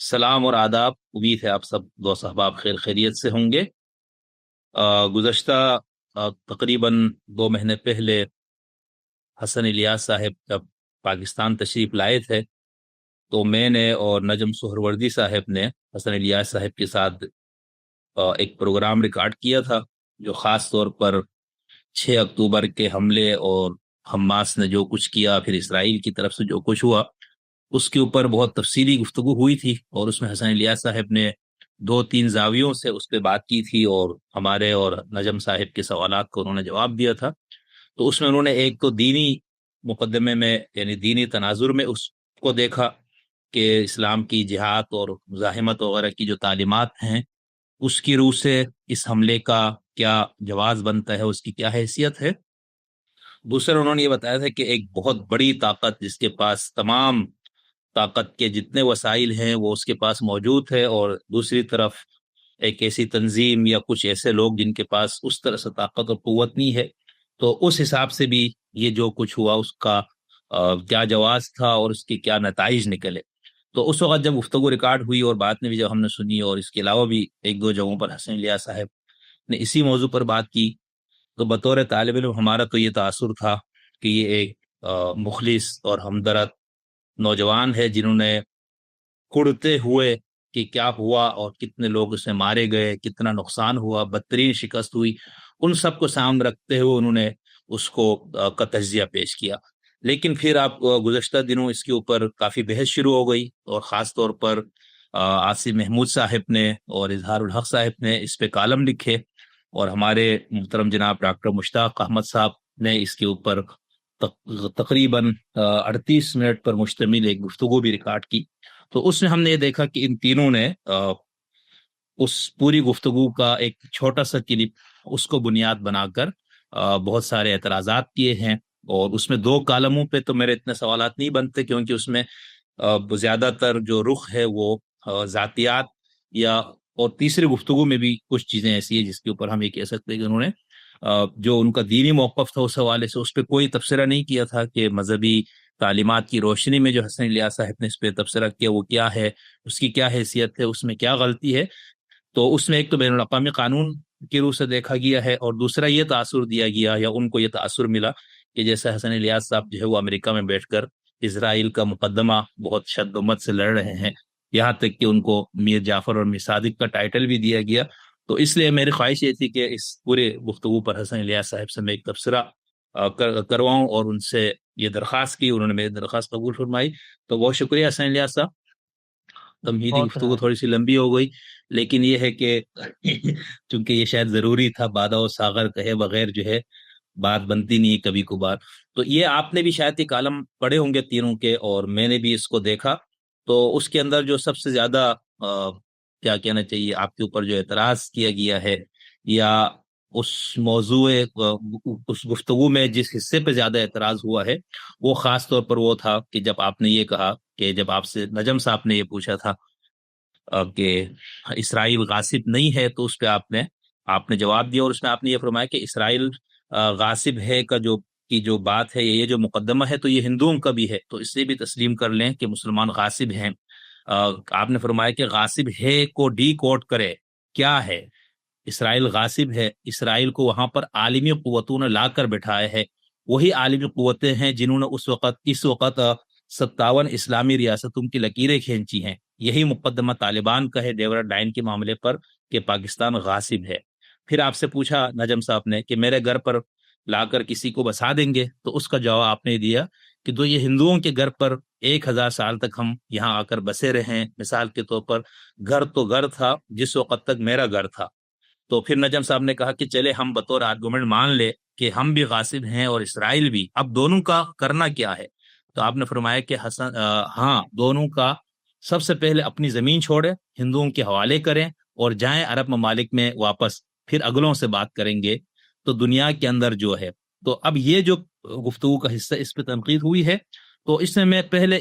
سلام اور آداب، امید ہے آپ سب دوست احباب خیر خیریت سے ہوں گے۔ گزشتہ تقریباً 2 مہینے پہلے حسن الیاس صاحب جب پاکستان تشریف لائے تھے تو میں نے اور نجم سہروردی صاحب نے حسن الیاس صاحب کے ساتھ ایک پروگرام ریکارڈ کیا تھا، جو خاص طور پر 6 اکتوبر کے حملے اور حماس نے جو کچھ کیا، پھر اسرائیل کی طرف سے جو کچھ ہوا، اس کے اوپر بہت تفصیلی گفتگو ہوئی تھی، اور اس میں حسن الیاس صاحب نے 2-3 زاویوں سے اس پہ بات کی تھی، اور ہمارے اور نجم صاحب کے سوالات کو انہوں نے جواب دیا تھا۔ تو اس میں انہوں نے ایک تو دینی مقدمے میں، یعنی دینی تناظر میں اس کو دیکھا کہ اسلام کی جہاد اور مزاحمت وغیرہ کی جو تعلیمات ہیں، اس کی روح سے اس حملے کا کیا جواز بنتا ہے، اس کی کیا حیثیت ہے۔ دوسرا انہوں نے یہ بتایا تھا کہ ایک بہت بڑی طاقت جس کے پاس تمام طاقت کے جتنے وسائل ہیں وہ اس کے پاس موجود ہے، اور دوسری طرف ایک ایسی تنظیم یا کچھ ایسے لوگ جن کے پاس اس طرح سے طاقت اور قوت نہیں ہے۔ تو اس حساب سے بھی یہ جو کچھ ہوا اس کا کیا جواز تھا اور اس کے کیا نتائج نکلے۔ تو اس وقت جب گفتگو ریکارڈ ہوئی اور بعد میں بھی جب ہم نے سنی، اور اس کے علاوہ بھی 1-2 جگہوں پر حسن الیاس صاحب نے اسی موضوع پر بات کی، تو بطور طالب علم ہمارا تو یہ تاثر تھا کہ یہ ایک مخلص اور ہمدرد نوجوان ہے، جنہوں نے کڑتے ہوئے کہ کیا ہوا اور کتنے لوگ اس میں مارے گئے، کتنا نقصان ہوا، بدترین شکست ہوئی، ان سب کو سامنے رکھتے ہوئے انہوں نے اس کو کا تجزیہ پیش کیا۔ لیکن پھر آپ گزشتہ دنوں اس کے اوپر کافی بحث شروع ہو گئی، اور خاص طور پر عاصم محمود صاحب نے اور اظہار الحق صاحب نے اس پہ کالم لکھے، اور ہمارے محترم جناب ڈاکٹر مشتاق احمد صاحب نے اس کے اوپر تقریباً 38 منٹ پر مشتمل ایک گفتگو بھی ریکارڈ کی۔ تو اس میں ہم نے یہ دیکھا کہ ان تینوں نے اس پوری گفتگو کا ایک چھوٹا سا کلپ اس کو بنیاد بنا کر بہت سارے اعتراضات کیے ہیں، اور اس میں 2 کالموں پہ تو میرے اتنے سوالات نہیں بنتے، کیونکہ اس میں زیادہ تر جو رخ ہے وہ ذاتیات یا، اور تیسری گفتگو میں بھی کچھ چیزیں ایسی ہیں جس کے اوپر ہم یہ کہہ سکتے ہیں کہ انہوں نے جو ان کا دینی موقف تھا اس حوالے سے اس پہ کوئی تبصرہ نہیں کیا تھا کہ مذہبی تعلیمات کی روشنی میں جو حسن الیاس صاحب نے اس پہ تبصرہ کیا وہ کیا ہے، اس کی کیا حیثیت ہے، اس میں کیا غلطی ہے۔ تو اس میں ایک تو بین الاقوامی قانون کی روح سے دیکھا گیا ہے، اور دوسرا یہ تاثر دیا گیا یا ان کو یہ تاثر ملا کہ جیسے حسن الیاس صاحب جو ہے وہ امریکہ میں بیٹھ کر اسرائیل کا مقدمہ بہت شد و مت سے لڑ رہے ہیں، یہاں تک کہ ان کو میر جعفر اور میر صادق کا ٹائٹل بھی دیا گیا۔ تو اس لیے میری خواہش یہ تھی کہ اس پورے گفتگو پر حسن الیاس صاحب سے میں ایک تبصرہ کرواؤں، اور ان سے یہ درخواست کی، انہوں نے میری درخواست قبول فرمائی۔ تو بہت شکریہ حسن الیاس صاحب۔ تمہیدی گفتگو تھوڑی سی لمبی ہو گئی، لیکن یہ ہے کہ چونکہ یہ شاید ضروری تھا، بادہ و ساغر کہے بغیر جو ہے بات بنتی نہیں کبھی کبھار۔ تو یہ آپ نے بھی شاید یہ کالم پڑھے ہوں گے تینوں کے، اور میں نے بھی اس کو دیکھا، تو اس کے اندر جو سب سے زیادہ کیا کہنا چاہیے، آپ کے اوپر جو اعتراض کیا گیا ہے، یا اس موضوع اس گفتگو میں جس حصے پہ زیادہ اعتراض ہوا ہے، وہ خاص طور پر وہ تھا کہ جب آپ نے یہ کہا کہ جب آپ سے نجم صاحب نے یہ پوچھا تھا کہ اسرائیل غاصب نہیں ہے، تو اس پہ آپ نے جواب دیا، اور اس میں آپ نے یہ فرمایا کہ اسرائیل غاصب ہے کی جو بات ہے، یہ جو مقدمہ ہے تو یہ ہندوؤں کا بھی ہے، تو اس سے بھی تسلیم کر لیں کہ مسلمان غاصب ہیں۔ آپ نے فرمایا کہ غاصب ہے کو ڈی کوڈ کرے، کیا ہے اسرائیل غاصب ہے؟ اسرائیل کو وہاں پر عالمی قوتوں نے لا کر بٹھایا ہے، وہی عالمی قوتیں ہیں جنہوں نے اس وقت 57 اسلامی ریاستوں کی لکیریں کھینچی ہیں۔ یہی مقدمہ طالبان کا ہے ڈیورٹ لائن کے معاملے پر کہ پاکستان غاصب ہے۔ پھر آپ سے پوچھا نجم صاحب نے کہ میرے گھر پر لا کر کسی کو بسا دیں گے، تو اس کا جواب آپ نے دیا کہ یہ ہندوؤں کے گھر پر 1000 سال تک ہم یہاں آ کر بسے رہے، مثال کے طور پر گھر تو گھر تھا جس وقت تک میرا گھر تھا۔ تو پھر نجم صاحب نے کہا کہ چلے ہم بطور آرگومنٹ مان لے کہ ہم بھی غاصب ہیں اور اسرائیل بھی، اب دونوں کا کرنا کیا ہے؟ تو آپ نے فرمایا کہ ہاں، دونوں کا سب سے پہلے اپنی زمین چھوڑے، ہندوؤں کے حوالے کریں اور جائیں عرب ممالک میں واپس، پھر اگلوں سے بات کریں گے۔ تو دنیا کے اندر جو ہے، تو اب یہ جو گفتگو کا حصہ اس پہ تنقید ہوئی ہے، تو اس میں پہلے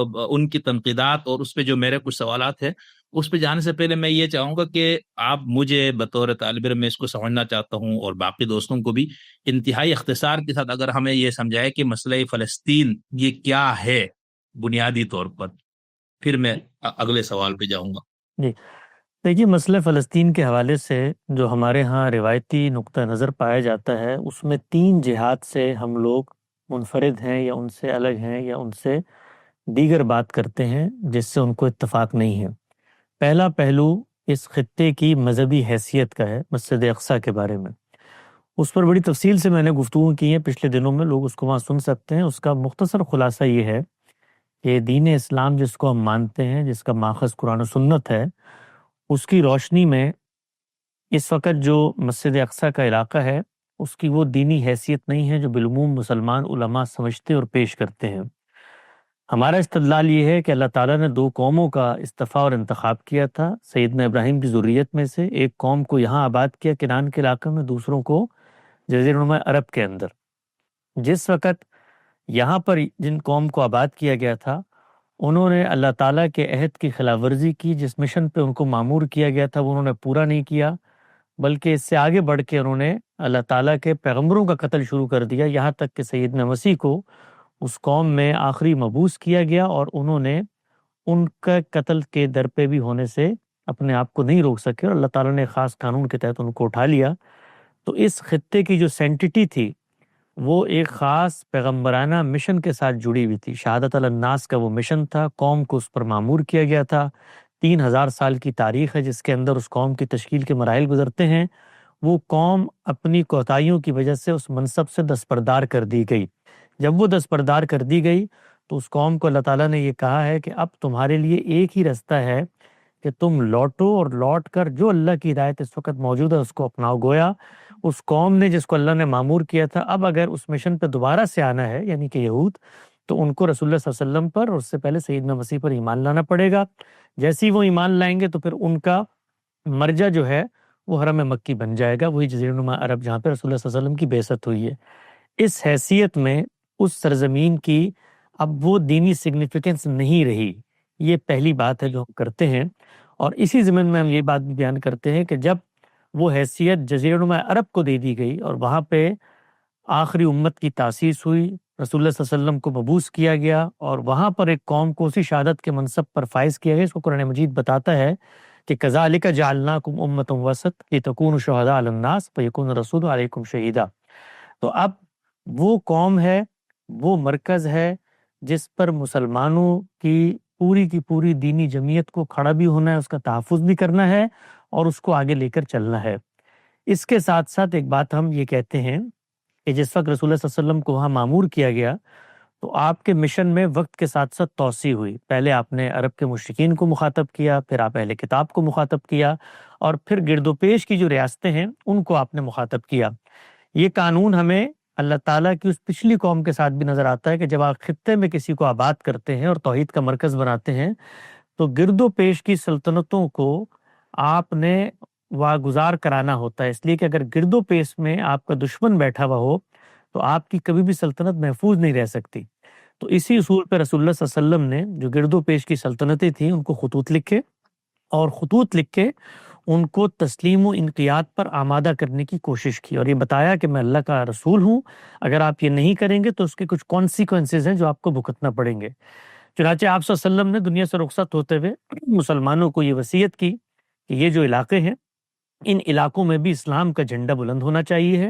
ان کی تنقیدات اور اس پہ جو میرے کچھ سوالات ہیں اس پہ جانے سے پہلے میں یہ چاہوں گا کہ آپ مجھے بطور طالب علم میں اس کو سمجھنا چاہتا ہوں، اور باقی دوستوں کو بھی انتہائی اختصار کے ساتھ اگر ہمیں یہ سمجھائے کہ مسئلہ فلسطین یہ کیا ہے بنیادی طور پر، پھر میں اگلے سوال پہ جاؤں گا۔ جی دیکھیے، مسئلہ فلسطین کے حوالے سے جو ہمارے ہاں روایتی نقطہ نظر پایا جاتا ہے، اس میں 3 جہات سے ہم لوگ منفرد ہیں یا ان سے الگ ہیں یا ان سے دیگر بات کرتے ہیں جس سے ان کو اتفاق نہیں ہے۔ پہلا پہلو اس خطے کی مذہبی حیثیت کا ہے، مسجد اقصیٰ کے بارے میں۔ اس پر بڑی تفصیل سے میں نے گفتگو کی ہے پچھلے دنوں میں، لوگ اس کو وہاں سن سکتے ہیں۔ اس کا مختصر خلاصہ یہ ہے کہ دین اسلام جس کو ہم مانتے ہیں، جس کا ماخذ قرآن و سنت ہے، اس کی روشنی میں اس وقت جو مسجد اقصیٰ کا علاقہ ہے اس کی وہ دینی حیثیت نہیں ہے جو بالعموم مسلمان علماء سمجھتے اور پیش کرتے ہیں۔ ہمارا استدلال یہ ہے کہ اللہ تعالیٰ نے 2 قوموں کا استفاء اور انتخاب کیا تھا سیدنا ابراہیم کی ذریت میں سے۔ ایک قوم کو یہاں آباد کیا کنعان کے علاقے میں، دوسروں کو جزیرہ نما عرب کے اندر۔ جس وقت یہاں پر جن قوم کو آباد کیا گیا تھا، انہوں نے اللہ تعالیٰ کے عہد کی خلاف ورزی کی، جس مشن پہ ان کو مامور کیا گیا تھا وہ انہوں نے پورا نہیں کیا، بلکہ اس سے آگے بڑھ کے انہوں نے اللہ تعالیٰ کے پیغمبروں کا قتل شروع کر دیا، یہاں تک کہ سیدنا مسیح کو اس قوم میں آخری مبعوث کیا گیا اور انہوں نے ان کا قتل کے در پہ بھی ہونے سے اپنے آپ کو نہیں روک سکے اور اللہ تعالیٰ نے خاص قانون کے تحت ان کو اٹھا لیا۔ تو اس خطے کی جو سینٹٹی تھی وہ ایک خاص پیغمبرانہ مشن کے ساتھ جڑی ہوئی تھی۔ شہادت علی الناس کا وہ مشن تھا، قوم کو اس پر مامور کیا گیا تھا۔ 3000 سال کی تاریخ ہے جس کے اندر اس قوم کی تشکیل کے مراحل گزرتے ہیں۔ وہ قوم اپنی کوتاہیوں کی وجہ سے اس منصب سے دستبردار کر دی گئی۔ جب وہ دستبردار کر دی گئی تو اس قوم کو اللہ تعالیٰ نے یہ کہا ہے کہ اب تمہارے لیے ایک ہی راستہ ہے کہ تم لوٹو اور لوٹ کر جو اللہ کی ہدایت اس وقت موجود ہے اس کو اپناؤ۔ گویا اس قوم نے جس کو اللہ نے معمور کیا تھا، اب اگر اس مشن پہ دوبارہ سے آنا ہے یعنی کہ یہود، تو ان کو رسول اللہ صلی اللہ علیہ وسلم پر اور اس سے پہلے سیدنا مسیح پر ایمان لانا پڑے گا۔ جیسے ہی وہ ایمان لائیں گے تو پھر ان کا مرجع جو ہے وہ حرم مکی بن جائے گا، وہی جزیرہ نما عرب جہاں پہ رسول اللہ صلی اللہ علیہ وسلم کی بعثت ہوئی ہے۔ اس حیثیت میں اس سرزمین کی اب وہ دینی سگنیفیکنس نہیں رہی، یہ پہلی بات ہے جو ہم کرتے ہیں۔ اور اسی ضمن میں ہم یہ بات بھی بیان کرتے ہیں کہ جب وہ حیثیت جزیرہ نما عرب کو دے دی گئی اور وہاں پہ آخری امت کی تاسیس ہوئی، رسول اللہ صلی اللہ علیہ وسلم کو مبعوث کیا گیا اور وہاں پر ایک قوم کو اسی شہادت کے منصب پر فائز کیا گیا، اس کو قرآن مجید بتاتا ہے کہ کذالک جعلناکم امۃ وسط لتکونوا شہداء علی الناس ویکون الرسول علیکم شہیدا۔ تو اب وہ قوم ہے، وہ مرکز ہے جس پر مسلمانوں کی پوری دینی جمعیت کو کھڑا بھی ہونا ہے، اس کا تحفظ بھی کرنا ہے اور اس کو آگے لے کر چلنا ہے۔ اس کے ساتھ ساتھ ایک بات ہم یہ کہتے ہیں کہ جس وقت رسول اللہ صلی اللہ علیہ وسلم کو وہاں معمور کیا گیا تو آپ کے مشن میں وقت کے ساتھ ساتھ توسیع ہوئی۔ پہلے آپ نے عرب کے مشرکین کو مخاطب کیا، پھر آپ اہل کتاب کو مخاطب کیا اور پھر گرد و پیش کی جو ریاستیں ہیں ان کو آپ نے مخاطب کیا۔ یہ قانون ہمیں اللہ تعالیٰ کی اس پچھلی قوم کے ساتھ بھی نظر آتا ہے کہ جب آپ خطے میں کسی کو آباد کرتے ہیں اور توحید کا مرکز بناتے ہیں تو گرد و پیش کی سلطنتوں کو آپ نے واگزار کرانا ہوتا ہے، اس لیے کہ اگر گرد و پیش میں آپ کا دشمن بیٹھا ہوا ہو تو آپ کی کبھی بھی سلطنت محفوظ نہیں رہ سکتی۔ تو اسی اصول پہ رسول اللہ صلی اللہ علیہ وسلم نے جو گرد و پیش کی سلطنتیں تھیں ان کو خطوط لکھے اور خطوط لکھ کے ان کو تسلیم و انقیاد پر آمادہ کرنے کی کوشش کی اور یہ بتایا کہ میں اللہ کا رسول ہوں، اگر آپ یہ نہیں کریں گے تو اس کے کچھ کانسیکوینسز ہیں جو آپ کو بھگتنا پڑیں گے۔ چنانچہ آپ صلی اللہ علیہ وسلم نے دنیا سے رخصت ہوتے ہوئے مسلمانوں کو یہ وصیت کی کہ یہ جو علاقے ہیں ان علاقوں میں بھی اسلام کا جھنڈا بلند ہونا چاہیے ہے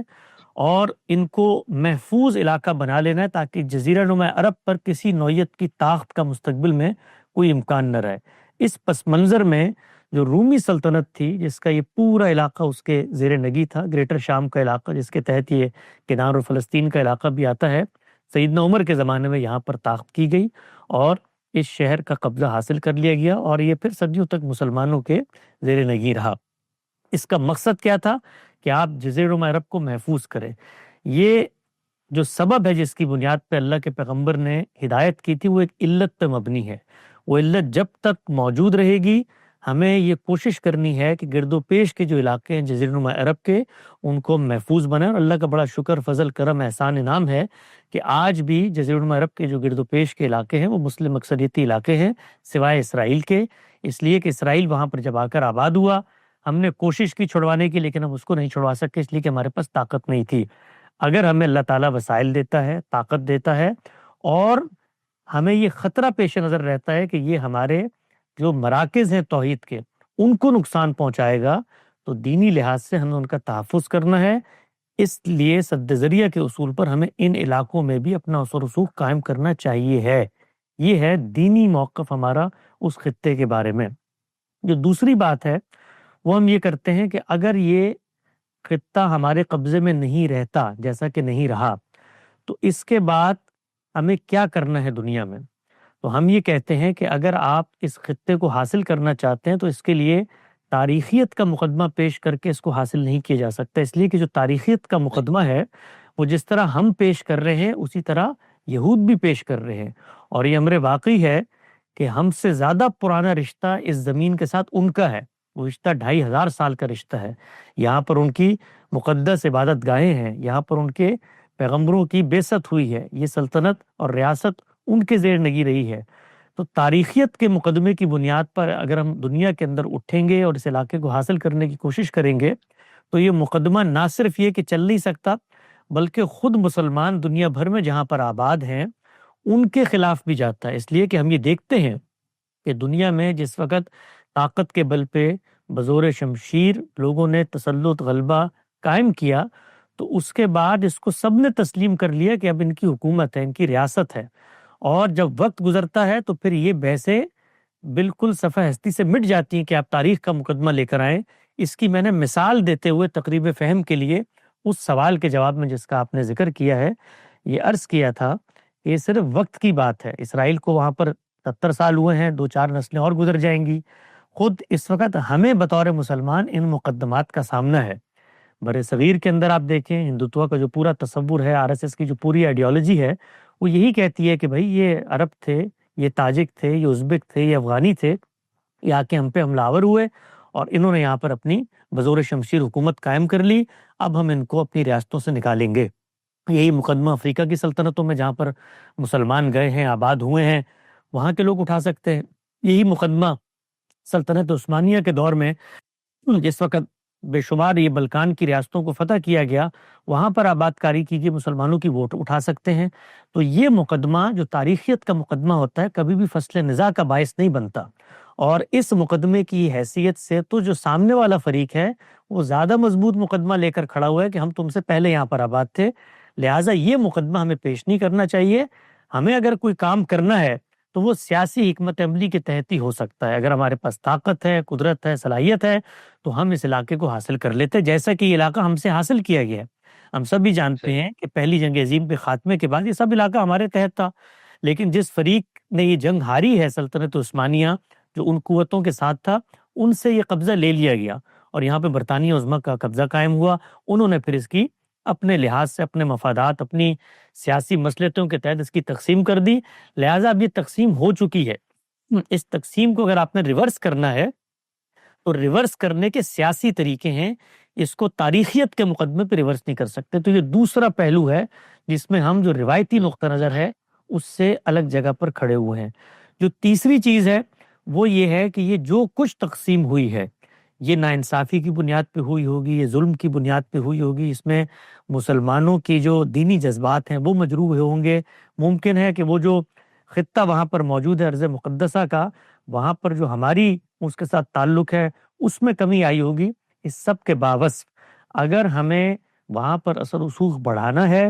اور ان کو محفوظ علاقہ بنا لینا ہے تاکہ جزیرہ نما عرب پر کسی نوعیت کی طاقت کا مستقبل میں کوئی امکان نہ رہے۔ اس پس منظر میں جو رومی سلطنت تھی جس کا یہ پورا علاقہ اس کے زیر نگی تھا، گریٹر شام کا علاقہ جس کے تحت یہ کنار اور فلسطین کا علاقہ بھی آتا ہے، سیدنا عمر کے زمانے میں یہاں پر طاقت کی گئی اور اس شہر کا قبضہ حاصل کر لیا گیا اور یہ پھر صدیوں تک مسلمانوں کے زیر نگی رہا۔ اس کا مقصد کیا تھا کہ آپ جزیرہ نما عرب کو محفوظ کریں۔ یہ جو سبب ہے جس کی بنیاد پہ اللہ کے پیغمبر نے ہدایت کی تھی وہ ایک علت پہ مبنی ہے۔ وہ علت جب تک موجود رہے گی ہمیں یہ کوشش کرنی ہے کہ گرد و پیش کے جو علاقے ہیں جزیرہ نما عرب کے ان کو محفوظ بنائیں، اور اللہ کا بڑا شکر، فضل، کرم، احسان، انعام ہے کہ آج بھی جزیرہ نما عرب کے جو گرد و پیش کے علاقے ہیں وہ مسلم اکثریتی علاقے ہیں سوائے اسرائیل کے، اس لیے کہ اسرائیل وہاں پر جب آ کر آباد ہوا ہم نے کوشش کی چھڑوانے کی لیکن ہم اس کو نہیں چھڑوا سکے اس لیے کہ ہمارے پاس طاقت نہیں تھی۔ اگر ہمیں اللہ تعالیٰ وسائل دیتا ہے، طاقت دیتا ہے اور ہمیں یہ خطرہ پیش نظر رہتا ہے کہ یہ ہمارے جو مراکز ہیں توحید کے ان کو نقصان پہنچائے گا تو دینی لحاظ سے ہمیں ان کا تحفظ کرنا ہے. اس لیے سد ذریعہ کے اصول پر ہمیں ان علاقوں میں بھی اپنا اثر و رسوخ قائم کرنا چاہیے ہے. یہ ہے دینی موقف ہمارا اس خطے کے بارے میں. جو دوسری بات ہے وہ ہم یہ کرتے ہیں کہ اگر یہ خطہ ہمارے قبضے میں نہیں رہتا جیسا کہ نہیں رہا تو اس کے بعد ہمیں کیا کرنا ہے دنیا میں. تو ہم یہ کہتے ہیں کہ اگر آپ اس خطے کو حاصل کرنا چاہتے ہیں تو اس کے لیے تاریخیت کا مقدمہ پیش کر کے اس کو حاصل نہیں کیا جا سکتا. اس لیے کہ جو تاریخیت کا مقدمہ ہے وہ جس طرح ہم پیش کر رہے ہیں اسی طرح یہود بھی پیش کر رہے ہیں. اور یہ امر واقعی ہے کہ ہم سے زیادہ پرانا رشتہ اس زمین کے ساتھ ان کا ہے. وہ رشتہ 2500 سال کا رشتہ ہے. یہاں پر ان کی مقدس عبادت گاہیں ہیں, یہاں پر ان کے پیغمبروں کی بعثت ہوئی ہے, یہ سلطنت اور ریاست ان کے زیر نگی رہی ہے. تو تاریخیت کے مقدمے کی بنیاد پر اگر ہم دنیا کے اندر اٹھیں گے اور اس علاقے کو حاصل کرنے کی کوشش کریں گے تو یہ مقدمہ نہ صرف یہ کہ چل نہیں سکتا بلکہ خود مسلمان دنیا بھر میں جہاں پر آباد ہیں ان کے خلاف بھی جاتا ہے. اس لیے کہ ہم یہ دیکھتے ہیں کہ دنیا میں جس وقت طاقت کے بل پہ بزور شمشیر لوگوں نے تسلط غلبہ قائم کیا تو اس کے بعد اس کو سب نے تسلیم کر لیا کہ اب ان کی حکومت ہے, ان کی ریاست ہے. اور جب وقت گزرتا ہے تو پھر یہ بحثیں بالکل صفحہ ہستی سے مٹ جاتی ہیں کہ آپ تاریخ کا مقدمہ لے کر آئیں. اس کی میں نے مثال دیتے ہوئے تقریب فہم کے لیے اس سوال کے جواب میں جس کا آپ نے ذکر کیا ہے یہ عرض کیا تھا کہ یہ صرف وقت کی بات ہے. اسرائیل کو وہاں پر 70 سال ہوئے ہیں, 2-4 نسلیں اور گزر جائیں گی. خود اس وقت ہمیں بطور مسلمان ان مقدمات کا سامنا ہے. بر صغیر کے اندر آپ دیکھیں ہندوتوا کا جو پورا تصور ہے, RSS کی جو پوری آئیڈیالوجی ہے وہ یہی کہتی ہے کہ بھائی یہ عرب تھے, یہ تاجک تھے, یہ ازبک تھے, یہ افغانی تھے, یہ آ کے ہم پہ حملہ آور ہوئے اور انہوں نے یہاں پر اپنی بزور شمشیر حکومت قائم کر لی, اب ہم ان کو اپنی ریاستوں سے نکالیں گے. یہی مقدمہ افریقہ کی سلطنتوں میں جہاں پر مسلمان گئے ہیں, آباد ہوئے ہیں, وہاں کے لوگ اٹھا سکتے ہیں. یہی مقدمہ سلطنت عثمانیہ کے دور میں جس وقت بے شمار یہ بلکان کی ریاستوں کو فتح کیا گیا وہاں پر آباد کاری کیجیے, مسلمانوں کی ووٹ اٹھا سکتے ہیں. تو یہ مقدمہ جو تاریخیت کا مقدمہ ہوتا ہے کبھی بھی فصل نزاع کا باعث نہیں بنتا. اور اس مقدمے کی حیثیت سے تو جو سامنے والا فریق ہے وہ زیادہ مضبوط مقدمہ لے کر کھڑا ہوا ہے کہ ہم تم سے پہلے یہاں پر آباد تھے, لہٰذا یہ مقدمہ ہمیں پیش نہیں کرنا چاہیے. ہمیں اگر کوئی کام کرنا ہے تو وہ سیاسی حکمت عملی کے تحت ہی ہو سکتا ہے. اگر ہمارے پاس طاقت ہے, قدرت ہے, صلاحیت ہے تو ہم اس علاقے کو حاصل کر لیتے ہیں جیسا کہ یہ علاقہ ہم سے حاصل کیا گیا ہے. ہم سب بھی جانتے ہیں کہ پہلی جنگ عظیم کے خاتمے کے بعد یہ سب علاقہ ہمارے تحت تھا, لیکن جس فریق نے یہ جنگ ہاری ہے سلطنت عثمانیہ جو ان قوتوں کے ساتھ تھا ان سے یہ قبضہ لے لیا گیا اور یہاں پہ برطانیہ عظمیٰ کا قبضہ قائم ہوا. انہوں نے پھر اس کی اپنے لحاظ سے, اپنے مفادات, اپنی سیاسی مصلحتوں کے تحت اس کی تقسیم کر دی. لہٰذا اب یہ تقسیم ہو چکی ہے. اس تقسیم کو اگر آپ نے ریورس کرنا ہے تو ریورس کرنے کے سیاسی طریقے ہیں, اس کو تاریخیت کے مقدمے پہ ریورس نہیں کر سکتے. تو یہ دوسرا پہلو ہے جس میں ہم جو روایتی نقطہ نظر ہے اس سے الگ جگہ پر کھڑے ہوئے ہیں. جو تیسری چیز ہے وہ یہ ہے کہ یہ جو کچھ تقسیم ہوئی ہے یہ ناانصافی کی بنیاد پہ ہوئی ہوگی, یہ ظلم کی بنیاد پہ ہوئی ہوگی, اس میں مسلمانوں کی جو دینی جذبات ہیں وہ مجروح ہوں گے. ممکن ہے کہ وہ جو خطہ وہاں پر موجود ہے ارض مقدسہ کا, وہاں پر جو ہماری اس کے ساتھ تعلق ہے اس میں کمی آئی ہوگی. اس سب کے باوجود اگر ہمیں وہاں پر اثر و رسوخ بڑھانا ہے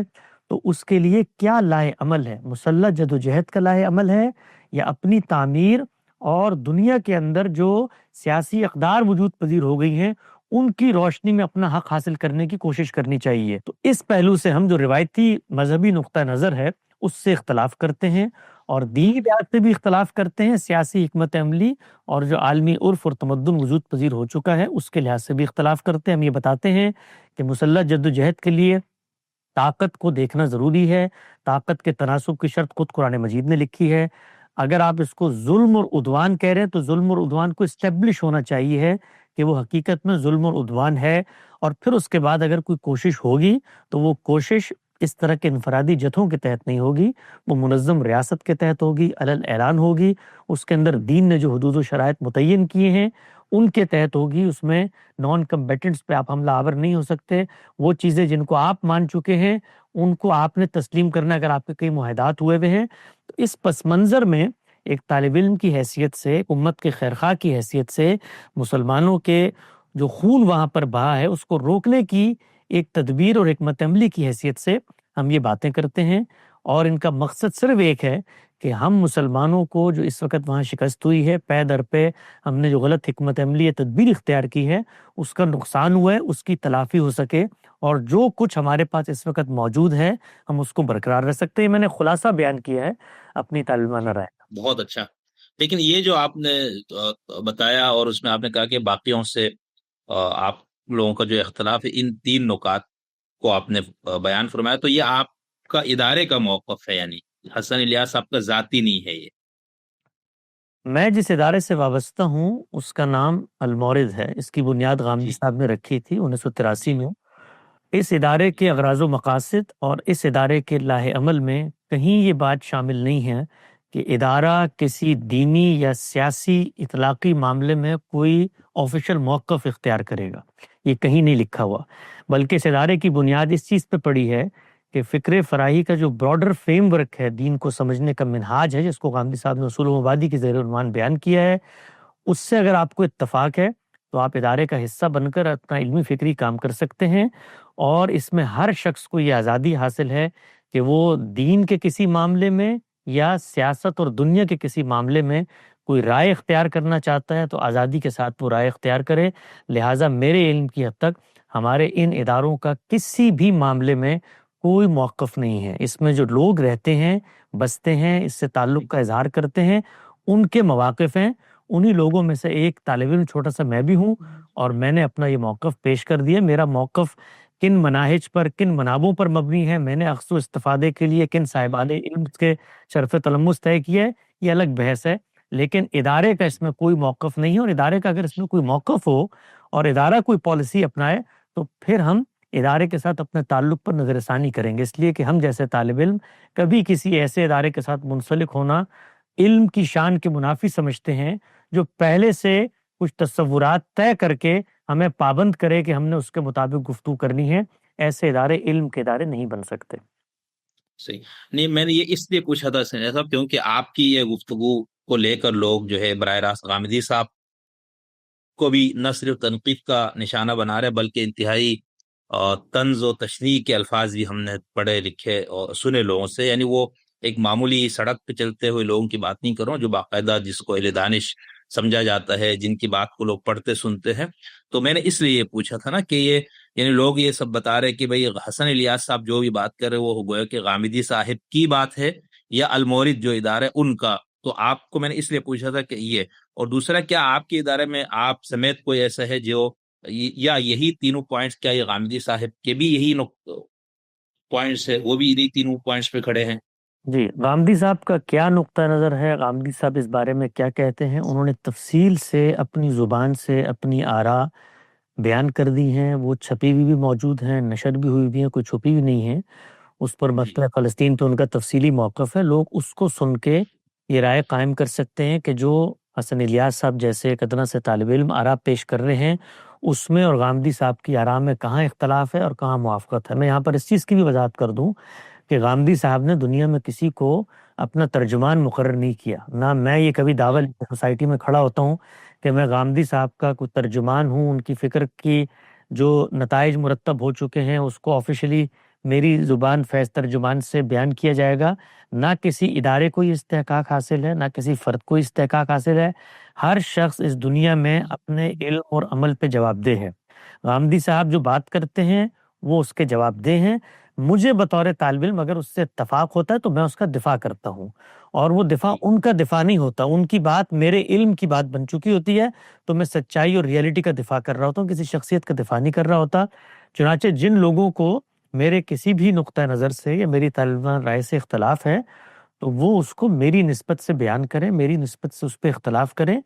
تو اس کے لیے کیا لائے عمل ہے؟ مسلح جدوجہد کا لائے عمل ہے یا اپنی تعمیر اور دنیا کے اندر جو سیاسی اقدار وجود پذیر ہو گئی ہیں ان کی روشنی میں اپنا حق حاصل کرنے کی کوشش کرنی چاہیے؟ تو اس پہلو سے ہم جو روایتی مذہبی نقطہ نظر ہے اس سے اختلاف کرتے ہیں اور دینی لحاظ سے بھی اختلاف کرتے ہیں. سیاسی حکمت عملی اور جو عالمی عرف اور تمدن وجود پذیر ہو چکا ہے اس کے لحاظ سے بھی اختلاف کرتے ہیں. ہم یہ بتاتے ہیں کہ مسلح جدوجہد کے لیے طاقت کو دیکھنا ضروری ہے. طاقت کے تناسب کی شرط خود قرآن مجید نے لکھی ہے. اگر آپ اس کو ظلم اور عدوان کہہ رہے ہیں تو ظلم اور عدوان کو اسٹیبلش ہونا چاہیے ہے کہ وہ حقیقت میں ظلم اور عدوان ہے, اور پھر اس کے بعد اگر کوئی کوشش ہوگی تو وہ کوشش اس طرح کے انفرادی جتھوں کے تحت نہیں ہوگی, وہ منظم ریاست کے تحت ہوگی, علل اعلان ہوگی. اس کے اندر دین نے جو حدود و شرائط متعین کیے ہیں ان کے تحت ہوگی. اس میں نان کمبیٹنٹس پہ آپ حملہ آور نہیں ہو سکتے. وہ چیزیں جن کو آپ مان چکے ہیں ان کو آپ نے تسلیم کرنا اگر آپ کے کئی معاہدات ہوئے ہوئے ہیں. تو اس پس منظر میں ایک طالب علم کی حیثیت سے، ایک امت کے خیرخواہ کی حیثیت سے، مسلمانوں کے جو خون وہاں پر بہا ہے اس کو روکنے کی ایک تدبیر اور حکمت عملی کی حیثیت سے ہم یہ باتیں کرتے ہیں، اور ان کا مقصد صرف ایک ہے کہ ہم مسلمانوں کو جو اس وقت وہاں شکست ہوئی ہے، پے در پہ ہم نے جو غلط حکمت عملی یا تدبیر اختیار کی ہے، اس کا نقصان ہوا ہے، اس کی تلافی ہو سکے، اور جو کچھ ہمارے پاس اس وقت موجود ہے ہم اس کو برقرار رہ سکتے ہیں۔ میں نے خلاصہ بیان کیا ہے اپنی طالبانہ رائے کا۔ بہت اچھا۔ لیکن یہ جو آپ نے بتایا اور اس میں آپ نے کہا کہ باقیوں سے آپ لوگوں کا جو اختلاف ہے، ان 3 نکات کو آپ نے بیان فرمایا، تو یہ آپ کا ادارے کا موقف ہے، یعنی حسن الیاس آپ کا ذاتی نہیں ہے یہ؟ میں جس ادارے سے وابستہ ہوں اس کا نام المورد ہے، اس کی بنیاد غامدی جی صاحب نے رکھی تھی 1983 میں۔ اس ادارے کے اغراض و مقاصد اور اس ادارے کے لاہ عمل میں کہیں یہ بات شامل نہیں ہے کہ ادارہ کسی دینی یا سیاسی اطلاقی معاملے میں کوئی آفیشل موقف اختیار کرے گا، یہ کہیں نہیں لکھا ہوا، بلکہ اس ادارے کی بنیاد اس چیز پہ پڑی ہے کہ فکر فراہی کا جو براڈر فریم ورک ہے، دین کو سمجھنے کا منہاج ہے، جس کو غامدی صاحب نے اصول مبادی کے زیر عنوان بیان کیا ہے، اس سے اگر آپ کو اتفاق ہے تو آپ ادارے کا حصہ بن کر اپنا علمی فکری کام کر سکتے ہیں، اور اس میں ہر شخص کو یہ آزادی حاصل ہے کہ وہ دین کے کسی معاملے میں یا سیاست اور دنیا کے کسی معاملے میں کوئی رائے اختیار کرنا چاہتا ہے تو آزادی کے ساتھ وہ رائے اختیار کرے۔ لہٰذا میرے علم کی حد تک ہمارے ان اداروں کا کسی بھی معاملے میں کوئی موقف نہیں ہے۔ اس میں جو لوگ رہتے ہیں، بستے ہیں، اس سے تعلق کا اظہار کرتے ہیں، ان کے مواقف ہیں۔ انہی لوگوں میں سے ایک طالب علم چھوٹا سا میں بھی ہوں، اور میں نے اپنا یہ موقف پیش کر دیا۔ میرا موقف کن مناہج پر، کن منابوں پر مبنی ہے، میں نے اخذ و استفادے کے لیے کن صاحبان علم کے شرف تلمس طے کیا ہے، یہ الگ بحث ہے، لیکن ادارے کا اس میں کوئی موقف نہیں ہے۔ اور ادارے کا اگر اس میں کوئی موقف ہو اور ادارہ کوئی پالیسی اپنائے تو پھر ہم ادارے کے ساتھ اپنے تعلق پر نظر ثانی کریں گے، اس لیے کہ ہم جیسے طالب علم کبھی کسی ایسے ادارے کے ساتھ منسلک ہونا علم کی شان کے منافی سمجھتے ہیں جو پہلے سے کچھ تصورات طے کر کے ہمیں پابند کرے کہ ہم نے اس کے مطابق گفتگو کرنی ہے۔ ایسے ادارے علم کے ادارے نہیں بن سکتے۔ صحیح۔ نہیں، میں نے یہ اس لیے پوچھا تھا سنجے صاحب کیونکہ آپ کی یہ گفتگو کو لے کر لوگ جو ہے براہ راست غامدی صاحب کو بھی نہ صرف تنقید کا نشانہ بنا رہے بلکہ انتہائی طنز و تشریح کے الفاظ بھی ہم نے پڑھے لکھے اور سنے لوگوں سے، یعنی وہ ایک معمولی سڑک پہ چلتے ہوئے لوگوں کی بات نہیں کروں، جو باقاعدہ جس کو اہل دانش سمجھا جاتا ہے، جن کی بات کو لوگ پڑھتے سنتے ہیں۔ تو میں نے اس لیے یہ پوچھا تھا نا کہ یہ یعنی لوگ یہ سب بتا رہے کہ بھئی حسن الیاس صاحب جو بھی بات کر رہے وہ گویا کہ غامدی صاحب کی بات ہے یا المورد جو ادارہ ہے ان کا۔ تو آپ کو میں نے اس لیے پوچھا تھا کہ یہ، اور دوسرا کیا آپ کے ادارے میں آپ سمیت کوئی ایسا ہے جو یا یہی تینوں پوائنٹس، کیا یہ غامدی صاحب کے بھی یہی پوائنٹس ہے، وہ بھی انہی تینوں پوائنٹس پہ کھڑے ہیں؟ جی، غامدی صاحب کا کیا نقطہ نظر ہے، غامدی صاحب اس بارے میں کیا کہتے ہیں، انہوں نے تفصیل سے اپنی زبان سے اپنی آراء بیان کر دی ہیں، وہ چھپی ہوئی بھی موجود ہیں، نشر بھی ہوئی بھی ہیں، کوئی چھپی بھی نہیں ہیں۔ اس پر مسئلہ فلسطین پہ ان کا تفصیلی موقف ہے، لوگ اس کو سن کے یہ رائے قائم کر سکتے ہیں کہ جو حسن الیاس صاحب جیسے ایک ادنا سے طالب علم آراء پیش کر رہے ہیں اس میں اور غامدی صاحب کی آراء میں کہاں اختلاف ہے اور کہاں موافقت ہے۔ میں یہاں پر اس چیز کی بھی وضاحت کر دوں کہ غامدی صاحب نے دنیا میں کسی کو اپنا ترجمان مقرر نہیں کیا، نہ میں یہ کبھی دعوی سوسائٹی میں کھڑا ہوتا ہوں کہ میں غامدی صاحب کا کوئی ترجمان ہوں، ان کی فکر کی جو نتائج مرتب ہو چکے ہیں اس کو آفیشلی میری زبان فیض ترجمان سے بیان کیا جائے گا۔ نہ کسی ادارے کو یہ استحقاق حاصل ہے، نہ کسی فرد کو استحقاق حاصل ہے۔ ہر شخص اس دنیا میں اپنے علم اور عمل پہ جواب دہ ہے۔ غامدی صاحب جو بات کرتے ہیں وہ اس کے جواب دہ ہیں۔ مجھے بطور طالب علم اگر اس سے اتفاق ہوتا ہے تو میں اس کا دفاع کرتا ہوں، اور وہ دفاع ان کا دفاع نہیں ہوتا، ان کی بات میرے علم کی بات بن چکی ہوتی ہے تو میں سچائی اور ریئلٹی کا دفاع کر رہا ہوتا ہوں، کسی شخصیت کا دفاع نہیں کر رہا ہوتا۔ چنانچہ جن لوگوں کو میرے کسی بھی نقطہ نظر سے یا میری طالبانہ رائے سے اختلاف ہے تو وہ اس کو میری نسبت سے بیان کریں، میری نسبت سے اس پہ اختلاف کریں۔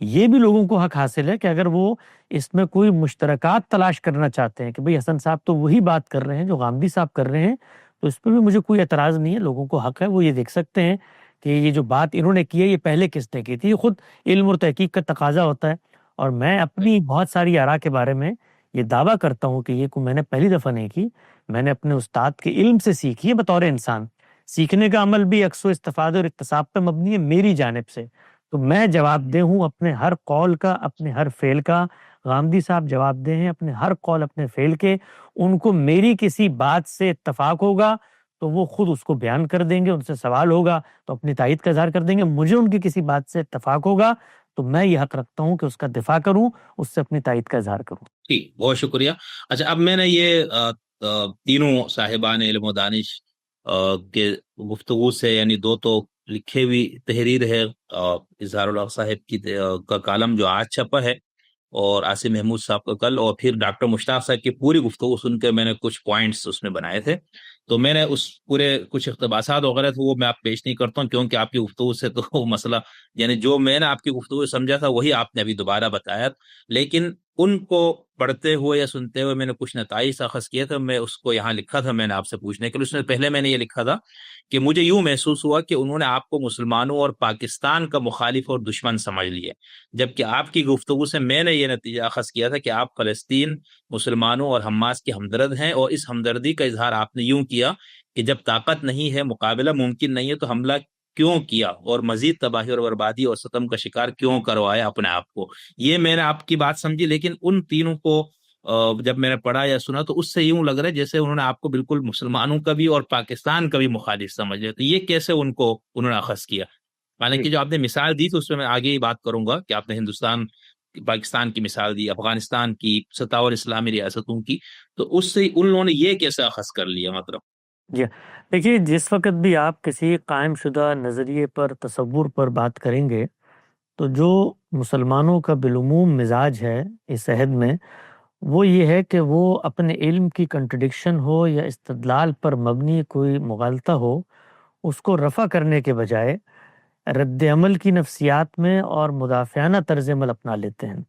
یہ بھی لوگوں کو حق حاصل ہے کہ اگر وہ اس میں کوئی مشترکات تلاش کرنا چاہتے ہیں کہ بھئی حسن صاحب تو وہی بات کر رہے ہیں جو غامدی صاحب کر رہے ہیں، تو اس پہ بھی مجھے کوئی اعتراض نہیں ہے، لوگوں کو حق ہے، وہ یہ دیکھ سکتے ہیں کہ یہ جو بات انہوں نے کی ہے یہ پہلے کس نے کی تھی۔ یہ خود علم اور تحقیق کا تقاضا ہوتا ہے، اور میں اپنی بہت ساری آراء کے بارے میں یہ دعویٰ کرتا ہوں کہ یہ میں نے پہلی دفعہ نہیں کی، میں نے اپنے استاد کے علم سے سیکھی ہے بطور انسان۔ سیکھنے کا عمل بھی عکس و استفادہ اور اکتساب پہ مبنی ہے میری جانب سے، تو میں جواب دہ ہوں اپنے ہر قول کا، اپنے ہر فعل کا۔ غامدی صاحب جواب دہ ہیں اپنے ہر قول، اپنے فعل کے۔ ان کو میری کسی بات سے اتفاق ہوگا تو وہ خود اس کو بیان کر دیں گے، ان سے سوال ہوگا تو اپنی تائید کا اظہار کر دیں گے، مجھے ان کی کسی بات سے اتفاق ہوگا تو میں یہ حق رکھتا ہوں کہ اس کا دفاع کروں، اس سے اپنی تائید کا اظہار کروں۔ ٹھیک، بہت شکریہ۔ اچھا، اب میں نے یہ تینوں صاحبان علم و دانش کے گفتگو سے، یعنی دو تو لکھے ہوئی تحریر ہے اظہار الحق صاحب کی کا کالم جو آج چھپا ہے، اور عاصم محمود صاحب کا کل، اور پھر ڈاکٹر مشتاق صاحب کی پوری گفتگو سن کے میں نے کچھ پوائنٹس اس میں بنائے تھے، تو میں نے اس پورے کچھ اقتباسات وغیرہ تھے وہ میں آپ پیش نہیں کرتا ہوں، کیونکہ آپ کی گفتگو سے تو وہ مسئلہ، یعنی جو میں نے آپ کی گفتگو سے سمجھا تھا وہی آپ نے ابھی دوبارہ بتایا، لیکن ان کو پڑھتے ہوئے یا سنتے ہوئے میں نے کچھ نتائج اخذ کیے تھے، میں اس کو یہاں لکھا تھا میں نے آپ سے پوچھنے کے لیے۔ اس میں پہلے میں نے یہ لکھا تھا کہ مجھے یوں محسوس ہوا کہ انہوں نے آپ کو مسلمانوں اور پاکستان کا مخالف اور دشمن سمجھ لیے، جبکہ آپ کی گفتگو سے میں نے یہ نتیجہ اخذ کیا تھا کہ آپ فلسطین، مسلمانوں اور حماس کے ہمدرد ہیں، اور اس ہمدردی کا اظہار آپ نے یوں کیا کہ جب طاقت نہیں ہے، مقابلہ ممکن نہیں ہے، تو حملہ کیوں کیا اور مزید تباہی اور بربادی اور ستم کا شکار کیوں کروایا اپنے آپ کو۔ یہ میں نے آپ کی بات سمجھی، لیکن ان تینوں کو جب میں نے پڑھا یا سنا تو اس سے یوں لگ رہا ہے جیسے انہوں نے آپ کو بالکل مسلمانوں کا بھی اور پاکستان کا بھی مخالف سمجھ لیا، تو یہ کیسے انہوں نے اخذ کیا؟ حالانکہ جو آپ نے مثال دی تو اس میں میں آگے ہی بات کروں گا کہ آپ نے ہندوستان، پاکستان کی مثال دی، افغانستان کی، 57 اسلامی ریاستوں کی، تو اس سے ان لوگوں نے یہ کیسے اخذ کر لیا؟ مطلب جی دیکھیے، جس وقت بھی آپ کسی قائم شدہ نظریے پر، تصور پر بات کریں گے تو جو مسلمانوں کا بالعموم مزاج ہے اس عہد میں، وہ یہ ہے کہ وہ اپنے علم کی کنٹرڈکشن ہو یا استدلال پر مبنی کوئی مغالطہ ہو، اس کو رفع کرنے کے بجائے رد عمل کی نفسیات میں اور مدافعانہ طرز عمل اپنا لیتے ہیں۔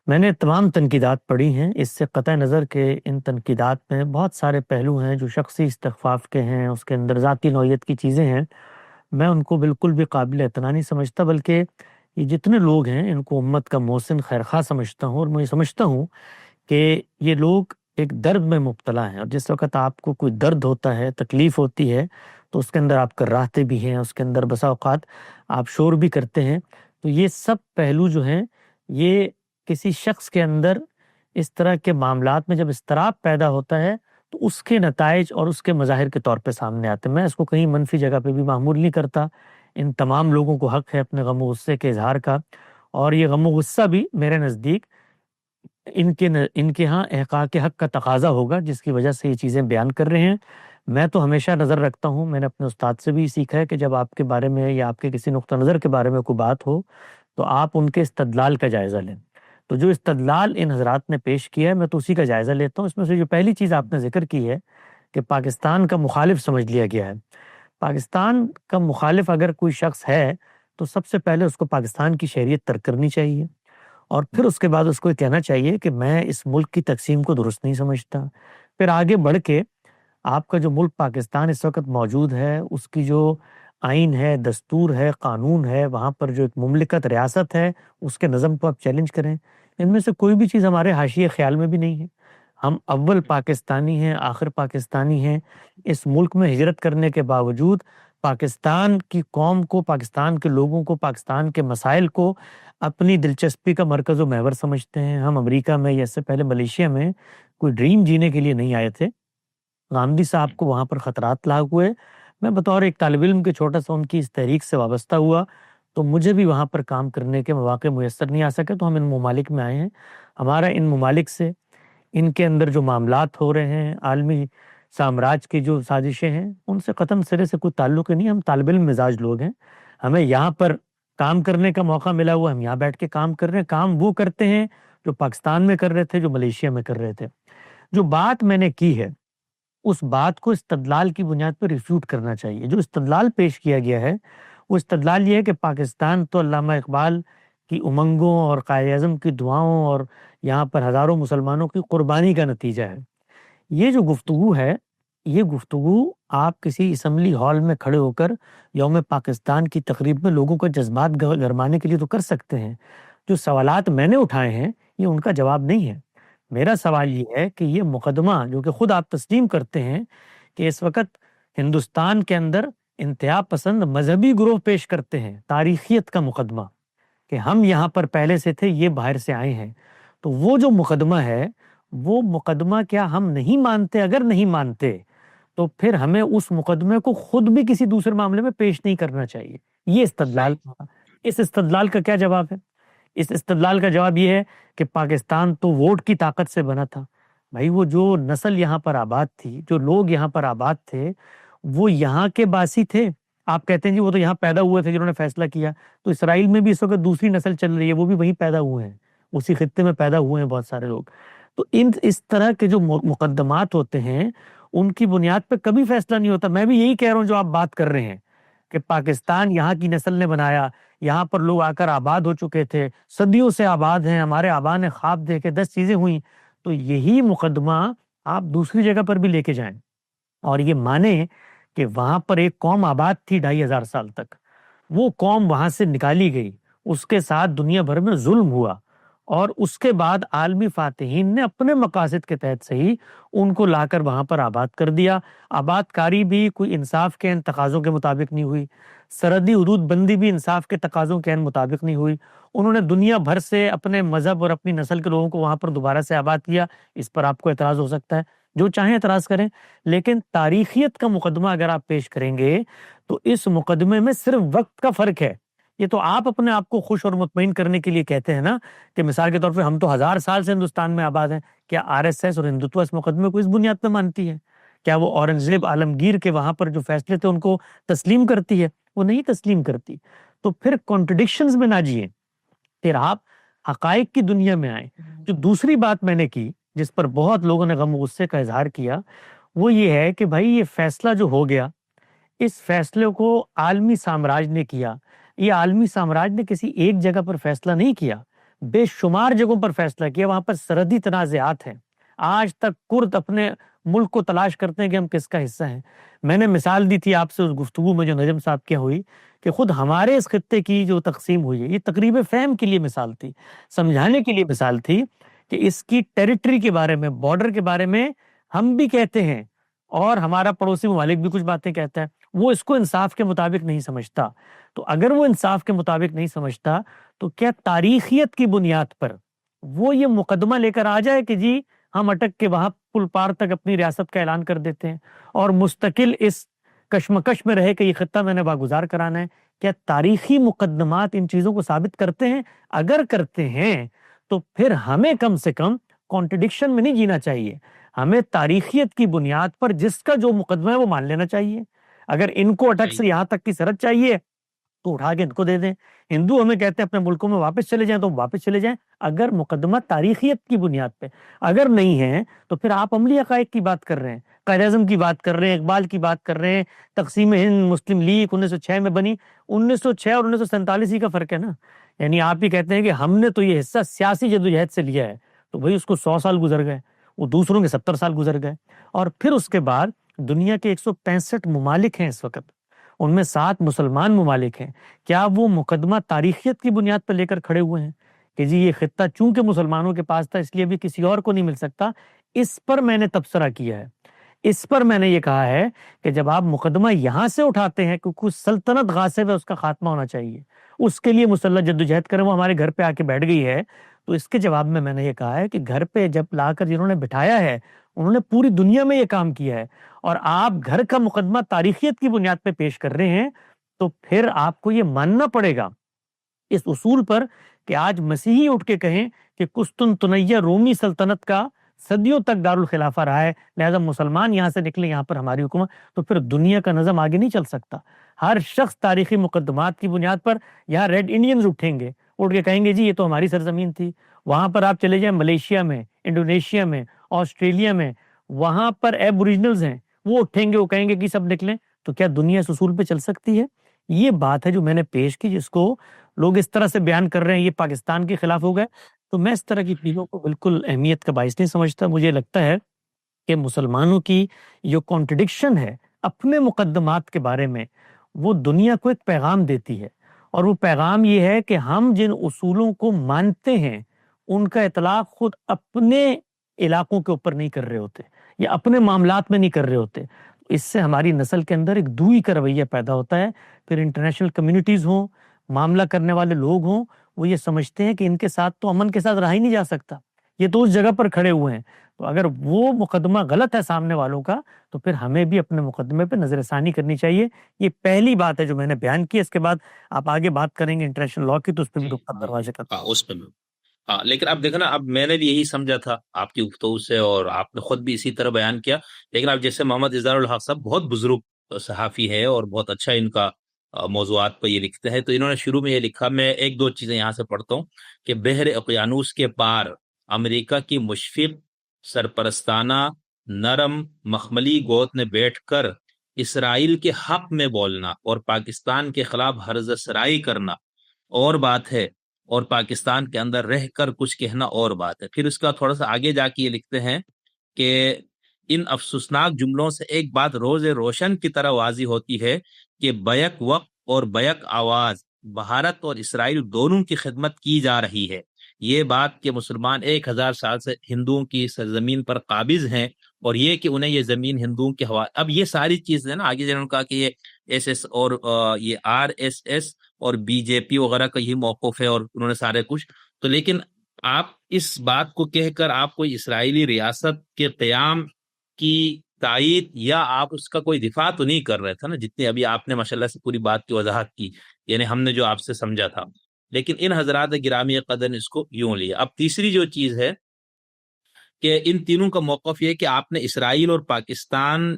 میں نے تمام تنقیدات پڑھی ہیں، اس سے قطع نظر کہ ان تنقیدات میں بہت سارے پہلو ہیں جو شخصی استخفاف کے ہیں، اس کے اندر ذاتی نوعیت کی چیزیں ہیں، میں ان کو بالکل بھی قابل اعتنا نہیں سمجھتا، بلکہ یہ جتنے لوگ ہیں ان کو امت کا محسن خیرخواہ سمجھتا ہوں، اور میں سمجھتا ہوں کہ یہ لوگ ایک درد میں مبتلا ہیں، اور جس وقت آپ کو کوئی درد ہوتا ہے، تکلیف ہوتی ہے، تو اس کے اندر آپ کراہتے بھی ہیں، اس کے اندر بسا اوقات آپ شور بھی کرتے ہیں، تو یہ سب پہلو جو ہیں یہ کسی شخص کے اندر اس طرح کے معاملات میں جب اضطراب پیدا ہوتا ہے تو اس کے نتائج اور اس کے مظاہر کے طور پہ سامنے آتے ہیں۔ میں اس کو کہیں منفی جگہ پہ بھی معمول نہیں کرتا، ان تمام لوگوں کو حق ہے اپنے غم و غصے کے اظہار کا، اور یہ غم و غصہ بھی میرے نزدیک ان کے ہاں احقاق حق کا تقاضا ہوگا، جس کی وجہ سے یہ چیزیں بیان کر رہے ہیں۔ میں تو ہمیشہ نظر رکھتا ہوں، میں نے اپنے استاد سے بھی سیکھا ہے کہ جب آپ کے بارے میں یا آپ کے کسی نقطہ نظر کے بارے میں کوئی بات ہو تو آپ ان کے استدلال کا جائزہ لیں۔ تو جو استدلال ان حضرات نے پیش کیا ہے میں تو اسی کا جائزہ لیتا ہوں۔ اس میں سے جو پہلی چیز آپ نے ذکر کی ہے کہ پاکستان کا مخالف سمجھ لیا گیا ہے، پاکستان کا مخالف اگر کوئی شخص ہے تو سب سے پہلے اس کو پاکستان کی شہریت ترک کرنی چاہیے، اور پھر اس کے بعد اس کو یہ کہنا چاہیے کہ میں اس ملک کی تقسیم کو درست نہیں سمجھتا۔ پھر آگے بڑھ کے آپ کا جو ملک پاکستان اس وقت موجود ہے، اس کی جو آئین ہے، دستور ہے، قانون ہے، وہاں پر جو ایک مملکت ریاست ہے، اس کے نظم کو آپ چیلنج کریں۔ ان میں سے کوئی بھی چیز ہمارے حاشیے خیال میں بھی نہیں ہے۔ ہم اول پاکستانی ہیں، آخر پاکستانی ہیں۔ اس ملک میں ہجرت کرنے کے باوجود پاکستان کی قوم کو، پاکستان کے لوگوں کو، پاکستان کے مسائل کو اپنی دلچسپی کا مرکز و محور سمجھتے ہیں۔ ہم امریکہ میں یا اس سے پہلے ملیشیا میں کوئی ڈریم جینے کے لیے نہیں آئے تھے۔ غامدی صاحب کو وہاں پر خطرات لاحق ہوئے، میں بطور ایک طالب علم کے چھوٹا سا ان کی اس تحریک سے وابستہ ہوا، تو مجھے بھی وہاں پر کام کرنے کے مواقع میسر نہیں آ سکے، تو ہم ان ممالک میں آئے ہیں۔ ہمارا ان ممالک سے، ان کے اندر جو معاملات ہو رہے ہیں، عالمی سامراج کی جو سازشیں ہیں، ان سے قطعاً سرے سے کوئی تعلق ہی نہیں۔ ہم طالب علم مزاج لوگ ہیں، ہمیں یہاں پر کام کرنے کا موقع ملا ہوا، ہم یہاں بیٹھ کے کام کر رہے ہیں۔ کام وہ کرتے ہیں جو پاکستان میں کر رہے تھے، جو ملیشیا میں کر رہے تھے۔ جو بات میں نے کی ہے اس بات کو استدلال کی بنیاد پر ریفیوٹ کرنا چاہیے۔ جو استدلال پیش کیا گیا ہے وہ استدلال یہ ہے کہ پاکستان تو علامہ اقبال کی امنگوں اور قائد اعظم کی دعاؤں اور یہاں پر ہزاروں مسلمانوں کی قربانی کا نتیجہ ہے۔ یہ جو گفتگو ہے، یہ گفتگو آپ کسی اسمبلی ہال میں کھڑے ہو کر یوم پاکستان کی تقریب میں لوگوں کا جذبات گرمانے کے لیے تو کر سکتے ہیں۔ جو سوالات میں نے اٹھائے ہیں یہ ان کا جواب نہیں ہے۔ میرا سوال یہ ہے کہ یہ مقدمہ جو کہ خود آپ تسلیم کرتے ہیں کہ اس وقت ہندوستان کے اندر انتہا پسند مذہبی گروہ پیش کرتے ہیں تاریخیت کا مقدمہ کہ ہم یہاں پر پہلے سے تھے، یہ باہر سے آئے ہیں. تو وہ جو مقدمہ ہے، وہ مقدمہ کیا ہم نہیں مانتے؟ اگر نہیں مانتے تو پھر ہمیں اس مقدمے کو خود بھی کسی دوسرے معاملے میں پیش نہیں کرنا چاہیے. یہ استدلال. اس استدلال کا کیا جواب ہے؟ اس استدلال کا جواب یہ ہے کہ پاکستان تو ووٹ کی طاقت سے بنا تھا. بھائی وہ جو نسل یہاں پر آباد تھی، جو لوگ یہاں پر آباد تھے، وہ یہاں کے باسی تھے. آپ کہتے ہیں جی وہ تو یہاں پیدا ہوئے تھے جنہوں نے فیصلہ کیا، تو اسرائیل میں بھی اس وقت دوسری نسل چل رہی ہے، وہ بھی وہیں پیدا ہوئے ہیں، اسی خطے میں پیدا ہوئے ہیں بہت سارے لوگ. تو اس طرح کے جو مقدمات ہوتے ہیں ان کی بنیاد پہ کبھی فیصلہ نہیں ہوتا. میں بھی یہی کہہ رہا ہوں جو آپ بات کر رہے ہیں کہ پاکستان یہاں کی نسل نے بنایا، یہاں پر لوگ آ کر آباد ہو چکے تھے، صدیوں سے آباد ہیں، ہمارے آبا نے خواب دیکھے، 10 چیزیں ہوئیں. تو یہی مقدمہ آپ دوسری جگہ پر بھی لے کے جائیں اور یہ مانیں کہ وہاں پر ایک قوم آباد تھی 2500 سال تک، وہ قوم وہاں سے نکالی گئی، اس کے ساتھ دنیا بھر میں ظلم ہوا، اور اس کے بعد عالمی فاتحین نے اپنے مقاصد کے تحت سے ہی ان کو لا کر وہاں پر آباد کر دیا. آباد کاری بھی کوئی انصاف کے تقاضوں کے مطابق نہیں ہوئی، سرحدی حدود بندی بھی انصاف کے تقاضوں کے مطابق نہیں ہوئی. انہوں نے دنیا بھر سے اپنے مذہب اور اپنی نسل کے لوگوں کو وہاں پر دوبارہ سے آباد کیا. اس پر آپ کو اعتراض ہو سکتا ہے، جو چاہیں اعتراض کریں، لیکن تاریخیت کا مقدمہ اگر آپ پیش کریں گے تو اس مقدمے میں صرف وقت کا فرق ہے. یہ تو آپ اپنے آپ کو خوش اور مطمئن کرنے کے لیے کہتے ہیں نا کہ مثال کے طور پہ ہم تو 1000 سال سے ہندوستان میں آباد ہیں. کیا RSS اور ہندوتوا اس مقدمے کو اس بنیاد پہ مانتی ہے؟ کیا وہ اورنگزیب عالمگیر کے وہاں پر جو فیصلے تھے ان کو تسلیم کرتی ہے؟ وہ نہیں تسلیم کرتی. تو پھر کانٹرڈکشنز میں نہ جئیں، پھر آپ حقائق کی دنیا میں آئیں. جو دوسری بات میں نے کی جس پر بہت لوگوں نے غم و غصے کا اظہار کیا، وہ یہ ہے کہ بھائی یہ فیصلہ جو ہو گیا، اس فیصلے کو عالمی سامراج نے کیا. یہ عالمی سامراج نے کسی ایک جگہ پر فیصلہ نہیں کیا، بے شمار جگہوں پر فیصلہ کیا. وہاں پر سرحدی تنازعات ہیں، آج تک کرد اپنے ملک کو تلاش کرتے ہیں کہ ہم کس کا حصہ ہیں. میں نے مثال دی تھی آپ سے اس گفتگو میں جو نجم صاحب کیا ہوئی کہ خود ہمارے اس خطے کی جو تقسیم ہوئی ہے، یہ تقریب فہم کے لیے مثال تھی، سمجھانے کے لیے مثال تھی کہ اس کی ٹیریٹری کے بارے میں، بارڈر کے بارے میں ہم بھی کہتے ہیں اور ہمارا پڑوسی ممالک بھی کچھ باتیں کہتا ہے. وہ اس کو انصاف کے مطابق نہیں سمجھتا. تو اگر وہ انصاف کے مطابق نہیں سمجھتا تو کیا تاریخیت کی بنیاد پر وہ یہ مقدمہ لے کر آ جائے کہ جی ہم اٹک کے وہاں پل پار تک اپنی ریاست کا اعلان کر دیتے ہیں اور مستقل اس کشمکش میں رہے کہ یہ خطہ میں نے واگزار کرانا ہے؟ کیا تاریخی مقدمات ان چیزوں کو ثابت کرتے ہیں؟ اگر کرتے ہیں تو پھر ہمیں کم سے کم کانٹرڈکشن میں نہیں جینا چاہیے. ہمیں تاریخیت کی بنیاد پر جس کا جو مقدمہ ہے وہ مان لینا چاہیے. اگر ان کو اٹک سے یہاں تک کی سرحد چاہیے تو اٹھا کے ان کو دے دیں. ہندو ہمیں کہتے ہیں اپنے ملکوں میں واپس چلے جائیں تو واپس چلے جائیں، اگر مقدمہ تاریخیت کی بنیاد پہ. اگر نہیں ہے تو پھر آپ عملی حقائق کی بات کر رہے ہیں، قائد اعظم کی بات کر رہے ہیں، اقبال کی بات کر رہے ہیں. تقسیم ہند مسلم لیگ 1906 میں بنی، 1906 اور 1947 ہی کا فرق ہے نا. یعنی آپ ہی کہتے ہیں کہ ہم نے تو یہ حصہ سیاسی جدوجہد سے لیا ہے، تو بھائی اس کو 100 سال گزر گئے، وہ دوسروں کے 70 سال گزر گئے. اور پھر اس کے بعد دنیا کے 165 ممالک ہیں اس وقت، ان میں 7 مسلمان ممالک ہیں. کیا وہ مقدمہ تاریخیت کی بنیاد پر لے کر کھڑے ہوئے ہیں کہ جی یہ خطہ چونکہ مسلمانوں کے پاس تھا اس لیے بھی کسی اور کو نہیں مل سکتا؟ اس پر میں نے تبصرہ کیا ہے، اس پر میں نے یہ کہا ہے کہ جب آپ مقدمہ یہاں سے اٹھاتے ہیں کہ کچھ سلطنت غاصب ہے، اس کا خاتمہ ہونا چاہیے، اس کے لیے مسلح جدوجہد کریں، وہ ہمارے گھر پہ آ کے بیٹھ گئی ہے، تو اس کے جواب میں نے یہ کہا ہے کہ گھر پہ جب لا کر جنہوں نے بٹھایا ہے انہوں نے پوری دنیا میں یہ کام کیا ہے، اور آپ گھر کا مقدمہ تاریخیت کی بنیاد پہ پیش کر رہے ہیں، تو پھر آپ کو یہ ماننا پڑے گا اس اصول پر کہ آج مسیحی اٹھ کے کہیں کہ قسطنطنیہ رومی سلطنت کا صدیوں تک دارالخلافہ رہا ہے، لہذا مسلمان یہاں سے نکلے، یہاں پر ہماری حکومت، تو پھر دنیا کا نظم آگے نہیں چل سکتا. ہر شخص تاریخی مقدمات کی بنیاد پر یہاں ریڈ انڈینز اٹھیں گے، اٹھ کے کہیں گے جی یہ تو ہماری سرزمین تھی. وہاں پر آپ چلے جائیں ملیشیا میں، انڈونیشیا میں، آسٹریلیا میں، وہاں پر ایبوریجنلز ہیں، وہ اٹھیں گے، وہ کہیں گے کہ سب نکلیں. تو کیا دنیا اس اصول پہ چل سکتی ہے؟ یہ بات ہے جو میں نے پیش کی، جس کو لوگ اس طرح سے بیان کر رہے ہیں یہ پاکستان کے خلاف ہو گئے. تو میں اس طرح کی چیزوں کو بالکل اہمیت کا باعث نہیں سمجھتا. مجھے لگتا ہے کہ مسلمانوں کی جو کانٹرڈکشن ہے اپنے مقدمات کے بارے میں، وہ دنیا کو ایک پیغام دیتی ہے، اور وہ پیغام یہ ہے کہ ہم جن اصولوں کو مانتے ہیں ان کا اطلاق خود اپنے علاقوں کے اوپر نہیں کر رہے ہوتے یا اپنے معاملات میں نہیں کر رہے ہوتے. اس سے ہماری نسل کے اندر ایک دوئی کا رویہ پیدا ہوتا ہے. پھر انٹرنیشنل کمیونٹیز ہوں، معاملہ کرنے والے لوگ ہوں، وہ یہ سمجھتے ہیں کہ ان کے ساتھ تو امن کے ساتھ رہا ہی نہیں جا سکتا، یہ تو اس جگہ پر کھڑے ہوئے ہیں. تو اگر وہ مقدمہ غلط ہے سامنے والوں کا، تو پھر ہمیں بھی اپنے مقدمے پہ نظر ثانی کرنی چاہیے. یہ پہلی بات ہے جو میں نے بیان کی. اس کے بعد آپ آگے بات کریں گے انٹرنیشنل لا کی، تو اس پہ بھی جی نقطہ جی جی دروازے کرتا ہوں. اس پہ میں لیکن اب دیکھو نا، اب میں نے بھی یہی سمجھا تھا آپ کی گفتگو سے، اور آپ نے خود بھی اسی طرح بیان کیا. لیکن اب جیسے محمد اظہار الحق صاحب بہت بزرگ صحافی ہے اور بہت اچھا ان کا موضوعات پر یہ لکھتے ہیں، تو انہوں نے شروع میں یہ لکھا، میں ایک دو چیزیں یہاں سے پڑھتا ہوں، کہ بحر اقیانوس کے پار امریکہ کی مشفق سرپرستانہ نرم مخملی گوت نے بیٹھ کر اسرائیل کے حق میں بولنا اور پاکستان کے خلاف ہرز سرائی کرنا اور بات ہے، اور پاکستان کے اندر رہ کر کچھ کہنا اور بات ہے. پھر اس کا تھوڑا سا آگے جا کے یہ لکھتے ہیں کہ ان افسوسناک جملوں سے ایک بات روز روشن کی طرح واضح ہوتی ہے کہ بیک وقت اور بیک آواز بھارت اور اسرائیل دونوں کی خدمت کی جا رہی ہے. یہ بات کہ مسلمان 1000 سال سے ہندوؤں کی سرزمین پر قابض ہیں، اور یہ کہ انہیں یہ زمین ہندوؤں کے حوالے. اب یہ ساری چیزیں نا، آگے جنہوں نے کہا کہ یہ ایس ایس اور یہ RSS اور BJP وغیرہ کا یہ موقف ہے، اور انہوں نے سارے کچھ. تو لیکن آپ اس بات کو کہہ کر آپ کوئی اسرائیلی ریاست کے قیام کی تائید یا آپ اس کا کوئی دفاع تو نہیں کر رہے تھے نا، جتنے ابھی آپ نے ماشاءاللہ سے پوری بات کی وضاحت کی، یعنی ہم نے جو آپ سے سمجھا تھا. لیکن ان حضرات گرامی قدر نے اس کو یوں لیا. اب تیسری جو چیز ہے کہ ان تینوں کا موقف یہ کہ آپ نے اسرائیل اور پاکستان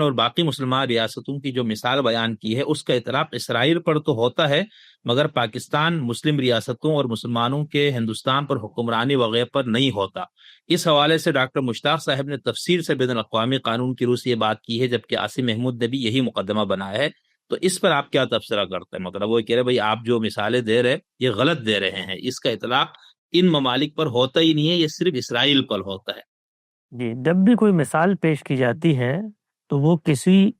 اور باقی مسلمان ریاستوں کی جو مثال بیان کی ہے، اس کا اطلاق اسرائیل پر تو ہوتا ہے، مگر پاکستان مسلم ریاستوں اور مسلمانوں کے ہندوستان پر حکمرانی وغیرہ پر نہیں ہوتا. اس حوالے سے ڈاکٹر مشتاق صاحب نے تفصیل سے بین الاقوامی قانون کی روح سے یہ بات کی ہے، جبکہ عاصم محمود نے بھی یہی مقدمہ بنایا ہے. تو اس پر آپ کیا تبصرہ کرتے ہیں؟ مطلب وہ کہہ رہے بھائی آپ جو مثالیں دے رہے یہ غلط دے رہے ہیں، اس کا اطلاق ان ممالک پر ہوتا ہی نہیں ہے، یہ صرف اسرائیل پر ہوتا ہے. جی، جب بھی کوئی مثال پیش کی جاتی ہے تو وہ کسی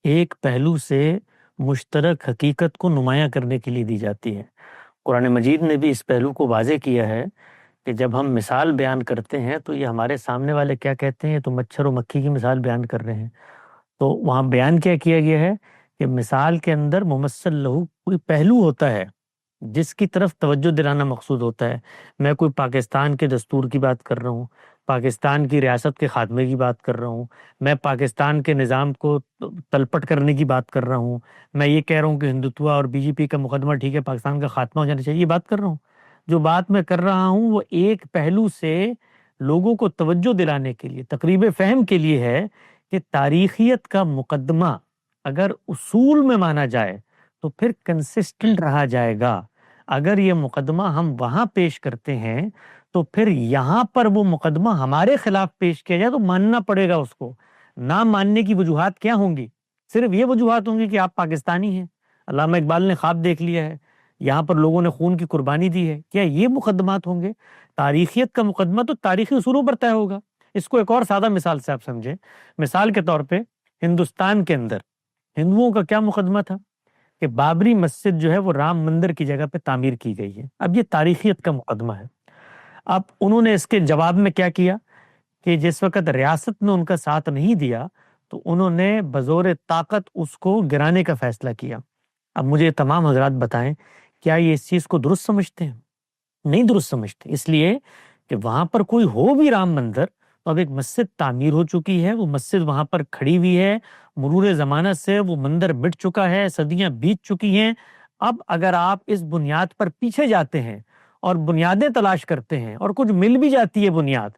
ایک پہلو سے مشترک حقیقت کو نمایاں کرنے کے لیے دی جاتی ہے. قرآن مجید نے بھی اس پہلو کو واضح کیا ہے کہ جب ہم مثال بیان کرتے ہیں تو یہ ہمارے سامنے والے کیا کہتے ہیں، تو مچھر و مکھی کی مثال بیان کر رہے ہیں. تو وہاں بیان کیا کیا گیا ہے کہ مثال کے اندر ممثل لہو کوئی پہلو ہوتا ہے جس کی طرف توجہ دلانا مقصود ہوتا ہے. میں کوئی پاکستان کے دستور کی بات کر رہا ہوں، پاکستان کی ریاست کے خاتمے کی بات کر رہا ہوں، میں پاکستان کے نظام کو تلپٹ کرنے کی بات کر رہا ہوں، میں یہ کہہ رہا ہوں کہ ہندوتوا اور BJP کا مقدمہ ٹھیک ہے، پاکستان کا خاتمہ ہو جانا چاہیے، یہ بات کر رہا ہوں. جو بات میں کر رہا ہوں وہ ایک پہلو سے لوگوں کو توجہ دلانے کے لیے، تقریب فہم کے لیے ہے کہ تاریخیت کا مقدمہ اگر اصول میں مانا جائے تو پھر کنسسٹنٹ رہا جائے گا. اگر یہ مقدمہ ہم وہاں پیش کرتے ہیں تو پھر یہاں پر وہ مقدمہ ہمارے خلاف پیش کیا جائے تو ماننا پڑے گا اس کو. نہ ماننے کی وجوہات کیا ہوں گی؟ صرف یہ وجوہات ہوں گی کہ آپ پاکستانی ہیں، علامہ اقبال نے خواب دیکھ لیا ہے، یہاں پر لوگوں نے خون کی قربانی دی ہے. کیا یہ مقدمات ہوں گے؟ تاریخیت کا مقدمہ تو تاریخی اصولوں پر طے ہوگا. اس کو ایک اور سادہ مثال سے آپ سمجھیں. مثال کے طور پہ ہندوستان کے اندر ہندوؤں کا کیا مقدمہ تھا کہ بابری مسجد جو ہے وہ رام مندر کی جگہ پہ تعمیر کی گئی ہے. اب یہ تاریخیت کا مقدمہ ہے. اب انہوں نے اس کے جواب میں کیا کیا کہ جس وقت ریاست نے ان کا ساتھ نہیں دیا تو انہوں نے بزور طاقت اس کو گرانے کا فیصلہ کیا. اب مجھے یہ تمام حضرات بتائیں، کیا یہ اس چیز کو درست سمجھتے ہیں؟ نہیں درست سمجھتے. اس لیے کہ وہاں پر کوئی ہو بھی رام مندر تو اب ایک مسجد تعمیر ہو چکی ہے، وہ مسجد وہاں پر کھڑی ہوئی ہے، مرور زمانہ سے وہ مندر مٹ چکا ہے، صدیاں بیت چکی ہیں. اب اگر آپ اس بنیاد پر پیچھے جاتے ہیں اور بنیادیں تلاش کرتے ہیں اور کچھ مل بھی جاتی ہے بنیاد،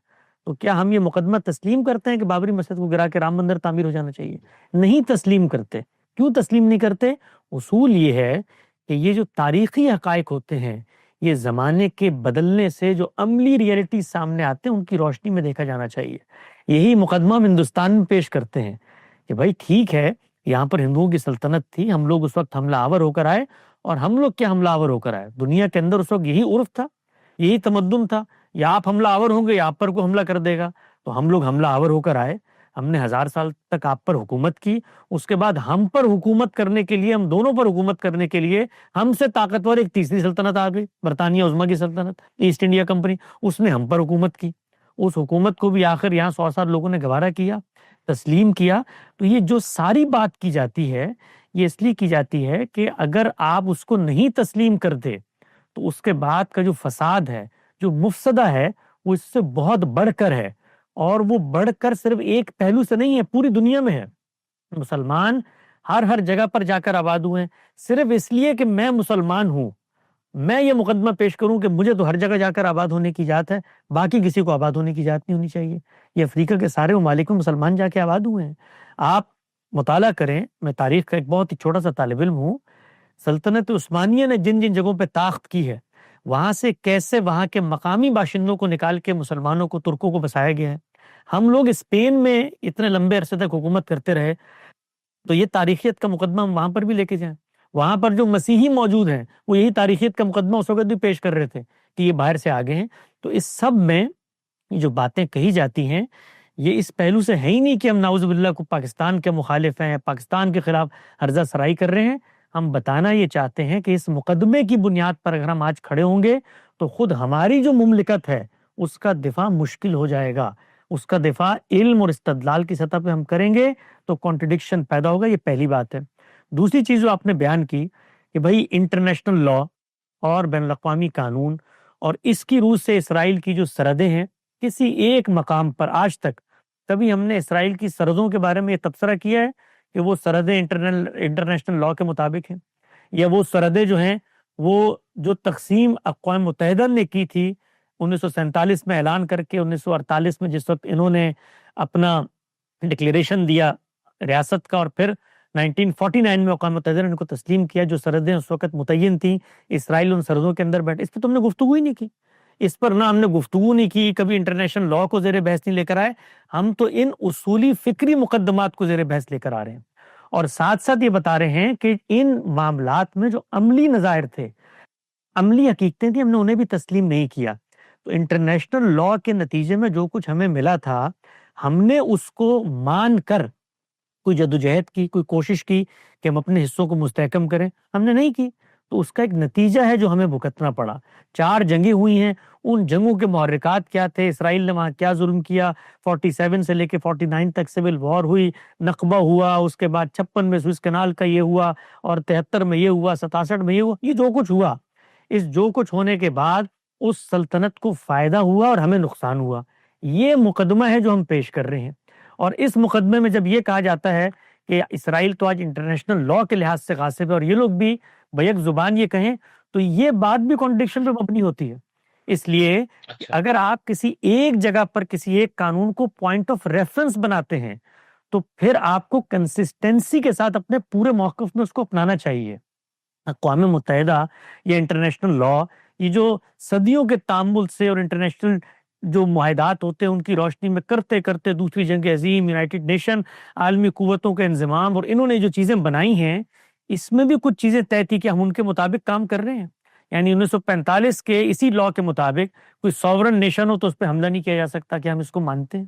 تو کیا ہم یہ مقدمہ تسلیم کرتے ہیں کہ بابری مسجد کو گرا کے رام مندر تعمیر ہو جانا چاہیے؟ نہیں تسلیم کرتے. کیوں تسلیم نہیں کرتے؟ اصول یہ ہے کہ یہ جو تاریخی حقائق ہوتے ہیں یہ زمانے کے بدلنے سے جو عملی ریئلٹی سامنے آتے ہیں ان کی روشنی میں دیکھا جانا چاہیے. یہی مقدمہ ہم ہندوستان میں پیش کرتے ہیں کہ بھائی ٹھیک ہے، یہاں پر ہندوؤں کی سلطنت تھی، ہم لوگ اس وقت حملہ آور ہو کر آئے، اور ہم لوگ کیا حملہ آور ہو کر آئے؟ دنیا کے اندر اس وقت یہی عرف تھا، یہی تمدن تھا، یا آپ حملہ آور ہوں گے یا آپ پر کوئی حملہ کر دے گا. تو ہم لوگ حملہ آور ہو کر آئے، ہم نے 1000 سال تک آپ پر حکومت کی. اس کے بعد ہم پر حکومت کرنے کے لیے، ہم دونوں پر حکومت کرنے کے لیے ہم سے طاقتور ایک تیسری سلطنت آ گئی، برطانیہ عظمیٰ کی سلطنت، ایسٹ انڈیا کمپنی. اس نے ہم پر حکومت کی. اس حکومت کو بھی آخر یہاں 100 سال لوگوں نے گوارا کیا. تسلیم کیا. تو یہ جو ساری بات کی جاتی ہے یہ اس لیے کی جاتی ہے کہ اگر آپ اس کو نہیں تسلیم کرتے تو اس کے بعد کا جو فساد ہے، جو مفسدہ ہے، وہ اس سے بہت بڑھ کر ہے، اور وہ بڑھ کر صرف ایک پہلو سے نہیں ہے، پوری دنیا میں ہے. مسلمان ہر جگہ پر جا کر آباد ہوئے ہیں صرف اس لیے کہ میں مسلمان ہوں. میں یہ مقدمہ پیش کروں کہ مجھے تو ہر جگہ جا کر آباد ہونے کی اجازت ہے، باقی کسی کو آباد ہونے کی اجازت نہیں ہونی چاہیے. یہ افریقہ کے سارے ممالک میں مسلمان جا کے آباد ہوئے ہیں. آپ مطالعہ کریں، میں تاریخ کا ایک بہت ہی چھوٹا سا طالب علم ہوں. سلطنت عثمانیہ نے جن جن جگہوں پہ طاقت کی ہے، وہاں سے کیسے وہاں کے مقامی باشندوں کو نکال کے مسلمانوں کو، ترکوں کو بسایا گیا ہے. ہم لوگ اسپین میں اتنے لمبے عرصے تک حکومت کرتے رہے، تو یہ تاریخیت کا مقدمہ ہم وہاں پر بھی لے کے جائیں. وہاں پر جو مسیحی موجود ہیں وہ یہی تاریخیت کا مقدمہ اس وقت بھی پیش کر رہے تھے کہ یہ باہر سے آگے ہیں. تو اس سب میں جو باتیں کہی جاتی ہیں یہ اس پہلو سے ہے ہی نہیں کہ ہم نعوذ باللہ کو پاکستان کے مخالف ہیں، پاکستان کے خلاف ہرزہ سرائی کر رہے ہیں. ہم بتانا یہ چاہتے ہیں کہ اس مقدمے کی بنیاد پر اگر ہم آج کھڑے ہوں گے تو خود ہماری جو مملکت ہے اس کا دفاع مشکل ہو جائے گا. اس کا دفاع علم اور استدلال کی سطح پہ ہم کریں گے تو کانٹرڈکشن پیدا ہوگا. یہ پہلی بات ہے. دوسری چیز جو آپ نے بیان کی کہ بھائی انٹرنیشنل لا اور بین الاقوامی قانون اور اس کی روح سے اسرائیل کی جو سرحدیں ہیں، کسی ایک مقام پر آج تک کبھی ہم نے اسرائیل کی سرحدوں کے بارے میں یہ تبصرہ کیا ہے کہ وہ سرحدیں انٹرنیشنل لا کے مطابق ہیں، یا وہ سرحدیں جو ہیں وہ جو تقسیم اقوام متحدہ نے کی تھی 1947 میں اعلان کر کے 1948 میں جس وقت انہوں نے اپنا ڈکلیریشن دیا ریاست کا، اور پھر 1949 میں اقوام متحدہ نے ان کو تسلیم کیا، جو سرحدیں اس وقت متعین تھیں، اسرائیل ان سرحدوں کے اندر بیٹھے. اس پہ تم نے گفتگو ہی نہیں کی. اس پر نہ ہم نے گفتگو نہیں کی، کبھی انٹرنیشنل لا کو زیر بحث نہیں لے کر آئے. ہم تو ان اصولی فکری مقدمات کو زیر بحث لے کر آ رہے ہیں، اور ساتھ ساتھ یہ بتا رہے ہیں کہ ان معاملات میں جو عملی نظائر تھے، عملی حقیقتیں تھیں، ہم نے انہیں بھی تسلیم نہیں کیا. تو انٹرنیشنل لا کے نتیجے میں جو کچھ ہمیں ملا تھا، ہم نے اس کو مان کر کوئی جدوجہد کی، کوئی کوشش کی کہ ہم اپنے حصوں کو مستحکم کریں، ہم نے نہیں کی. تو اس کا ایک نتیجہ ہے جو ہمیں بھگتنا پڑا. 4 جنگیں ہوئی ہیں، ان جنگوں کے محرکات کیا تھے، اسرائیل نے وہاں کیا ظلم کیا، 47 سے لے کے 49 تک سول وار ہوئی، نقبہ ہوا، اس کے بعد 56 میں سوئس کینال کا یہ ہوا، اور 73 میں یہ ہوا، 67 میں یہ ہوا. یہ جو کچھ ہوا، اس جو کچھ ہونے کے بعد اس سلطنت کو فائدہ ہوا اور ہمیں نقصان ہوا. یہ مقدمہ ہے جو ہم پیش کر رہے ہیں. اور اس مقدمے میں جب یہ کہا جاتا ہے کہ اسرائیل تو آج انٹرنیشنل لا کے لحاظ سے غاصب ہے، اور یہ لوگ بھی بیک زبان یہ کہیں، تو یہ بات بھی کانٹرڈکشن پہ مبنی ہوتی ہے. اس لیے کہ اگر آپ کسی ایک جگہ پر کسی ایک قانون کو پوائنٹ آف ریفرنس بناتے ہیں تو پھر آپ کو کنسسٹنسی کے ساتھ اپنے پورے موقف میں اس کو اپنانا چاہیے. اقوام متحدہ یا انٹرنیشنل لا، یہ جو صدیوں کے تامل سے اور انٹرنیشنل جو معاہدات ہوتے ہیں ان کی روشنی میں کرتے کرتے دوسری جنگ عظیم، یونائٹڈ نیشن، عالمی قوتوں کا انضمام، اور انہوں نے جو چیزیں بنائی ہیں اس میں بھی کچھ چیزیں طے تھی کہ ہم ان کے مطابق کام کر رہے ہیں. یعنی 1945 کے اسی لا کے مطابق کوئی سوورن نیشن ہو تو اس پہ حملہ نہیں کیا جا سکتا، کہ ہم اس کو مانتے ہیں.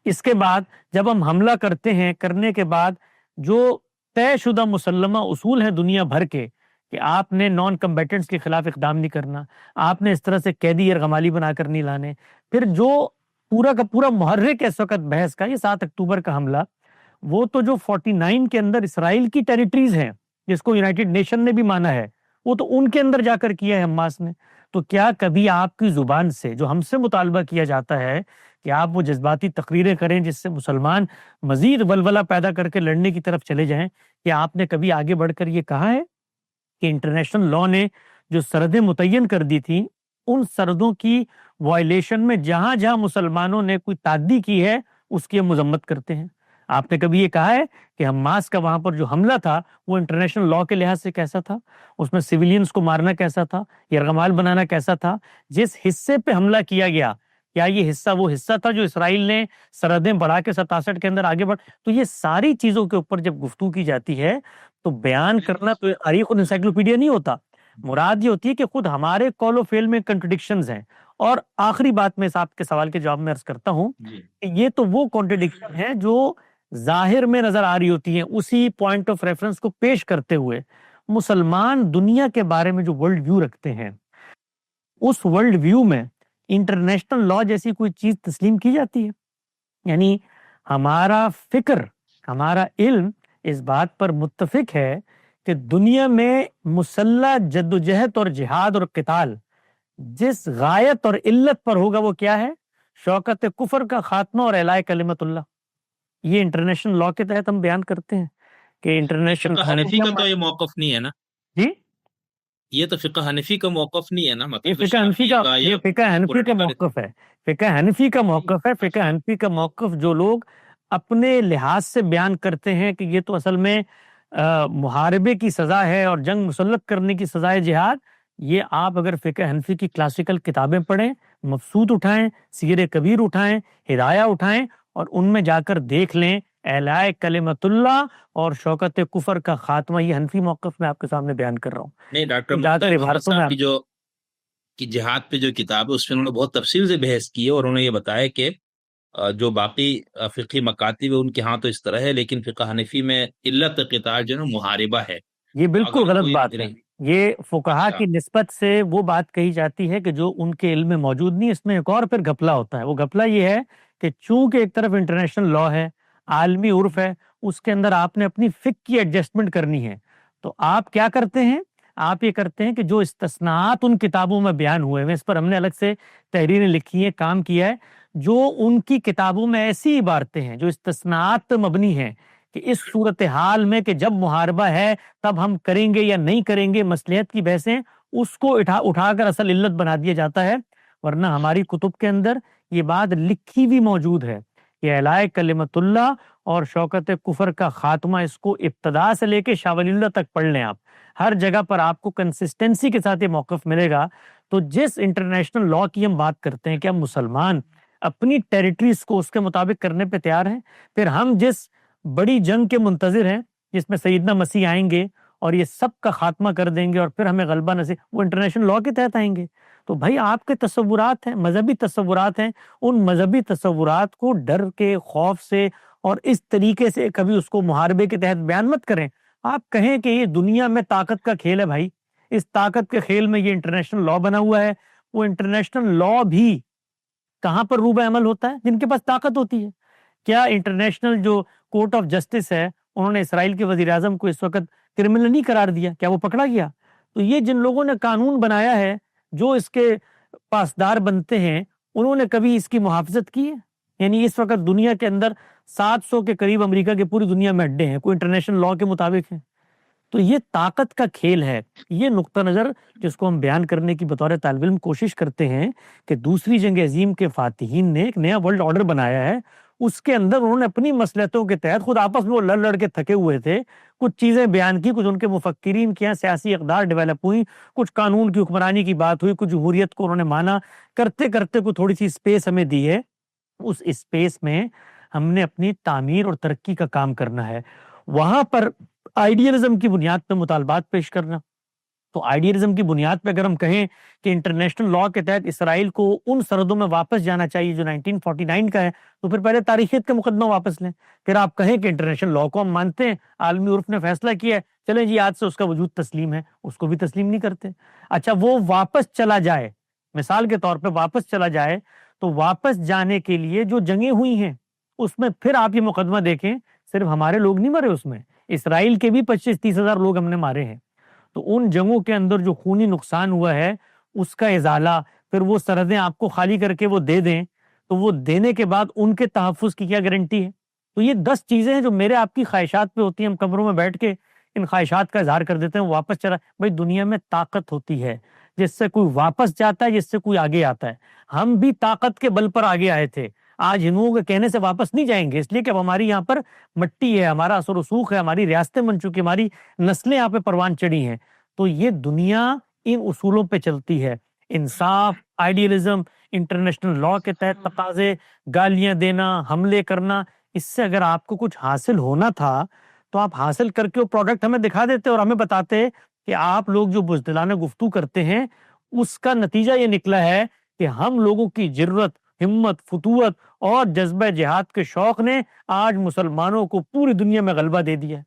اس کے بعد جب ہم حملہ کرتے ہیں، کرنے کے بعد جو طے شدہ مسلمہ اصول ہیں دنیا بھر کے کہ آپ نے نان کمبیٹنٹس کے خلاف اقدام نہیں کرنا، آپ نے اس طرح سے قیدی یرغمالی بنا کر نہیں لانے. پھر جو پورا کا پورا محرک ہے اس وقت بحث کا، یہ 7 اکتوبر کا حملہ، وہ تو جو 49 کے اندر اسرائیل کی ٹیریٹریز ہیں جس کو یونائٹڈ نیشن نے بھی مانا ہے، وہ تو ان کے اندر جا کر کیا ہے حماس نے. تو کیا کبھی آپ کی زبان سے جو ہم سے مطالبہ کیا جاتا ہے کہ آپ وہ جذباتی تقریریں کریں جس سے مسلمان مزید ولولہ پیدا کر کے لڑنے کی طرف چلے جائیں، کیا آپ نے کبھی آگے بڑھ کر یہ کہا ہے کہ انٹرنیشنل لا نے جو سرحدیں متعین کر دی تھیں، ان سرحدوں کی وائلیشن میں جہاں جہاں مسلمانوں نے کوئی تعدی کی ہے اس کی ہم مذمت کرتے ہیں؟ آپ نے کبھی یہ کہا ہے کہ حماس کا وہاں پر جو حملہ تھا وہ انٹرنیشنل لا کے لحاظ سے کیسا تھا، اس میں سویلینز کو مارنا کیسا تھا، یرغمال بنانا کیسا تھا، جس حصے پہ حملہ کیا گیا کیا یہ حصہ وہ حصہ تھا جو اسرائیل نے سرحدیں بڑھا کے 67 کے اندر آگے بڑھ؟ تو یہ ساری چیزوں کے اوپر جب گفتگو کی جاتی ہے تو بیان کرنا تو تاریخ اور انسائکلوپیڈیا نہیں ہوتا. مراد یہ ہوتی ہے کہ خود ہمارے قول و فعل میں کنٹرڈکشنز ہیں. اور آخری بات میں آپ کے سوال کے جواب میں عرض کرتا ہوں کہ یہ تو وہ کنٹرڈکشن ہے جو ظاہر میں نظر آ رہی ہوتی ہیں. اسی پوائنٹ آف ریفرنس کو پیش کرتے ہوئے مسلمان دنیا کے بارے میں جو ورلڈ ویو رکھتے ہیں، اس ورلڈ ویو میں انٹرنیشنل لا جیسی کوئی چیز تسلیم کی جاتی ہے؟ یعنی ہمارا فکر، ہمارا علم اس بات پر متفق ہے کہ دنیا میں مسلح جدوجہد اور جہاد اور قتال جس غایت اور علت پر ہوگا وہ کیا ہے؟ شوکت کفر کا خاتمہ اور اعلاء کلمت اللہ. یہ انٹرنیشنل لا کے تحت ہم بیان کرتے ہیں کہ انٹرنیشنل فقہ حنفی کا تو یہ موقف نہیں ہے نا، جی یہ تو فقہ حنفی کا موقف نہیں ہے نا، یہ مطلب فقہ حنفی شافعی کا، یا یہ فقہ حنفی کا پولیٹیکل. موقف ہے. فقہ حنفی کا موقف ہے. فقہ حنفی کا موقف جو لوگ اپنے لحاظ سے بیان کرتے ہیں کہ یہ تو اصل میں محاربے کی سزا ہے اور جنگ مسلط کرنے کی سزا ہے جہاد، یہ آپ اگر فقہ حنفی کی کلاسیکل کتابیں پڑھیں، مبسوط اٹھائیں، سیر کبیر اٹھائیں، ہدایہ اٹھائیں اور ان میں جا کر دیکھ لیں اعلاء کلمت اللہ اور شوکت کفر کا خاتمہ. یہ حنفی موقف میں آپ کے سامنے بیان کر رہا ہوں. نہیں، ڈاکٹر زیادہ تر محمد عبارتوں میں صاحب کی جہاد پہ جو کتاب ہے اس میں انہوں نے بہت تفصیل سے بحث کی ہے، اور انہوں نے یہ بتایا کہ جو باقی فقہی مکاتب ہے ان کے ہاں تو اس طرح ہے، لیکن فقہ حنفی میں علت قتال جو ہے نا محاربہ ہے. یہ بالکل اگر غلط کوئی بات ہے. یہ فقہا اچھا، کی نسبت سے وہ بات کہی جاتی ہے کہ جو ان کے علم میں موجود نہیں. اس میں ایک اور پھر گھپلا ہوتا ہے. وہ گھپلا یہ ہے کہ چونکہ ایک طرف انٹرنیشنل لا ہے، عالمی عرف ہے، اس کے اندر آپ نے اپنی فقہ کی ایڈجسٹمنٹ کرنی ہے، تو آپ کیا کرتے ہیں؟ آپ یہ کرتے ہیں کہ جو استثناءات ان کتابوں میں بیان ہوئے ہیں، اس پر ہم نے الگ سے تحریریں لکھی ہیں، کام کیا ہے. جو ان کی کتابوں میں ایسی عبارتیں ہیں جو استثناءات پہ مبنی ہیں کہ اس صورتحال میں کہ جب محاربہ ہے تب ہم کریں گے یا نہیں کریں گے، مصلحت کی بحثیں، اس کو اٹھا کر اصل علت بنا دیا جاتا ہے. ورنہ ہماری کتب کے اندر یہ بات لکھی بھی موجود ہے کہ اعلاء کلمت اللہ اور شوکت کفر کا خاتمہ، اس کو ابتدا سے لے کے شاہ ولی اللہ تک پڑھ لیں آپ، ہر جگہ پر آپ کو کنسسٹنسی کے ساتھ یہ موقف ملے گا. تو جس انٹرنیشنل لا کی ہم بات کرتے ہیں کہ ہم مسلمان اپنی ٹیریٹریز کو اس کے مطابق کرنے پہ تیار ہیں، پھر ہم جس بڑی جنگ کے منتظر ہیں جس میں سیدنا مسیح آئیں گے اور یہ سب کا خاتمہ کر دیں گے اور پھر ہمیں غلبہ نصیب، وہ انٹرنیشنل لا کے تحت آئیں گے. تو بھائی آپ کے تصورات ہیں، مذہبی تصورات ہیں، ان مذہبی تصورات کو ڈر کے، خوف سے اور اس طریقے سے کبھی اس کو محاربے کے تحت بیان مت کریں. آپ کہیں کہ یہ دنیا میں طاقت کا کھیل ہے. بھائی اس طاقت کے کھیل میں یہ انٹرنیشنل لا بنا ہوا ہے. وہ انٹرنیشنل لا بھی کہاں پر روبہ عمل ہوتا ہے؟ جن کے پاس طاقت ہوتی ہے. کیا انٹرنیشنل جو کورٹ آف جسٹس ہے، انہوں نے اسرائیل کے وزیر اعظم کو اس وقت کرمنل نہیں قرار دیا؟ کیا وہ پکڑا گیا؟ تو یہ جن لوگوں نے قانون بنایا ہے، جو اس کے پاسدار بنتے ہیں، انہوں نے کبھی اس کی محافظت کی ہے؟ یعنی اس وقت دنیا کے اندر 700 کے قریب امریکہ کے پوری دنیا میں اڈے ہیں، کوئی انٹرنیشنل لا کے مطابق ہیں. تو یہ طاقت کا کھیل ہے. یہ نقطہ نظر جس کو ہم بیان کرنے کی بطور طالب علم کوشش کرتے ہیں کہ دوسری جنگ عظیم کے فاتحین نے ایک نیا ورلڈ آرڈر بنایا ہے. اس کے اندر انہوں نے اپنی مصلحتوں کے تحت خود آپس میں وہ لڑ کے تھکے ہوئے تھے، کچھ چیزیں بیان کی، کچھ ان کے مفکرین کے یہاں سیاسی اقدار ڈیولپ ہوئی، کچھ قانون کی حکمرانی کی بات ہوئی، کچھ جمہوریت کو انہوں نے مانا، کرتے کرتے کوئی تھوڑی سی اسپیس ہمیں دی ہے. اس اسپیس میں ہم نے اپنی تعمیر اور ترقی کا کام کرنا ہے. وہاں پر آئیڈیلزم کی بنیاد پہ مطالبات پیش کرنا. تو آئیڈیلزم کی بنیاد پہ اگر ہم کہیں کہ انٹرنیشنل لا کے تحت اسرائیل کو ان سرحدوں میں واپس جانا چاہیے جو 1949 کا ہے، تو پھر پہلے تاریخیت کا مقدمہ واپس لیں. پھر آپ کہیں کہ انٹرنیشنل لا کو ہم مانتے ہیں، عالمی عرف نے فیصلہ کیا ہے، چلیں جی آج سے اس کا وجود تسلیم ہے، اس کو بھی تسلیم نہیں کرتے. اچھا وہ واپس چلا جائے، مثال کے طور پہ واپس چلا جائے، تو واپس جانے کے لیے جو جنگیں ہوئی ہیں اس میں پھر آپ یہ مقدمہ دیکھیں، صرف ہمارے لوگ نہیں مرے اس میں، اسرائیل کے بھی 25-30 ہزار لوگ ہم نے مارے ہیں. تو ان جنگوں کے اندر جو خونی نقصان ہوا ہے اس کا ازالہ، پھر وہ سرحدیں آپ کو خالی کر کے وہ دے دیں، تو وہ دینے کے بعد ان کے تحفظ کی کیا گارنٹی ہے؟ تو یہ 10 چیزیں ہیں جو میرے آپ کی خواہشات پہ ہوتی ہیں. ہم کمروں میں بیٹھ کے ان خواہشات کا اظہار کر دیتے ہیں، واپس چلا. بھائی دنیا میں طاقت ہوتی ہے جس سے کوئی واپس جاتا ہے، جس سے کوئی آگے آتا ہے. ہم بھی طاقت کے بل پر آگے آئے تھے، آج ہندوؤں کے کہنے سے واپس نہیں جائیں گے، اس لیے کہ اب ہماری یہاں پر مٹی ہے، ہمارا اثر رسوخ ہے، ہماری ریاستیں بن چکی، ہماری نسلیں یہاں پہ پروان چڑھی ہیں. تو یہ دنیا ان اصولوں پہ چلتی ہے. انصاف، آئیڈیلزم، انٹرنیشنل لا کے تحت تقاضے، گالیاں دینا، حملے کرنا، اس سے اگر آپ کو کچھ حاصل ہونا تھا تو آپ حاصل کر کے وہ پروڈکٹ ہمیں دکھا دیتے اور ہمیں بتاتے کہ آپ لوگ جو بزدلانہ گفتگو کرتے ہیں اس کا نتیجہ یہ نکلا ہے کہ ہم لوگوں کی جرت، ہمت، فتوت اور جذبہ جہاد کے شوق نے آج مسلمانوں کو پوری دنیا میں غلبہ دے دیا ہے.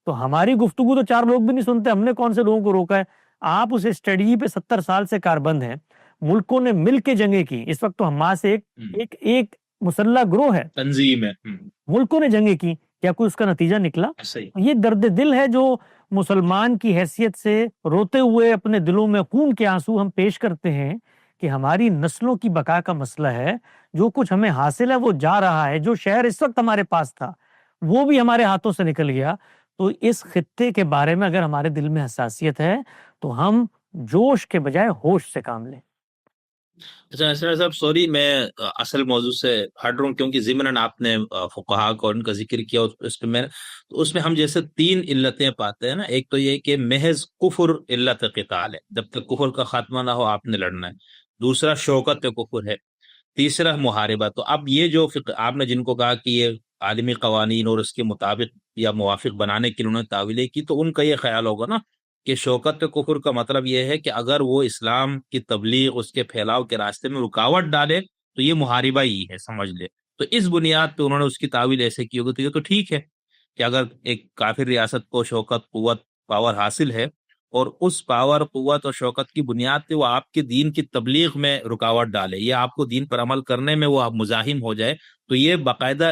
تو ہماری گفتگو تو 4 لوگ بھی نہیں سنتے، ہم نے کون سے لوگوں کو روکا ہے؟ آپ اس اسٹریٹجی پہ 70 سال سے کاربند ہیں. ملکوں نے مل کے جنگیں کی. اس وقت تو حماس ایک مسلح گروہ ہے، تنظیم ہے، ملکوں نے جنگیں کی، کیا کوئی اس کا نتیجہ نکلا؟ صحیح. یہ درد دل ہے جو مسلمان کی حیثیت سے روتے ہوئے اپنے دلوں میں خون کے آنسو ہم پیش کرتے ہیں کہ ہماری نسلوں کی بقا کا مسئلہ ہے. جو کچھ ہمیں حاصل ہے وہ جا رہا ہے، جو شہر اس وقت ہمارے پاس تھا وہ بھی ہمارے ہاتھوں سے نکل گیا. تو اس خطے کے بارے میں اگر ہمارے دل میں حساسیت ہے تو ہم جوش کے بجائے ہوش سے کام لیں. اچھا اسرار صاحب، سوری میں اصل موضوع سے ہٹ رہا ہوں، کیونکہ ضمناً آپ نے فقہا کو ان کا ذکر کیا، اس میں ہم جیسے 3 علتیں پاتے ہیں نا. ایک تو یہ کہ محض کفر علت قتال ہے، جب تک کفر کا خاتمہ نہ ہو آپ نے لڑنا ہے. دوسرا شوکت کفر ہے. تیسرا محاربہ. تو اب یہ جو آپ نے جن کو کہا کہ یہ عالمی قوانین اور اس کے مطابق یا موافق بنانے کے لیے انہوں نے تعویلیں کی، تو ان کا یہ خیال ہوگا نا کہ شوکت کفر کا مطلب یہ ہے کہ اگر وہ اسلام کی تبلیغ، اس کے پھیلاؤ کے راستے میں رکاوٹ ڈالے تو یہ محاربہ ہی ہے، سمجھ لے. تو اس بنیاد پہ انہوں نے اس کی تعویل ایسے کی ہوگی. تو یہ تو ٹھیک ہے کہ اگر ایک کافر ریاست کو شوکت، قوت، پاور حاصل ہے اور اس پاور، قوت اور شوکت کی بنیاد پہ وہ آپ کے دین کی تبلیغ میں رکاوٹ ڈالے یا آپ کو دین پر عمل کرنے میں وہ مزاحم ہو جائے، تو یہ باقاعدہ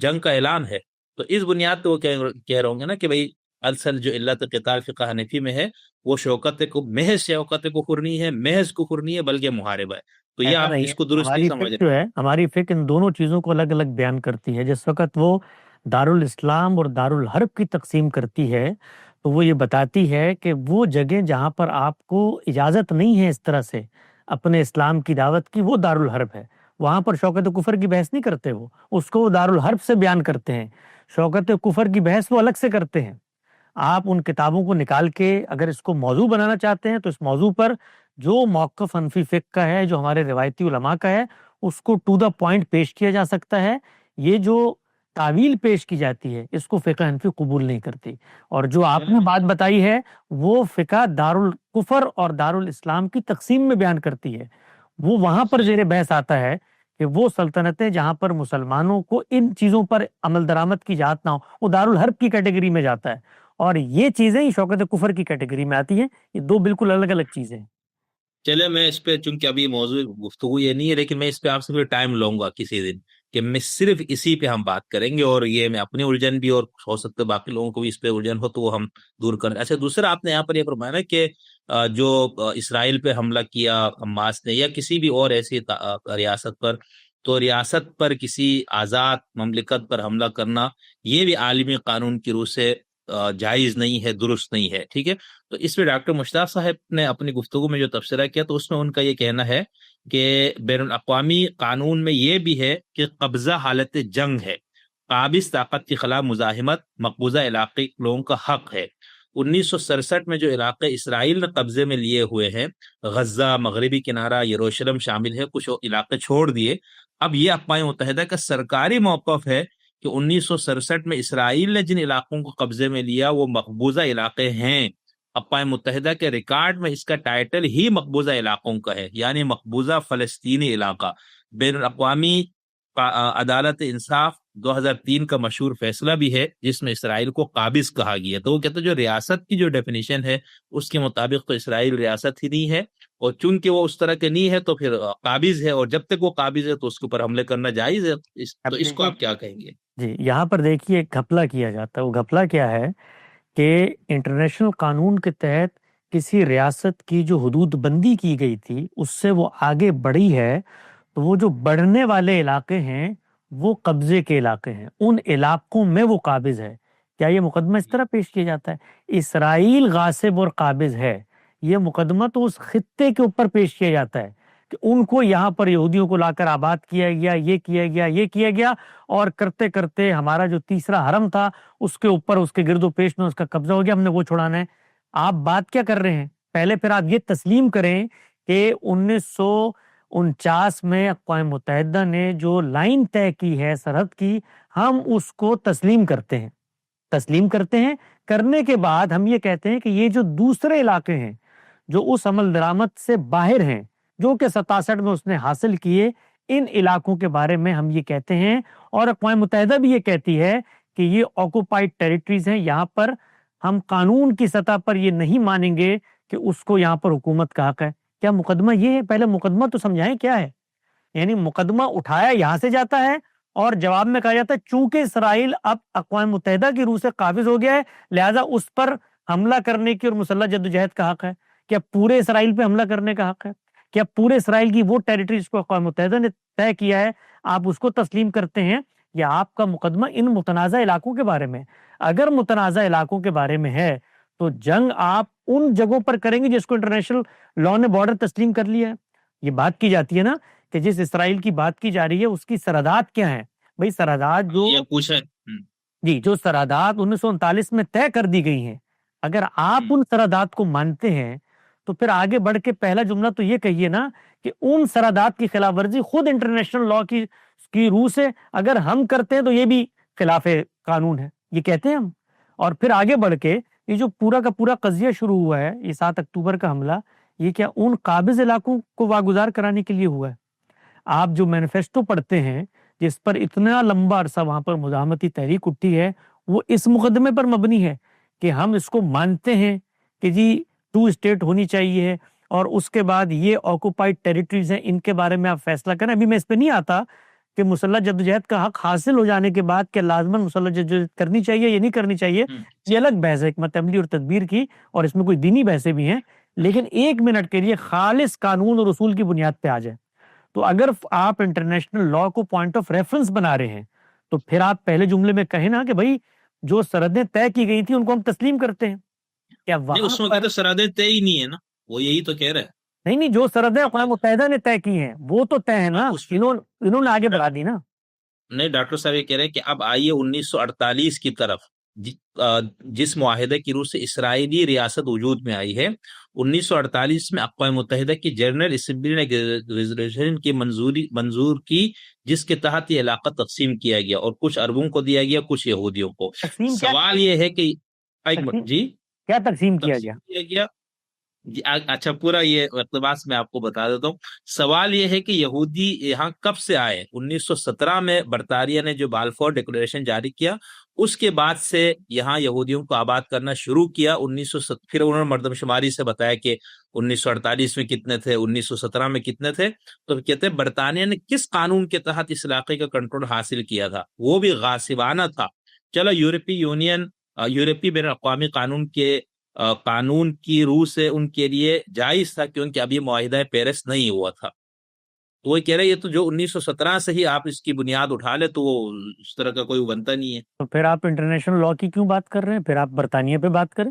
جنگ کا اعلان ہے. تو اس بنیاد پہ وہ کہہ رہے ہوں گے نا کہ بھائی اصل جو علت قتال فقہ حنفی میں ہے وہ شوکت کو محض شوکت کفر نہیں ہے، محض کفر نہیں ہے، بلکہ محاربہ ہے. تو یہ ایسا آپ نہیں اس ہے. کو درست نہیں ہماری سمجھ فقہ رہے. جو ہے، ہماری فقہ ان دونوں چیزوں کو الگ الگ بیان کرتی ہے. جس وقت وہ دارالاسلام اور دارالحرب کی تقسیم کرتی ہے تو وہ یہ بتاتی ہے کہ وہ جگہ جہاں پر آپ کو اجازت نہیں ہے اس طرح سے اپنے اسلام کی دعوت کی، وہ دارالحرب ہے. وہاں پر شوکت کفر کی بحث نہیں کرتے، وہ اس کو دارالحرب سے بیان کرتے ہیں. شوکت کفر کی بحث وہ الگ سے کرتے ہیں. آپ ان کتابوں کو نکال کے اگر اس کو موضوع بنانا چاہتے ہیں تو اس موضوع پر جو موقف حنفی فقہ کا ہے، جو ہمارے روایتی علماء کا ہے، اس کو ٹو دا پوائنٹ پیش کیا جا سکتا ہے. یہ جو تعویل پیش کی جاتی ہے اس کو فقہ حنفی قبول نہیں کرتی. اور جو آپ نے بات بتائی ہے وہ فقہ دارالکفر اور دارالاسلام کی تقسیم میں بیان کرتی ہے. وہ وہاں پر زیر بحث آتا ہے کہ وہ سلطنتیں جہاں پر مسلمانوں کو ان چیزوں پر عمل درآمد کی اجازت نہ ہو، وہ دارالحرب کی کیٹیگری میں جاتا ہے. اور یہ چیزیں ہی شوکت کفر کی کیٹیگری میں آتی ہیں. یہ دو بالکل الگ الگ چیزیں ہیں. چلے میں اس پہ، چونکہ ابھی موضوع گفتگو یہ نہیں ہے، لیکن میں اس پہ آپ سے پھر ٹائم لوں گا کسی دن کہ میں صرف اسی پہ ہم بات کریں گے، اور یہ میں اپنی الجھن بھی، اور ہو سکتا ہے باقی لوگوں کو بھی اس پہ الجھن ہو تو وہ ہم دور کریں. اچھا دوسرا آپ نے یہاں پر یہ فرمایا نا کہ جو اسرائیل پہ حملہ کیا حماس نے یا کسی بھی اور ایسی ریاست پر، تو ریاست پر کسی آزاد مملکت پر حملہ کرنا یہ بھی عالمی قانون کی روح سے جائز نہیں ہے، درست نہیں ہے. ٹھیک ہے. تو اس پہ ڈاکٹر مشتاق صاحب نے اپنی گفتگو میں جو تبصرہ کیا تو اس میں ان کا یہ کہنا ہے کہ بین الاقوامی قانون میں یہ بھی ہے کہ قبضہ حالت جنگ ہے، قابض طاقت کے خلاف مزاحمت مقبوضہ علاقے لوگوں کا حق ہے. 1967 میں جو علاقے اسرائیل نے قبضے میں لیے ہوئے ہیں، غزہ، مغربی کنارہ، یروشلم شامل ہے، کچھ علاقے چھوڑ دیے. اب یہ اقوام متحدہ کا سرکاری موقف ہے کہ 1967 میں اسرائیل نے جن علاقوں کو قبضے میں لیا وہ مقبوضہ علاقے ہیں. اقوام متحدہ کے ریکارڈ میں اس کا ٹائٹل ہی مقبوضہ علاقوں کا ہے، یعنی مقبوضہ فلسطینی علاقہ. بین الاقوامی عدالت انصاف 2003 کا مشہور فیصلہ بھی ہے جس میں اسرائیل کو قابض کہا گیا. تو وہ کہتے ہیں جو ریاست کی جو ڈیفینیشن ہے اس کے مطابق تو اسرائیل ریاست ہی نہیں ہے، اور چونکہ وہ اس طرح کے نہیں ہے تو پھر قابض ہے، اور جب تک وہ قابض ہے تو اس کے اوپر حملے کرنا جائز ہے. تو اس کو آپ کیا کہیں گے؟ جی یہاں پر دیکھیے ایک گھپلا کیا جاتا ہے. وہ گھپلا کیا ہے کہ انٹرنیشنل قانون کے تحت کسی ریاست کی جو حدود بندی کی گئی تھی اس سے وہ آگے بڑھی ہے، تو وہ جو بڑھنے والے علاقے ہیں وہ قبضے کے علاقے ہیں، ان علاقوں میں وہ قابض ہے. کیا یہ مقدمہ اس طرح پیش کیا جاتا ہے؟ اسرائیل غاصب اور قابض ہے، یہ مقدمہ تو اس خطے کے اوپر پیش کیا جاتا ہے کہ ان کو یہاں پر یہودیوں کو لا کر آباد کیا گیا، یہ کیا گیا، یہ کیا گیا، اور کرتے کرتے ہمارا جو تیسرا حرم تھا اس کے اوپر، اس کے گرد و پیش میں اس کا قبضہ ہو گیا، ہم نے وہ چھڑانا ہے. آپ بات کیا کر رہے ہیں؟ پہلے پھر آپ یہ تسلیم کریں کہ 1949 میں اقوام متحدہ نے جو لائن طے کی ہے سرحد کی، ہم اس کو تسلیم کرتے ہیں. تسلیم کرتے ہیں، کرنے کے بعد ہم یہ کہتے ہیں کہ یہ جو دوسرے علاقے ہیں جو اس عمل درآمد سے باہر ہیں، جو کہ 67 میں اس نے حاصل کیے، ان علاقوں کے بارے میں ہم یہ کہتے ہیں، اور اقوام متحدہ بھی یہ کہتی ہے کہ یہ آکوپائڈ ٹیریٹریز ہیں، یہاں پر ہم قانون کی سطح پر یہ نہیں مانیں گے کہ اس کو یہاں پر حکومت کا حق ہے. کیا مقدمہ یہ ہے؟ پہلے مقدمہ تو سمجھائیں کیا ہے. یعنی مقدمہ اٹھایا یہاں سے جاتا ہے اور جواب میں کہا جاتا ہے چونکہ اسرائیل اب اقوام متحدہ کی روح سے قابض ہو گیا ہے لہذا اس پر حملہ کرنے کی اور مسلح جدوجہد کا حق ہے. کیا پورے اسرائیل پہ حملہ کرنے کا حق ہے؟ کیا پورے اسرائیل کی وہ ٹیریٹریز کو اقوام متحدہ نے طے کیا ہے آپ اس کو تسلیم کرتے ہیں، یا آپ کا مقدمہ ان متنازع علاقوں کے بارے میں؟ اگر متنازع علاقوں کے بارے میں ہے تو جنگ آپ ان جگہوں پر کریں گے جس کو انٹرنیشنل لا نے بارڈر تسلیم کر لیا ہے. یہ بات کی جاتی ہے نا کہ جس اسرائیل کی بات کی جا رہی ہے اس کی سرحدات کیا ہیں؟ بھئی سرحدات جو جی جو سرحدات 1939 میں طے کر دی گئی ہیں، اگر آپ ان سرحدات کو مانتے ہیں تو پھر آگے بڑھ کے پہلا جملہ تو یہ کہیے نا کہ ان سرحدات کی خلاف ورزی خود انٹرنیشنل لا کی روح سے اگر ہم کرتے ہیں تو یہ بھی خلاف قانون ہے، یہ کہتے ہیں ہم. اور پھر آگے بڑھ کے یہ جو پورا کا پورا قضیہ شروع ہوا ہے، یہ 7 اکتوبر کا حملہ، یہ کیا ان قابض علاقوں کو واگزار کرانے کے لیے ہوا ہے؟ آپ جو مینیفیسٹو پڑھتے ہیں جس پر اتنا لمبا عرصہ وہاں پر مزاحمتی تحریک اٹھی ہے، وہ اس مقدمے پر مبنی ہے کہ ہم اس کو مانتے ہیں کہ جی 2 اسٹیٹ ہونی چاہیے اور اس کے بعد یہ آکوپائڈ ٹیریٹریز ہیں، ان کے بارے میں آپ فیصلہ کریں. ابھی میں اس پہ نہیں آتا کہ مسلح جدوجہد کا حق حاصل ہو جانے کے بعد کیا لازماً مسلح جدوجہد کرنی چاہیے یا نہیں کرنی چاہیے، یہ الگ بحث ہے حکمت عملی اور تدبیر کی، اور اس میں کوئی دینی بحثیں بھی ہیں. لیکن 1 منٹ کے لیے خالص قانون اور اصول کی بنیاد پہ آ جائیں تو اگر آپ انٹرنیشنل لا کو پوائنٹ آف ریفرنس بنا رہے ہیں تو پھر آپ پہلے جملے میں کہیں نا کہ بھائی جو سرحدیں طے کی گئی تھی ان کو ہم تسلیم کرتے ہیں. کیا اس وقت تو سرحدیں طے ہی نہیں ہے نا، وہ یہی تو کہہ رہے ہیں. نہیں جو سرحدیں اقوام متحدہ نے طے کی ہیں وہ تو طے ہے نا، انہوں نے آگے بڑھا دی نا. نہیں ڈاکٹر صاحب یہ کہہ رہے ہیں کہ اب آئیے 1948 کی طرف، جس معاہدے کی روح سے اسرائیلی ریاست وجود میں آئی ہے. 1948 میں اقوام متحدہ کی جنرل اسمبلی نے ریزولوشن کی منظور کی جس کے تحت یہ علاقہ تقسیم کیا گیا اور کچھ عربوں کو دیا گیا، کچھ یہودیوں کو. سوال یہ ہے کہ جی کیا تقسیم کیا گیا؟ جی اچھا پورا یہ اقتباس میں آپ کو بتا دیتا ہوں. سوال یہ ہے کہ یہودی یہاں کب سے آئے؟ 1917 میں برطانیہ نے جو بالفور ڈکلیریشن جاری کیا اس کے بعد سے یہاں یہودیوں کو آباد کرنا شروع کیا. پھر انہوں نے مردم شماری سے بتایا کہ 1948 میں کتنے تھے، 1917 میں کتنے تھے. تو کہتے ہیں برطانیہ نے کس قانون کے تحت اس علاقے کا کنٹرول حاصل کیا تھا؟ وہ بھی غاصبانہ تھا. چلو یورپی بین الاقوامی قانون کی روح سے ان کے لیے جائز تھا کیونکہ ابھی معاہدہ پیرس نہیں ہوا تھا. تو وہ کہہ رہے یہ تو جو 1917 سے ہی آپ اس کی بنیاد اٹھا لے تو وہ اس طرح کا کوئی بنتا نہیں ہے. تو پھر آپ انٹرنیشنل لا کی کیوں بات کر رہے ہیں؟ پھر آپ برطانیہ پہ بات کریں،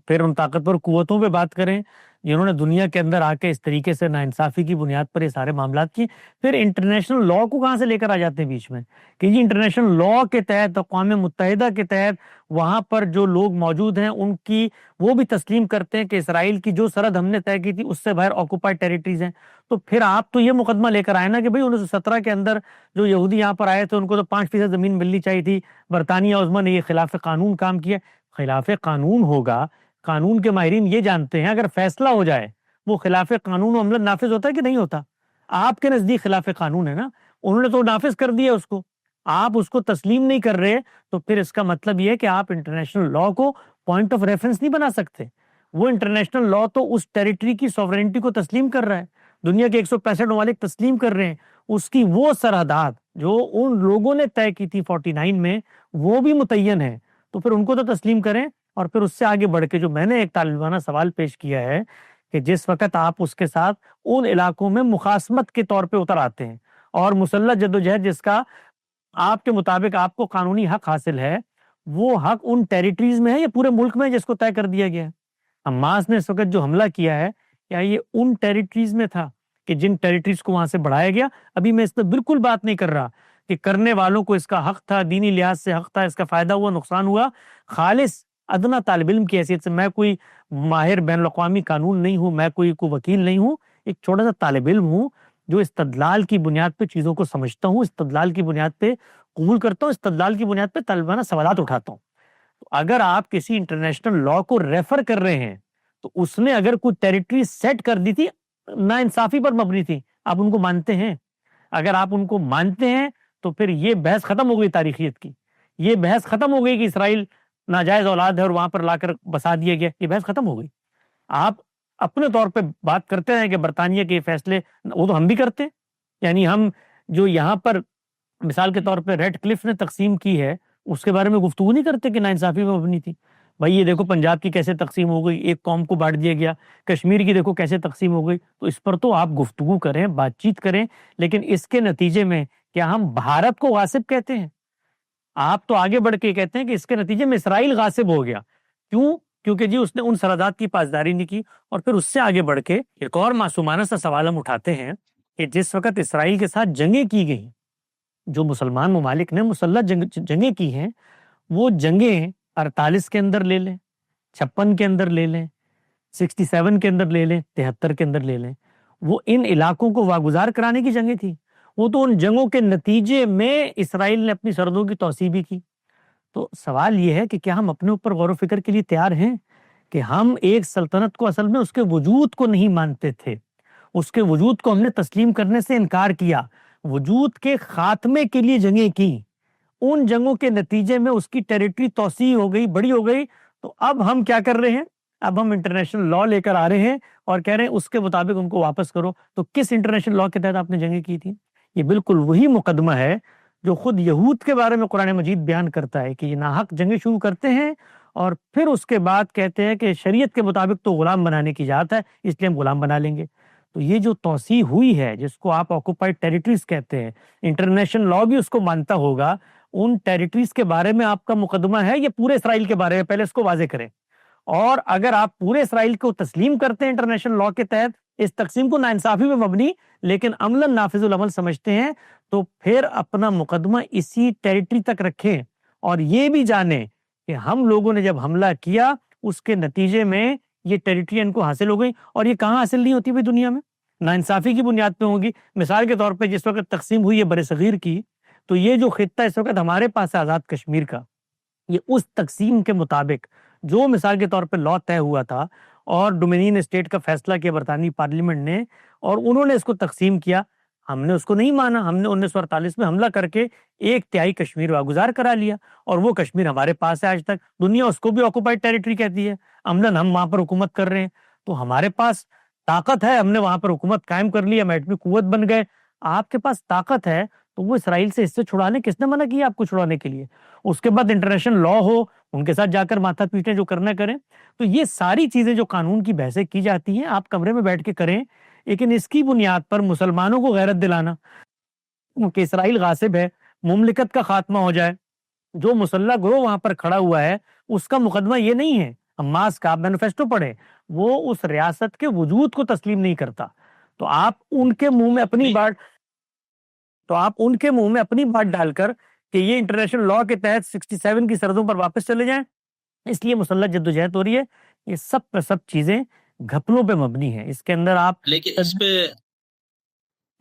پھر ان طاقتور قوتوں پہ بات کریں جنہوں نے دنیا کے اندر آ کے اس طریقے سے ناانصافی کی بنیاد پر یہ سارے معاملات کیے. پھر انٹرنیشنل لا کو کہاں سے لے کر آ جاتے ہیں بیچ میں کہ یہ انٹرنیشنل لا کے تحت اقوام متحدہ کے تحت وہاں پر جو لوگ موجود ہیں ان کی وہ بھی تسلیم کرتے ہیں کہ اسرائیل کی جو سرحد ہم نے طے کی تھی اس سے باہر آکوپائڈ ٹیریٹریز ہیں. تو پھر آپ تو یہ مقدمہ لے کر آئے نا کہ بھئی 1917 کے اندر جو یہودی یہاں پر آئے تھے ان کو تو 5% زمین ملنی چاہیے تھی، برطانیہ عظمیٰ نے یہ خلاف قانون کام کیا. خلاف قانون ہوگا، قانون کے ماہرین یہ جانتے ہیں اگر فیصلہ ہو جائے وہ خلاف قانون و عمل نافذ ہوتا ہے کہ نہیں ہوتا؟ آپ کے نزدیک خلاف قانون ہے نا، انہوں نے تو نافذ کر دیا اس کو، آپ اس کو تسلیم نہیں کر رہے. تو پھر اس کا مطلب یہ ہے کہ آپ انٹرنیشنل لا کو پوائنٹ آف ریفرنس نہیں بنا سکتے. وہ انٹرنیشنل لا تو اس ٹیریٹری کی سوورینٹی کو تسلیم کر رہا ہے، دنیا کے 165 ممالک تسلیم کر رہے ہیں. اس کی وہ سرحدات جو ان لوگوں نے طے کی تھی 49 میں وہ بھی متعین ہے، تو پھر ان کو تو تسلیم کریں. اور پھر اس سے آگے بڑھ کے جو میں نے ایک طالبانہ سوال پیش کیا ہے کہ جس وقت آپ اس کے ساتھ ان علاقوں میں مخاصمت کے طور پہ اتر آتے ہیں اور مسلح جدوجہد جس کا آپ کے مطابق آپ کو قانونی حق حاصل ہے، وہ حق ان ٹیریٹریز میں ہے یا پورے ملک میں جس کو طے کر دیا گیا ہے؟ حماس نے اس وقت جو حملہ کیا ہے کیا یہ ان ٹیریٹریز میں تھا کہ جن ٹیریٹریز کو وہاں سے بڑھایا گیا؟ ابھی میں اس پہ بالکل بات نہیں کر رہا کہ کرنے والوں کو اس کا حق تھا، دینی لحاظ سے حق تھا، اس کا فائدہ ہوا، نقصان ہوا. خالص ادنا طالب علم کی حیثیت سے، میں کوئی ماہر بین الاقوامی قانون نہیں ہوں، میں کوئی وکیل نہیں ہوں، ایک چھوٹا سا طالب علم ہوں جو استدلال کی بنیاد پہ چیزوں کو سمجھتا ہوں، استدلال کی بنیاد پہ قبول کرتا ہوں، استدلال کی بنیاد پہ طالبانہ سوالات اٹھاتا ہوں. تو اگر آپ کسی انٹرنیشنل لا کو ریفر کر رہے ہیں تو اس نے اگر کوئی ٹیریٹری سیٹ کر دی تھی نا انصافی پر مبنی تھی، آپ ان کو مانتے ہیں؟ اگر آپ ان کو مانتے ہیں تو پھر یہ بحث ختم ہو گئی تاریخیت کی، یہ بحث ختم ہو گئی کہ اسرائیل ناجائز اولاد ہے اور وہاں پر لا کر بسا دیا گیا، یہ بحث ختم ہو گئی. آپ اپنے طور پہ بات کرتے ہیں کہ برطانیہ کے فیصلے، وہ تو ہم بھی کرتے ہیں، یعنی ہم جو یہاں پر مثال کے طور پہ ریڈ کلف نے تقسیم کی ہے اس کے بارے میں گفتگو نہیں کرتے کہ ناانصافی میں مبنی تھی. بھائی یہ دیکھو پنجاب کی کیسے تقسیم ہو گئی, ایک قوم کو بانٹ دیا گیا, کشمیر کی دیکھو کیسے تقسیم ہو گئی. تو اس پر تو آپ گفتگو کریں, بات چیت کریں, لیکن اس کے نتیجے میں کیا ہم بھارت کو غاصب کہتے ہیں؟ آپ تو آگے بڑھ کے کہتے ہیں کہ اس کے نتیجے میں اسرائیل غاصب ہو گیا. کیوں؟ کیونکہ جی اس نے ان سرحدات کی پاسداری نہیں کی. اور پھر اس سے آگے بڑھ کے ایک اور معصومانہ سا سوال ہم اٹھاتے ہیں کہ جس وقت اسرائیل کے ساتھ جنگیں کی گئی, جو مسلمان ممالک نے مسلح جنگیں کی ہیں, وہ جنگیں 48 کے اندر لے لیں, 56 کے اندر لے لیں, 67 کے اندر لے لیں, 73 کے اندر لے لیں, وہ ان علاقوں کو واگزار کرانے کی جنگیں تھیں. وہ تو ان جنگوں کے نتیجے میں اسرائیل نے اپنی سرحدوں کی توسیع بھی کی. تو سوال یہ ہے کہ کیا ہم اپنے اوپر غور و فکر کے لیے تیار ہیں کہ ہم ایک سلطنت کو اصل میں اس کے وجود کو نہیں مانتے تھے, اس کے وجود کو ہم نے تسلیم کرنے سے انکار کیا, وجود کے خاتمے کے لیے جنگیں کی, ان جنگوں کے نتیجے میں اس کی ٹیریٹری توسیع ہو گئی, بڑی ہو گئی. تو اب ہم کیا کر رہے ہیں؟ اب ہم انٹرنیشنل لا لے کر آ رہے ہیں اور کہہ رہے ہیں اس کے مطابق ان کو واپس کرو. تو کس انٹرنیشنل لا کے تحت آپ نے جنگیں کی تھی؟ یہ بالکل وہی مقدمہ ہے جو خود یہود کے بارے میں قرآن مجید بیان کرتا ہے کہ یہ ناحق جنگیں شروع کرتے ہیں اور پھر اس کے بعد کہتے ہیں کہ شریعت کے مطابق تو غلام بنانے کی اجازت ہے, اس لیے ہم غلام بنا لیں گے. تو یہ جو توسیع ہوئی ہے جس کو آپ آکوپائڈ ٹیریٹریز کہتے ہیں, انٹرنیشنل لا بھی اس کو مانتا ہوگا. ان ٹیریٹریز کے بارے میں آپ کا مقدمہ ہے یا پورے اسرائیل کے بارے میں؟ پہلے اس کو واضح کریں. اور اگر آپ پورے اسرائیل کو تسلیم کرتے ہیں انٹرنیشنل لا کے تحت, اس تقسیم کو ناانصافی میں مبنی لیکن عملاً نافذ العمل سمجھتے ہیں, تو پھر اپنا مقدمہ اسی ٹیریٹری تک رکھیں اور یہ بھی جانیں کہ ہم لوگوں نے جب حملہ کیا اس کے نتیجے میں یہ ٹیریٹری ان کو حاصل ہو گئی. اور یہ کہاں حاصل نہیں ہوتی بھی دنیا میں؟ ناانصافی کی بنیاد پہ ہوگی. مثال کے طور پہ جس وقت تقسیم ہوئی ہے بر صغیر کی, تو یہ جو خطہ اس وقت ہمارے پاس ہے آزاد کشمیر کا, یہ اس تقسیم کے مطابق جو مثال کے طور پہ لا طے ہوا تھا اور ڈومینین اسٹیٹ کا فیصلہ کیا برطانوی پارلیمنٹ نے, اور انہوں نے اس کو تقسیم کیا, ہم نے اس کو نہیں مانا. ہم نے 1948 میں حملہ کر کے 1/3 کشمیر واگزار کرا لیا اور وہ کشمیر ہمارے پاس ہے آج تک. دنیا اس کو بھی آکوپائڈ ٹیریٹری کہتی ہے, عملاً ہم وہاں پر حکومت کر رہے ہیں. تو ہمارے پاس طاقت ہے, ہم نے وہاں پر حکومت قائم کر لی, ہم ایٹمی قوت بن گئے. آپ کے پاس طاقت ہے تو وہ اسرائیل سے حصے چھڑانے, کس نے منع کیا آپ کو چھڑانے کے لیے؟ اس کے بعد انٹرنیشنل لا ہو, ان کے ساتھ جا کر ماتھا پیٹیں, جو کرنا کریں. تو یہ ساری چیزیں جو قانون کی بحثیں کی جاتی ہیں آپ کمرے میں بیٹھ کے کریں, لیکن اس کی بنیاد پر مسلمانوں کو غیرت دلانا کہ اسرائیل غاصب ہے, مملکت کا خاتمہ ہو جائے, جو مسلح گروہ وہاں پر کھڑا ہوا ہے اس کا مقدمہ یہ نہیں ہے. حماس کا آپ مینیفیسٹو پڑھیں, وہ اس ریاست کے وجود کو تسلیم نہیں کرتا. تو آپ ان کے منہ میں اپنی بات ڈال کر کہ یہ انٹرنیشنل لا کے تحت 67 کی سرحدوں پر واپس چلے جائیں, اس لیے مسلح جدوجہد ہو رہی ہے. یہ سب چیزیں گھپلوں پہ مبنی ہیں. اس کے اندر آپ لیکن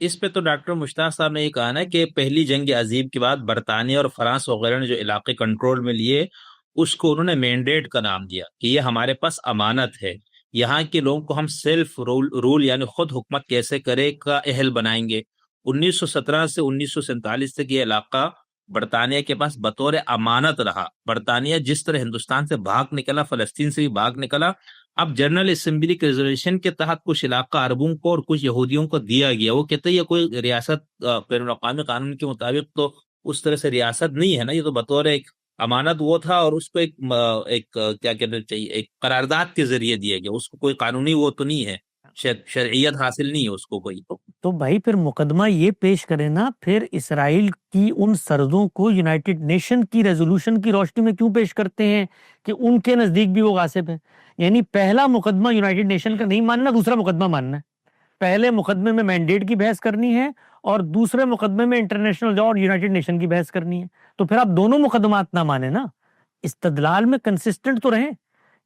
اس پہ تو ڈاکٹر مشتاق صاحب نے یہ کہا نا کہ پہلی جنگ عظیم کے بعد برطانیہ اور فرانس وغیرہ نے جو علاقے کنٹرول میں لیے, اس کو انہوں نے مینڈیٹ کا نام دیا کہ یہ ہمارے پاس امانت ہے, یہاں کے لوگوں کو ہم سیلف رول یعنی خود حکمت کیسے کرے کا اہل بنائیں گے. 1917 سے 1947 تک یہ علاقہ برطانیہ کے پاس بطور امانت رہا. برطانیہ جس طرح ہندوستان سے بھاگ نکلا, فلسطین سے بھی بھاگ نکلا. اب جنرل اسمبلی کے ریزولوشن کے تحت کچھ علاقہ عربوں کو اور کچھ یہودیوں کو دیا گیا. وہ کہتے ہیں یہ کوئی ریاست بین الاقوامی قانون کے مطابق تو اس طرح سے ریاست نہیں ہے نا, یہ تو بطور ایک امانت وہ تھا اور اس کو ایک کیا کہنا چاہیے, ایک قرارداد کے ذریعے دیا گیا. اس کو کوئی قانونی وہ تو نہیں ہے, شرعیت حاصل نہیں ہے اس کو کوئی. تو بھائی پھر مقدمہ یہ پیش کرے نا, پھر اسرائیل کی ان سرحدوں کو یونائٹڈ نیشن کی ریزولوشن کی روشنی میں کیوں پیش کرتے ہیں کہ ان کے نزدیک بھی وہ غاصب ہیں؟ یعنی پہلا مقدمہ یونائٹڈ نیشن کا نہیں ماننا, دوسرا مقدمہ ماننا ہے. پہلے مقدمے میں مینڈیٹ کی بحث کرنی ہے اور دوسرے مقدمے میں انٹرنیشنل لا اور یونائٹڈ نیشن کی بحث کرنی ہے. تو پھر آپ دونوں مقدمات نہ مانیں نا, استدلال میں کنسسٹنٹ تو رہیں.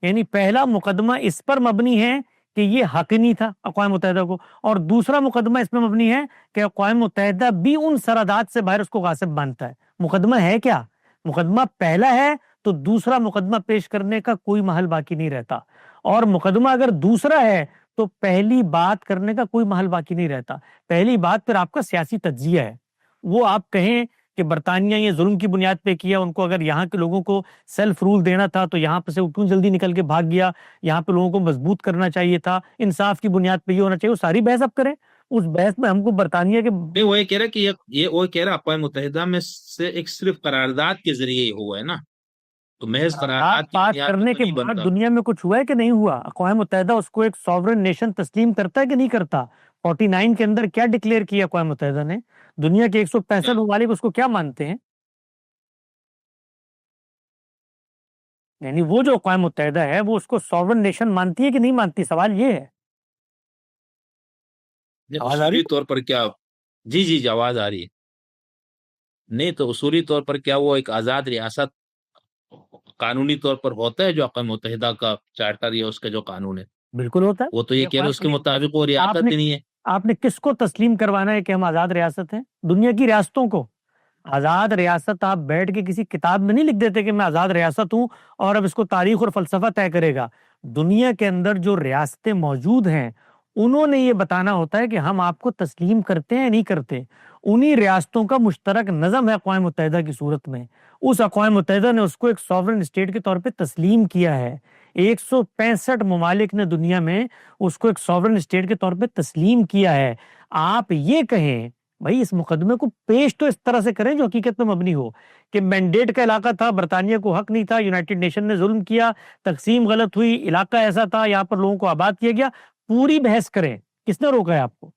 یعنی پہلا مقدمہ اس پر مبنی ہے کہ یہ حق نہیں تھا اقوام متحدہ کو, اور دوسرا مقدمہ اس میں مبنی ہے کہ اقوام متحدہ بھی ان سرحدات سے باہر اس کو غاصب مانتا ہے. مقدمہ ہے کیا؟ مقدمہ پہلا ہے تو دوسرا مقدمہ پیش کرنے کا کوئی محل باقی نہیں رہتا, اور مقدمہ اگر دوسرا ہے تو پہلی بات کرنے کا کوئی محل باقی نہیں رہتا. پہلی بات پھر آپ کا سیاسی تجزیہ ہے. وہ آپ کہیں کہ برطانیہ یہ ظلم کی بنیاد پہ کیا, ان کو اگر یہاں کے لوگوں کو سیلف رول دینا تھا تو یہاں پہ سے کیوں جلدی نکل کے بھاگ گیا, یہاں پہ لوگوں کو مضبوط کرنا چاہیے تھا, انصاف کی بنیاد پہ یہ ہونا چاہیے. وہ ساری بحث اب کریں, اس بحث میں ہم کو برطانیہ کے نہیں، وہ یہ کہہ رہا کہ یہ وہ کہہ رہا اقوام متحدہ میں سے ایک صرف قرارداد کے ذریعے ہی ہوا ہے نا، تو محض قرارداد قرارداد کی پاس بنیاد پہ کرنے تو کے نہیں بعد بنتا۔ دنیا میں کچھ ہوا ہے کہ نہیں ہوا؟ اقوام متحدہ اس کو ایک سوورن نیشن تسلیم کرتا ہے کہ نہیں کرتا؟ 49 کے اندر کیا ڈکلیئر کیا اقوام متحدہ نے؟ دنیا کے 165 ممالک اس کو کیا مانتے ہیں؟ یعنی وہ جو اقوام متحدہ ہے وہ اس کو سوورن نیشن مانتی ہے کہ نہیں مانتی؟ سوال یہ ہے۔ آواز آ رہی اصولی طور پر کیا؟ جی جی جی، آواز آ رہی ہے۔ نہیں تو اصولی طور پر کیا وہ ایک آزاد ریاست قانونی طور پر ہوتا ہے جو اقوام متحدہ کا چارٹر یا اس کا جو قانون ہے؟ بالکل ہوتا ہے۔ وہ تو یہ کہہ رہے اس کے مطابق وہ آپ ریاست نے ہی نہیں ہے۔ آپ نے کس کو تسلیم کروانا ہے کہ ہم آزاد ریاست ہیں؟ دنیا کی ریاستوں کو۔ آزاد ریاست آپ بیٹھ کے کسی کتاب میں نہیں لکھ دیتے کہ میں آزاد ریاست ہوں اور اب اس کو تاریخ اور فلسفہ طے کرے گا۔ دنیا کے اندر جو ریاستیں موجود ہیں انہوں نے یہ بتانا ہوتا ہے کہ ہم آپ کو تسلیم کرتے ہیں نہیں کرتے۔ انہی ریاستوں کا مشترک نظم ہے اقوام متحدہ کی صورت میں۔ اس اقوام متحدہ نے اس کو ایک سوورن اسٹیٹ کے طور پہ تسلیم کیا ہے۔ 165 ممالک نے دنیا میں اس کو ایک سوورن اسٹیٹ کے طور پہ تسلیم کیا ہے۔ آپ یہ کہیں بھائی اس مقدمے کو پیش تو اس طرح سے کریں جو حقیقت میں مبنی ہو کہ مینڈیٹ کا علاقہ تھا، برطانیہ کو حق نہیں تھا، یونائٹڈ نیشن نے ظلم کیا، تقسیم غلط ہوئی، علاقہ ایسا تھا، یہاں پر لوگوں کو آباد کیا گیا، پوری بحث کریں۔ کس نے روکا ہے آپ کو؟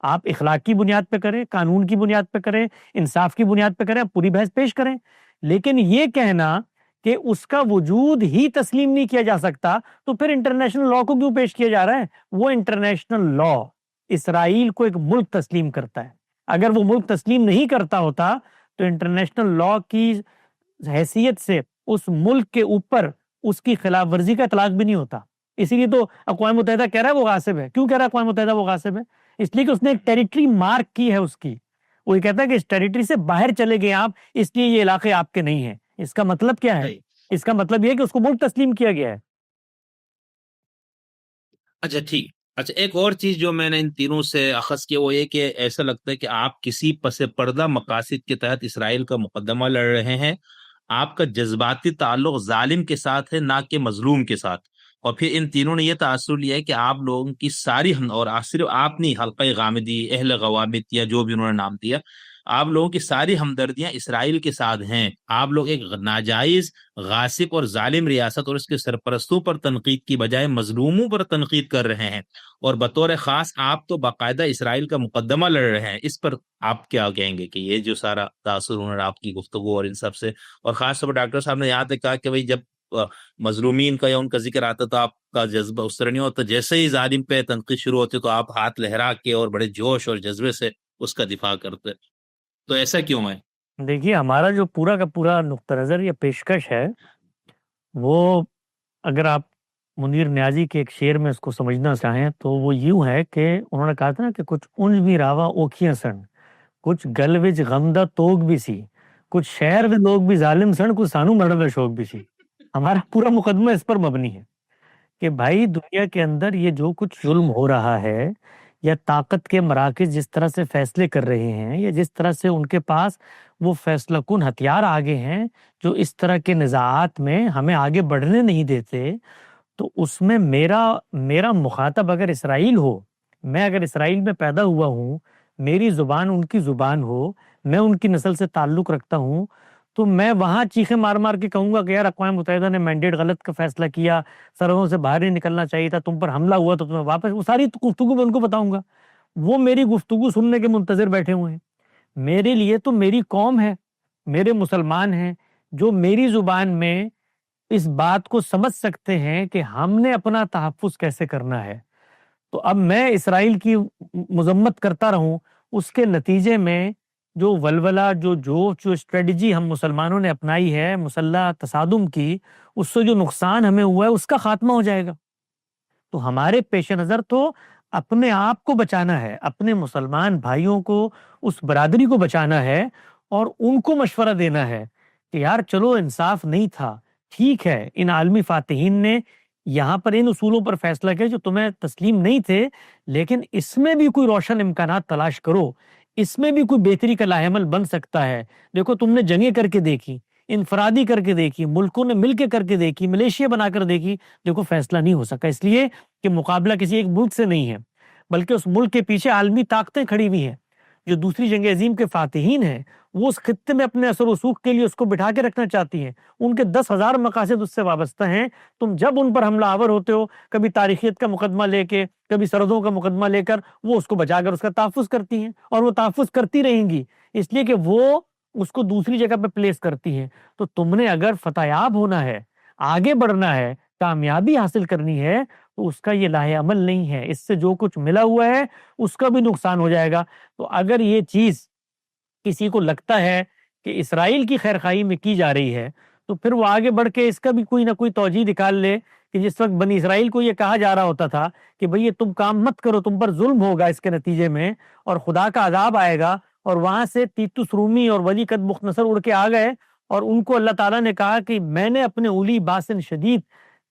آپ اخلاق کی بنیاد پہ کریں، قانون کی بنیاد پہ کریں، انصاف کی بنیاد پہ کریں، آپ پوری بحث پیش کریں۔ لیکن یہ کہنا کہ اس کا وجود ہی تسلیم نہیں کیا جا سکتا تو پھر انٹرنیشنل لا کو کیوں پیش کیا جا رہا ہے؟ وہ انٹرنیشنل لا اسرائیل کو ایک ملک تسلیم کرتا ہے۔ اگر وہ ملک تسلیم نہیں کرتا ہوتا تو انٹرنیشنل لا کی حیثیت سے اس ملک کے اوپر اس کی خلاف ورزی کا اطلاق بھی نہیں ہوتا۔ اسی لیے تو اقوام متحدہ کہہ رہا ہے وہ غاصب ہے۔ کیوں کہہ رہا ہے اقوام متحدہ وہ غاصب ہے؟ اس لیے کہ اس نے ایک ٹیریٹری مارک کی ہے اس کی۔ وہ یہ کہتا ہے کہ اس ٹیریٹری سے باہر چلے گئے آپ، اس لیے یہ علاقے آپ کے نہیں ہیں۔ اس کا مطلب کیا ہے؟ اس کا مطلب یہ ہے کہ اس کو ملک تسلیم کیا گیا ہے۔ اچھا ٹھیک۔ اچھا، ایک اور چیز جو میں نے ان تینوں سے اخذ کیا وہ یہ کہ ایسا لگتا ہے کہ آپ کسی پس پردہ مقاصد کے تحت اسرائیل کا مقدمہ لڑ رہے ہیں۔ آپ کا جذباتی تعلق ظالم کے ساتھ ہے نہ کہ مظلوم کے ساتھ۔ اور پھر ان تینوں نے یہ تاثر لیا ہے کہ آپ لوگوں کی ساری اور صرف آپ نہیں، حلقہ غامدی، اہل غوامد یا جو بھی انہوں نے نام دیا، آپ لوگوں کی ساری ہمدردیاں اسرائیل کے ساتھ ہیں۔ آپ لوگ ایک ناجائز، غاصب اور ظالم ریاست اور اس کے سرپرستوں پر تنقید کی بجائے مظلوموں پر تنقید کر رہے ہیں، اور بطور خاص آپ تو باقاعدہ اسرائیل کا مقدمہ لڑ رہے ہیں۔ اس پر آپ کیا کہیں گے کہ یہ جو سارا تاثر انہوں نے آپ کی گفتگو اور ان سب سے، اور خاص طور پر ڈاکٹر صاحب نے یہاں تک کہا کہ بھئی جب مظلومین کا یا ان کا ذکر آتا تو آپ کا جذبہ اس طرح نہیں ہوتا، جیسے ہی ظالم پہ تنقید شروع ہوتی تو آپ ہاتھ لہرا کے اور بڑے جوش اور جذبے سے اس کا دفاع کرتے، تو ایسا کیوں ہے؟ دیکھیے ہمارا جو پورا کا پورا نقطہ نظر یا پیشکش ہے وہ، اگر آپ منیر نیازی کے ایک شعر میں اس کو سمجھنا چاہیں تو وہ یوں ہے کہ انہوں نے کہا تھا نا کہ کچھ اونج بھی راوا اوکھیاں سن، کچھ گل وچ غمدہ توگ بھی سی، کچھ شہر دے لوگ بھی ظالم سن، کچھ سانو مرن دا شوق بھی سی۔ ہمارا پورا مقدمہ اس پر مبنی ہے کہ بھائی دنیا کے اندر یہ جو کچھ ظلم ہو رہا ہے یا طاقت کے مراکز جس طرح سے فیصلے کر رہے ہیں یا جس طرح سے ان کے پاس وہ فیصلہ کن ہتھیار آگے ہیں جو اس طرح کے نزاعات میں ہمیں آگے بڑھنے نہیں دیتے، تو اس میں میرا مخاطب اگر اسرائیل ہو، میں اگر اسرائیل میں پیدا ہوا ہوں، میری زبان ان کی زبان ہو، میں ان کی نسل سے تعلق رکھتا ہوں، تو میں وہاں چیخیں مار مار کے کہوں گا کہ یار اقوام متحدہ نے مینڈیٹ غلط کا فیصلہ کیا، سرحدوں سے باہر نہیں نکلنا چاہیے تھا، تم پر حملہ ہوا تو تمہیں واپس، وہ ساری گفتگو میں ان کو بتاؤں گا۔ وہ میری گفتگو سننے کے منتظر بیٹھے ہوئے ہیں۔ میرے لیے تو میری قوم ہے، میرے مسلمان ہیں جو میری زبان میں اس بات کو سمجھ سکتے ہیں کہ ہم نے اپنا تحفظ کیسے کرنا ہے۔ تو اب میں اسرائیل کی مذمت کرتا رہوں، اس کے نتیجے میں جو ولولہ، جو اسٹریٹجی ہم مسلمانوں نے اپنائی ہے مسلح تصادم کی، اس سے جو نقصان ہمیں ہوا ہے اس کا خاتمہ ہو جائے گا۔ تو ہمارے پیش نظر تو اپنے آپ کو بچانا ہے، اپنے مسلمان بھائیوں کو، اس برادری کو بچانا ہے، اور ان کو مشورہ دینا ہے کہ یار چلو انصاف نہیں تھا، ٹھیک ہے، ان عالمی فاتحین نے یہاں پر ان اصولوں پر فیصلہ کیا جو تمہیں تسلیم نہیں تھے، لیکن اس میں بھی کوئی روشن امکانات تلاش کرو، اس میں بھی کوئی بہتری کا لاحمل بن سکتا ہے۔ دیکھو تم نے جنگیں کر کے دیکھی، انفرادی کر کے دیکھی، ملکوں نے مل کے کر کے دیکھی، ملیشیا بنا کر دیکھی، دیکھو فیصلہ نہیں ہو سکا، اس لیے کہ مقابلہ کسی ایک ملک سے نہیں ہے، بلکہ اس ملک کے پیچھے عالمی طاقتیں کھڑی ہوئی ہیں جو دوسری جنگ عظیم کے فاتحین ہیں، وہ اس خطے میں اپنے اثر و رسوخ کے لیے اس کو بٹھا کے رکھنا چاہتی ہیں، ان کے 10,000 مقاصد اس سے وابستہ ہیں۔ تم جب ان پر حملہ آور ہوتے ہو، کبھی تاریخیت کا مقدمہ لے کے، کبھی سرحدوں کا مقدمہ لے کر، وہ اس کو بچا کر اس کا تحفظ کرتی ہیں، اور وہ تحفظ کرتی رہیں گی، اس لیے کہ وہ اس کو دوسری جگہ پہ پلیس کرتی ہیں۔ تو تم نے اگر فتح یاب ہونا ہے، آگے بڑھنا ہے، کامیابی حاصل کرنی ہے، تو اس کا یہ لاہ عمل نہیں ہے، اس سے جو کچھ ملا ہوا ہے اس کا بھی نقصان ہو جائے گا۔ تو اگر یہ چیز کسی کو لگتا ہے کہ اسرائیل کی خیرخواہی میں کی جا رہی ہے، تو پھر وہ آگے بڑھ کے اس کا بھی کوئی نہ کوئی توجیہ نکال لے کہ جس وقت بنی اسرائیل کو یہ کہا جا رہا ہوتا تھا کہ بھئی یہ تم کام مت کرو، تم پر ظلم ہوگا اس کے نتیجے میں اور خدا کا عذاب آئے گا، اور وہاں سے تیتوس رومی اور ولی قد بخت نصر اڑ کے آ گئے، اور ان کو اللہ تعالیٰ نے کہا کہ میں نے اپنے اولی باسن شدید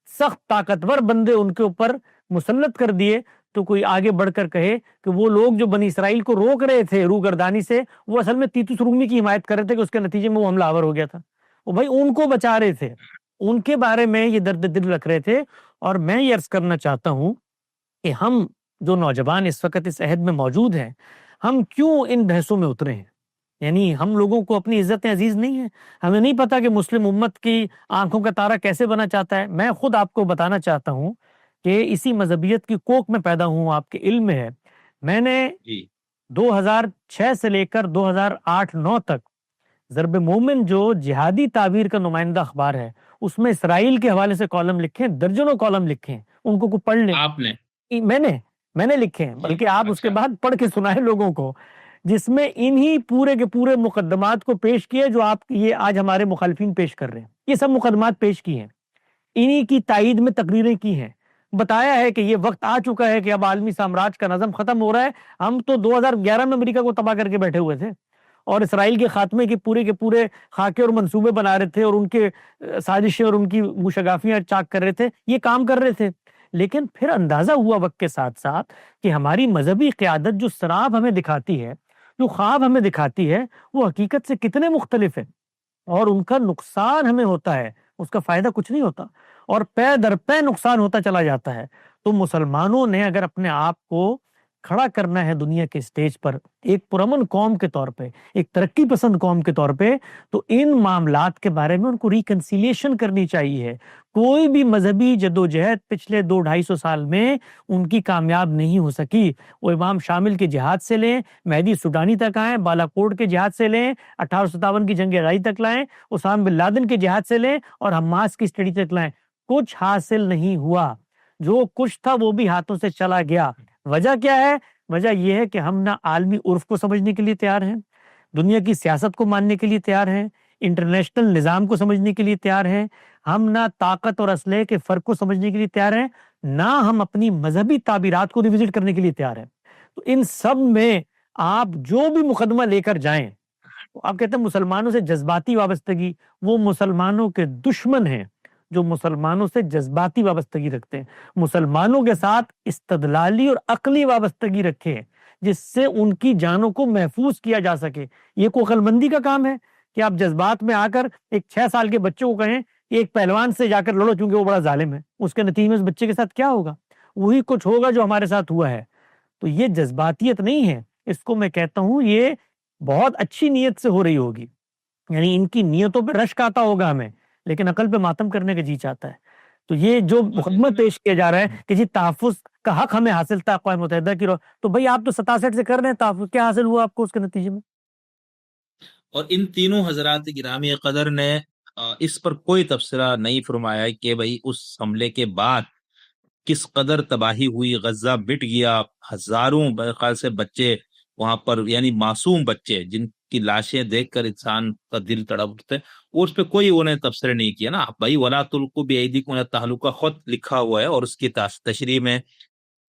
سخت طاقتور بندے ان کے اوپر مسلط کر دیے، تو کوئی آگے بڑھ کر کہے کہ وہ لوگ جو بنی اسرائیل کو روک رہے تھے روگردانی سے، وہ اصل میں تیتوس رومی کی حمایت کر رہے تھے کہ اس کے نتیجے میں وہ حملہ آور ہو گیا تھا، وہ بھائی ان کو بچا رہے تھے، ان کے بارے میں یہ درد دل رکھ رہے تھے۔ اور میں یہ عرض کرنا چاہتا ہوں کہ ہم جو نوجوان اس وقت اس عہد میں موجود ہیں، ہم کیوں ان بحثوں میں اترے ہیں؟ یعنی ہم لوگوں کو اپنی عزت عزیز نہیں ہے، ہمیں نہیں پتا کہ مسلم امت کی آنکھوں کا تارا کیسے بنا چاہتا ہے۔ میں خود آپ کو بتانا چاہتا ہوں کہ اسی مذہبیت کی کوکھ میں پیدا ہوں، آپ کے علم میں ہے، میں نے جی 2006 سے لے کر 2008-9 تک ضرب مومن جو جہادی تعبیر کا نمائندہ اخبار ہے، اس میں اسرائیل کے حوالے سے کالم لکھے ہیں، درجنوں کالم لکھے ہیں، ان کو پڑھ لیں۔ آپ نے؟ میں نے لکھے ہیں، جی بلکہ آپ اس کے اچھا بعد پڑھ کے سنائے لوگوں کو، جس میں انہی پورے کے پورے مقدمات کو پیش کیے جو آپ یہ آج ہمارے مخالفین پیش کر رہے ہیں، یہ سب مقدمات پیش کی ہیں، انہی کی تائید میں تقریریں کی ہیں، بتایا ہے کہ یہ وقت آ چکا ہے کہ اب عالمی سامراج کا نظم ختم ہو رہا ہے۔ ہم تو 2011 میں امریکہ کو تباہ کر کے بیٹھے ہوئے تھے، اور اسرائیل کے خاتمے کے پورے خاکے اور منصوبے بنا رہے تھے، اور ان کے سازشیں اور ان کی موشگافیاں چاک کر رہے تھے، یہ کام کر رہے تھے۔ لیکن پھر اندازہ ہوا وقت کے ساتھ ساتھ کہ ہماری مذہبی قیادت جو سراب ہمیں دکھاتی ہے، جو خواب ہمیں دکھاتی ہے، وہ حقیقت سے کتنے مختلف ہے، اور ان کا نقصان ہمیں ہوتا ہے، اس کا فائدہ کچھ نہیں ہوتا، اور پے در پے نقصان ہوتا چلا جاتا ہے۔ تو مسلمانوں نے اگر اپنے آپ کو کھڑا کرنا ہے دنیا کے سٹیج پر ایک پرامن قوم کے طور پہ، ایک ترقی پسند قوم کے طور پہ، تو ان معاملات کے بارے میں ان کو ریکنسیلیشن کرنی چاہیے۔ کوئی بھی مذہبی جدوجہد پچھلے 200-250 سال میں ان کی کامیاب نہیں ہو سکی۔ وہ امام شامل کے جہاد سے لیں، مہدی سوڈانی تک آئیں، بالا کوٹ کے جہاد سے لیں، 1857 کی جنگ عرائی تک لائیں، اسامہ بن لادن کے جہاد سے لیں، اور حماس کی اسٹڈی تک لائیں، کچھ حاصل نہیں ہوا۔ جو کچھ تھا وہ بھی ہاتھوں سے چلا گیا۔ وجہ کیا ہے؟ وجہ یہ ہے کہ ہم نہ عالمی عرف کو سمجھنے کے لیے تیار ہیں، دنیا کی سیاست کو ماننے کے لیے تیار ہیں، انٹرنیشنل نظام کو سمجھنے کے لیے تیار ہیں، ہم نہ طاقت اور اسلحے کے فرق کو سمجھنے کے لیے تیار ہیں، نہ ہم اپنی مذہبی تعبیرات کو ریوزٹ کرنے کے لیے تیار ہیں۔ تو ان سب میں آپ جو بھی مقدمہ لے کر جائیں، آپ کہتے ہیں مسلمانوں سے جذباتی وابستگی، وہ مسلمانوں کے دشمن ہیں جو مسلمانوں سے جذباتی وابستگی رکھتے ہیں۔ مسلمانوں کے ساتھ استدلالی اور عقلی وابستگی رکھے جس سے ان کی جانوں کو محفوظ کیا جا سکے۔ یہ کوئی عقل مندی کا کام ہے کہ آپ جذبات میں آ کر ایک 6 سال کے بچے کو کہیں کہ ایک پہلوان سے جا کر لڑو چونکہ وہ بڑا ظالم ہے، اس کے نتیجے میں اس بچے کے ساتھ کیا ہوگا؟ وہی کچھ ہوگا جو ہمارے ساتھ ہوا ہے۔ تو یہ جذباتیت نہیں ہے، اس کو میں کہتا ہوں یہ بہت اچھی نیت سے ہو رہی ہوگی، یعنی ان کی نیتوں پہ رشک آتا ہوگا ہمیں، لیکن عقل پہ ماتم کرنے کا جی چاہتا ہے۔ تو یہ جو مقدمہ پیش کیا جا رہا ہے کہ جی تحفظ کا حق ہمیں حاصل تھا اقوام متحدہ کی تو بھئی آپ تو 67 سے کر رہے ہیں تحفظ، کیا حاصل ہوا آپ کو اس کے نتیجے میں؟ اور ان تینوں حضرات گرامی قدر نے اس پر کوئی تبصرہ نہیں فرمایا کہ بھئی اس حملے کے بعد کس قدر تباہی ہوئی، غزہ مٹ گیا، ہزاروں خیال سے بچے وہاں پر، یعنی معصوم بچے جن کی لاشیں دیکھ کر انسان کا دل تڑپ اٹھتا ہے، اور اس پہ کوئی انہیں تبصرہ نہیں کیا نا بھائی۔ وَلَا تُلْقُوا بِأَيْدِيكُمْ إِلَى التَّهْلُكَةِ خود لکھا ہوا ہے، اور اس کی تشریح میں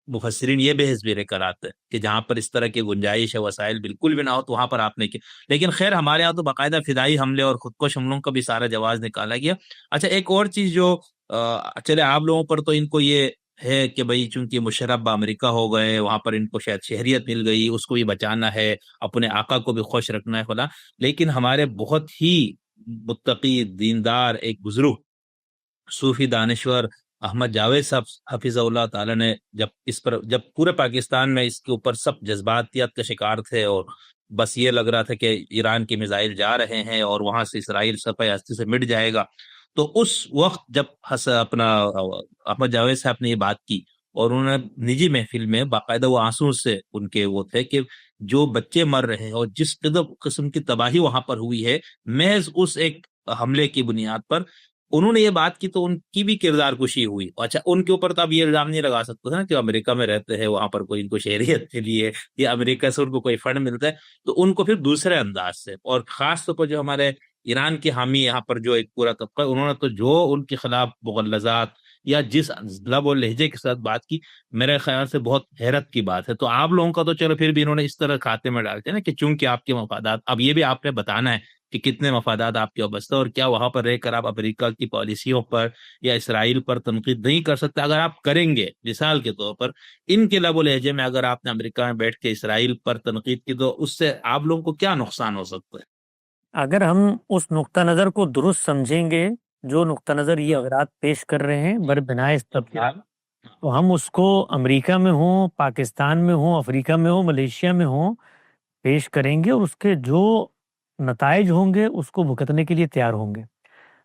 مفسرین یہ بحث بھی کراتے ہیں کہ جہاں پر اس طرح کی گنجائش ہے، وسائل بالکل بھی نہ ہو، تو وہاں پر آپ نے کیا۔ لیکن خیر ہمارے یہاں تو باقاعدہ فدائی حملے اور خودکش حملوں کا بھی سارا جواز نکالا گیا۔ اچھا ایک اور چیز جو چلے آپ لوگوں پر تو ان کو یہ ہے کہ بھئی چونکہ مشرف امریکہ ہو گئے، وہاں پر ان کو شاید شہریت مل گئی، اس کو بھی بچانا ہے، اپنے آقا کو بھی خوش رکھنا ہے خدا، لیکن ہمارے بہت ہی متقی دیندار ایک بزرگ صوفی دانشور احمد جاوید صاحب حفظ اللہ تعالی نے جب پورے پاکستان میں اس کے اوپر سب جذباتیت کا شکار تھے اور بس یہ لگ رہا تھا کہ ایران کے میزائل جا رہے ہیں اور وہاں سے اسرائیل سفید ہستی سے مٹ جائے گا، تو اس وقت جب اپنا احمد جاوید صاحب نے یہ بات کی اور انہوں نے نجی محفل میں باقاعدہ وہ آنسو سے ان کے وہ تھے کہ جو بچے مر رہے ہیں اور جس قسم کی تباہی وہاں پر ہوئی ہے محض اس ایک حملے کی بنیاد پر، انہوں نے یہ بات کی تو ان کی بھی کردار کشی ہوئی۔ اچھا ان کے اوپر تو آپ یہ الزام نہیں لگا سکتے تھے نا کہ امریکہ میں رہتے ہیں، وہاں پر کوئی ان کو شہریت کے لیے یا امریکہ سے ان کو کوئی فنڈ ملتا ہے، تو ان کو پھر دوسرے انداز سے، اور خاص طور پر جو ہمارے ایران کے حامی یہاں پر جو ایک پورا طبقہ، انہوں نے تو جو ان کے خلاف مغلظات یا جس لب اور لہجے کے ساتھ بات کی، میرے خیال سے بہت حیرت کی بات ہے۔ تو آپ لوگوں کا تو چلو پھر بھی انہوں نے اس طرح کھاتے میں ڈالتے ہیں نا کہ چونکہ آپ کے مفادات، اب یہ بھی آپ نے بتانا ہے کہ کتنے مفادات آپ کے وابستہ، اور کیا وہاں پر رہ کر آپ امریکہ کی پالیسیوں پر یا اسرائیل پر تنقید نہیں کر سکتے۔ اگر آپ کریں گے، مثال کے طور پر ان کے لب و لہجے میں اگر آپ نے امریکہ میں بیٹھ کے اسرائیل پر تنقید کی، تو اس سے آپ لوگوں کو کیا نقصان ہو سکتا ہے؟ اگر ہم اس نقطہ نظر کو درست سمجھیں گے، جو نقطہ نظر یہ حضرات پیش کر رہے ہیں بربنائے استدلال، تو ہم اس کو امریکہ میں ہوں، پاکستان میں ہوں، افریقہ میں ہوں، ملیشیا میں ہوں، پیش کریں گے، اور اس کے جو نتائج ہوں گے اس کو بھگتنے کے لیے تیار ہوں گے۔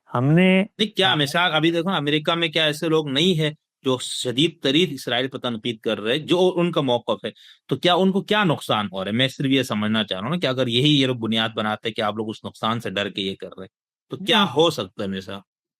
ہم نے نہیں، کیا مثال ابھی دیکھو امریکہ میں کیا ایسے لوگ نہیں ہیں جو شدید ترین اسرائیل پر تنقید کر رہے ہیں، جو ان کا موقف ہے، تو کیا ان کو کیا نقصان ہو رہا ہے؟ میں صرف یہ سمجھنا چاہ رہا ہوں نا کہ اگر یہی یہ لوگ بنیاد بناتے ہیں کہ آپ لوگ اس نقصان سے ڈر کے یہ کر رہے ہیں، تو کیا ہو سکتا ہے مثال؟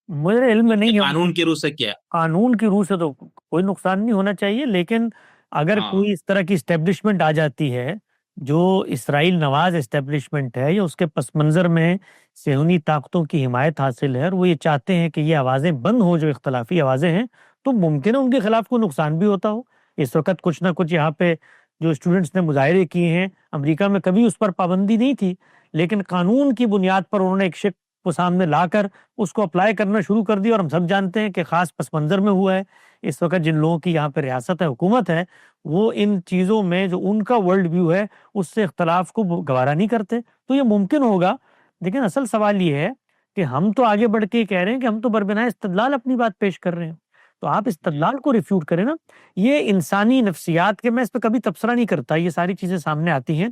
مجھے علم نہیں ہے قانون کی روح سے کیا؟ قانون کی روح سے تو کوئی نقصان نہیں ہونا چاہیے، لیکن اگر ہاں، کوئی اس طرح کی اسٹیبلشمنٹ آ جاتی ہے جو اسرائیل نواز اسٹیبلشمنٹ ہے، یا اس کے پس منظر میں صہیونی طاقتوں کی حمایت حاصل ہے، اور وہ یہ چاہتے ہیں کہ یہ آوازیں بند ہوں جو اختلافی آوازیں ہیں، تو ممکن ہے ان کے خلاف کوئی نقصان بھی ہوتا ہو۔ اس وقت کچھ نہ کچھ یہاں پہ جو اسٹوڈنٹس نے مظاہرے کیے ہیں، امریکہ میں کبھی اس پر پابندی نہیں تھی، لیکن قانون کی بنیاد پر انہوں نے ایک شک کو سامنے لا کر اس کو اپلائی کرنا شروع کر دیا، اور ہم سب جانتے ہیں کہ خاص پس منظر میں ہوا ہے۔ اس وقت جن لوگوں کی یہاں پہ ریاست ہے، حکومت ہے، وہ ان چیزوں میں جو ان کا ورلڈ ویو ہے اس سے اختلاف کو گوارا نہیں کرتے، تو یہ ممکن ہوگا۔ لیکن اصل سوال یہ ہے کہ ہم تو آگے بڑھ کے کہہ رہے ہیں کہ ہم تو بربنائے استدلال اپنی بات پیش کر رہے ہیں، تو آپ استدلال کو ریفیوٹ کریں نا۔ یہ انسانی نفسیات کے، میں اس پہ کبھی تبصرہ نہیں کرتا، یہ ساری چیزیں سامنے آتی ہیں،